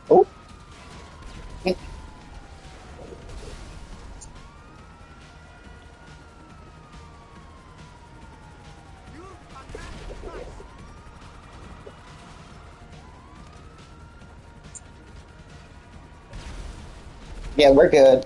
Oh. Yeah, we're good.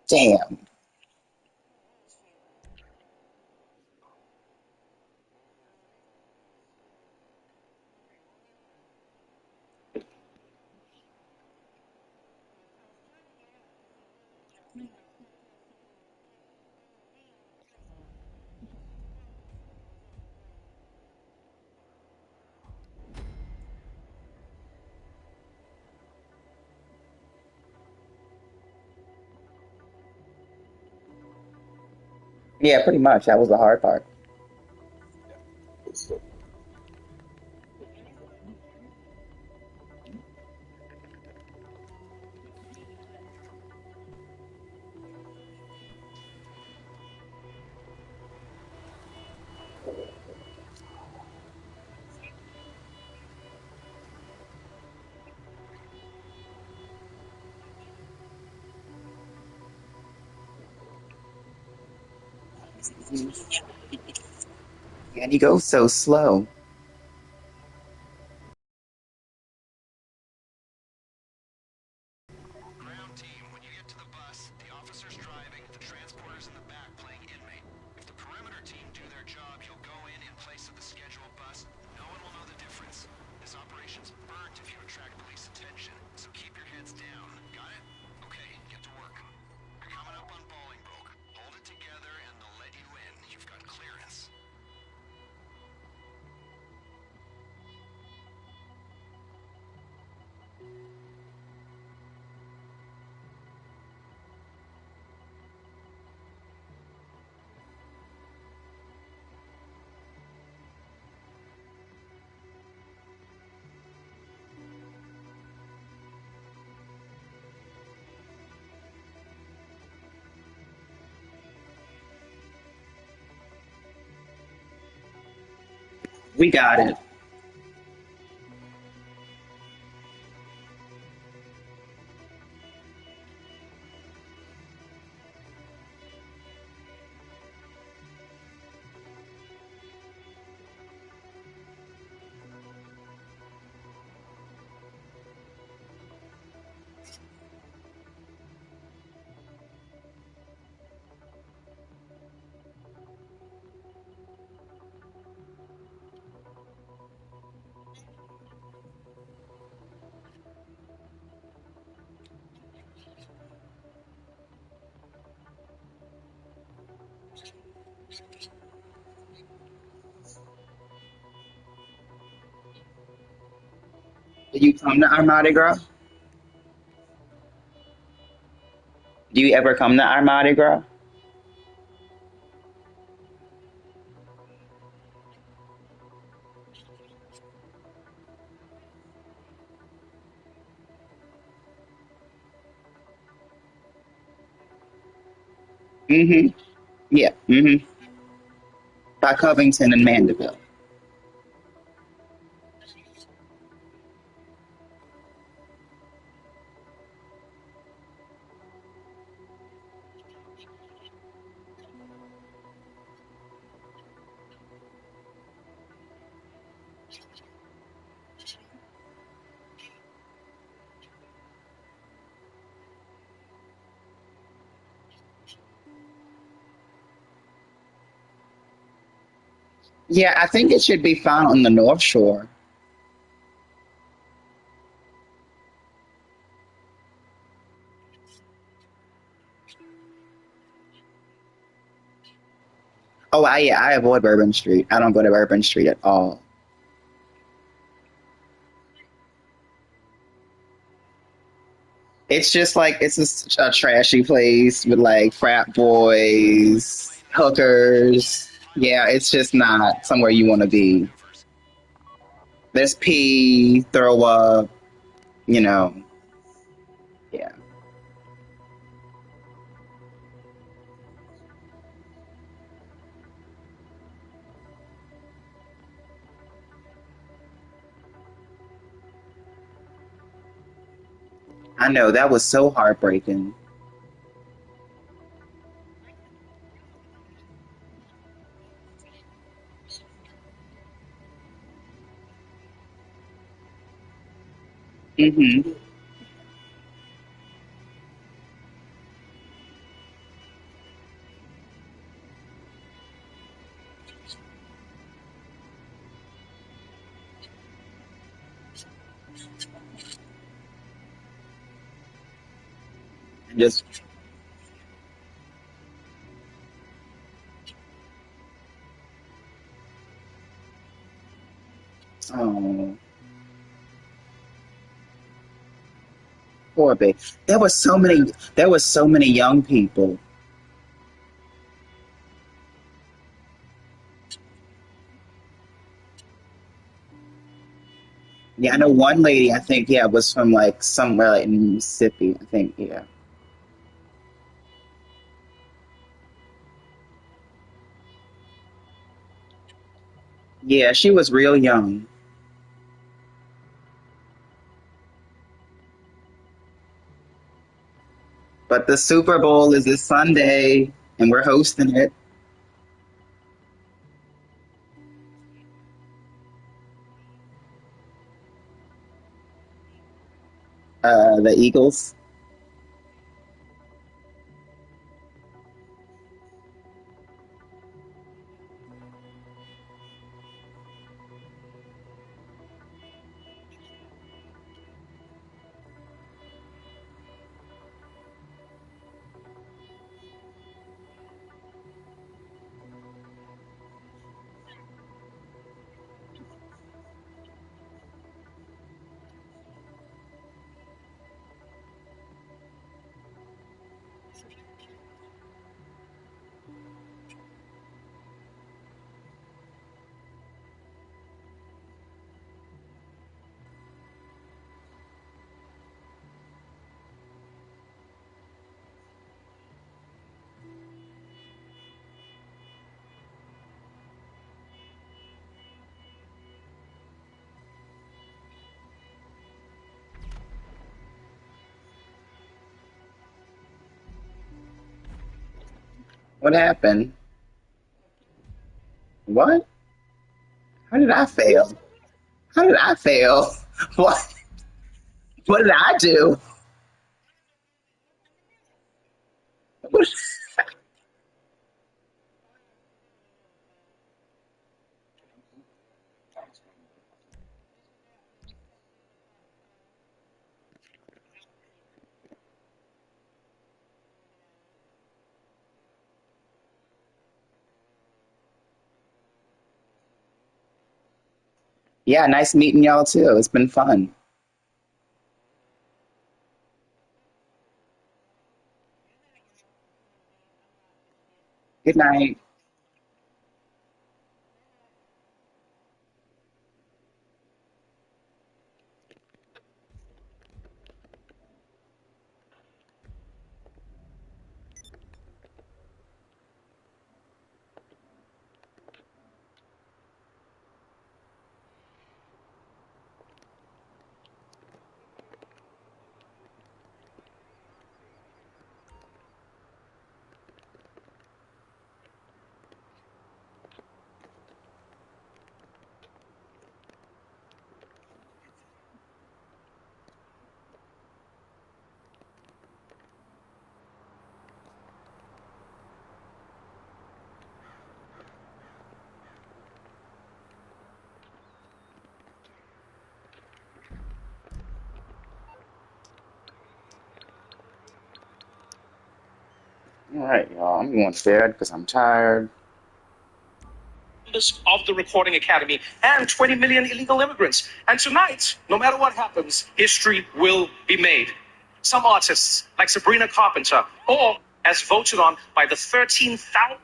Damn. Yeah, pretty much. That was the hard part. And he goes so slow. We got it. Do you come to our Mardi Gras? Do you ever come to our Mardi Gras? Mm-hmm. Yeah. Mm-hmm. By Covington and Mandeville. Yeah, I think it should be found on the North Shore. Oh, I avoid Bourbon Street. I don't go to Bourbon Street at all. It's just like it's a trashy place with like frat boys, hookers. Yeah, it's just not somewhere you want to be. There's pee, throw up, you know. Yeah, I know that was so heartbreaking. Hmm. Just oh, poor baby. There was so many. There was so many young people. Yeah, I know one lady. I think yeah was from like somewhere like in Mississippi. I think yeah. Yeah, she was real young. But the Super Bowl is this Sunday, and we're hosting it. The Eagles. What happened? What? How did I fail? How did I fail? What? What did I do? What? Yeah, nice meeting y'all too. It's been fun. Good night. All right, y'all. I'm going to bed because I'm tired. Of the Recording Academy and 20 million illegal immigrants. And tonight, no matter what happens, history will be made. Some artists, like Sabrina Carpenter, or as voted on by the 13,000.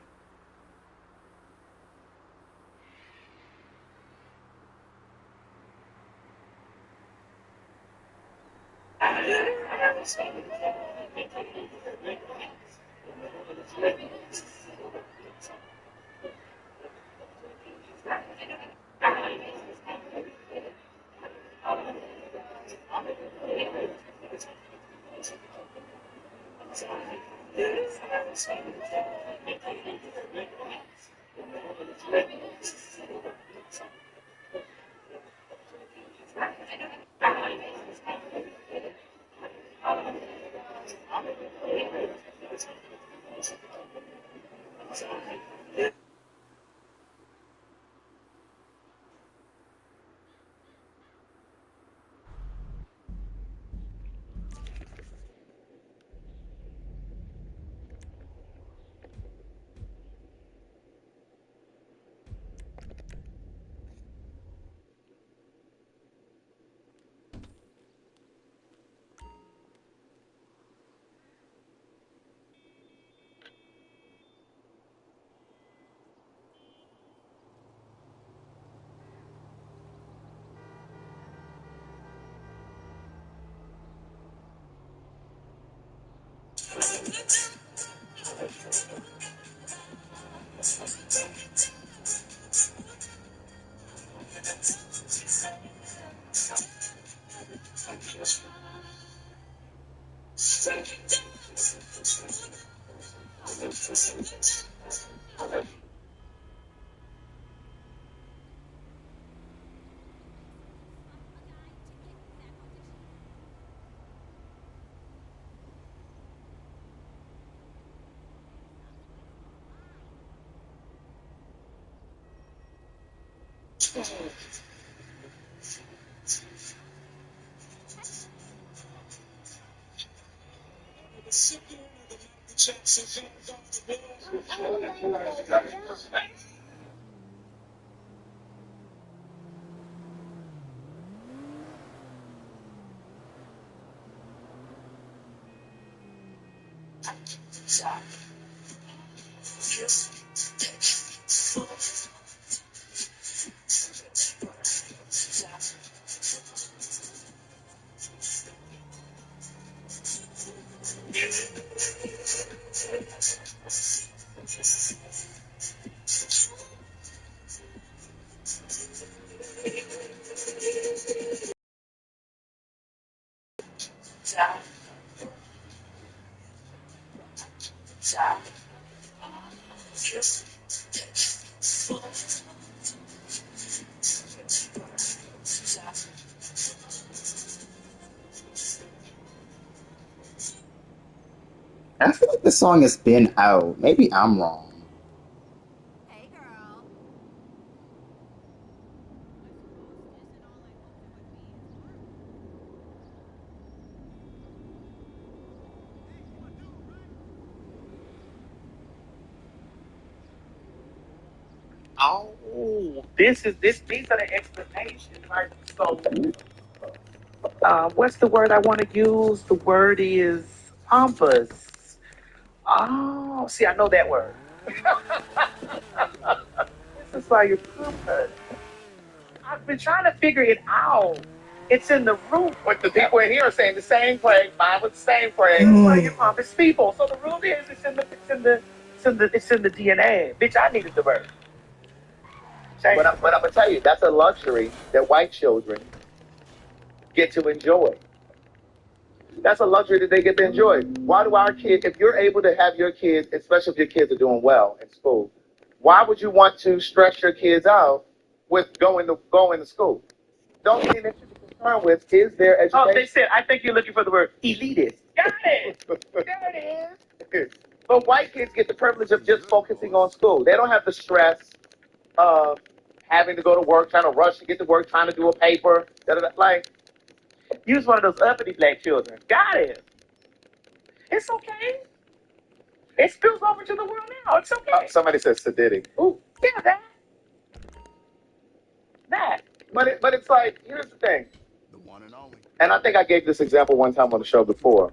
I feel like the song has been out. Maybe I'm wrong. Oh, these are the explanations, right? So, what's the word I want to use? The word is pompous. Oh, see, I know that word. This is why you're pompous. I've been trying to figure it out. It's in the root. But the people in here are saying the same phrase. Mine was the same phrase. That's why you're pompous people. So the root is it's in the DNA. Bitch, I needed the word. But I'm gonna tell you, that's a luxury that white children get to enjoy. That's a luxury that they get to enjoy. Why do our kids, if you're able to have your kids, especially if your kids are doing well in school, why would you want to stress your kids out with going to school? The only thing that you should be concerned with is their education. Oh, they said, I think you're looking for the word elitist. Got it. There it is. But white kids get the privilege of just focusing on school. They don't have the stress of having to go to work, trying to rush to get to work, trying to do a paper. Like, use one of those uppity black children. Got it. It's okay. It spills over to the world now. It's okay. Somebody says sedity. Ooh, yeah, that. But it's like, here's the thing. The one and only. And I think I gave this example one time on the show before.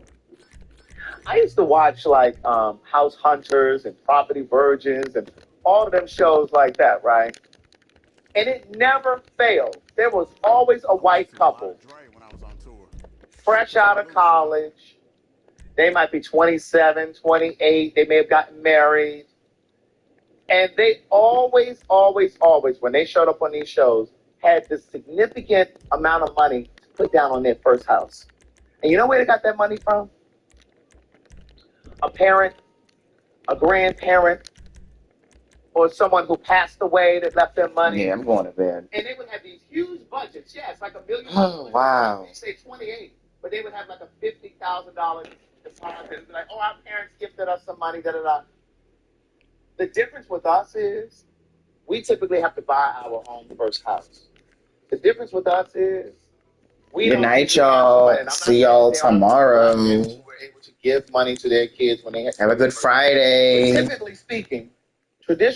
I used to watch like House Hunters and Property Virgins and all of them shows like that, right? And it never failed. There was always a white couple, fresh out of college. They might be 27, 28. They may have gotten married. And they always, when they showed up on these shows, had this significant amount of money to put down on their first house. And you know where they got that money from? A parent, a grandparent, or someone who passed away that left them money. Yeah, I'm going to bed. And they would have these huge budgets. Yeah, it's like $1 million. Oh, wow. They say 28, but they would have like a $50,000 deposit. It'd be like, oh, our parents gifted us some money, da-da-da. The difference with us is we typically have to buy our own first house. The difference with us is Good night, y'all. See y'all tomorrow. Who were able to give money to their kids when they have a good Friday. Typically speaking, traditional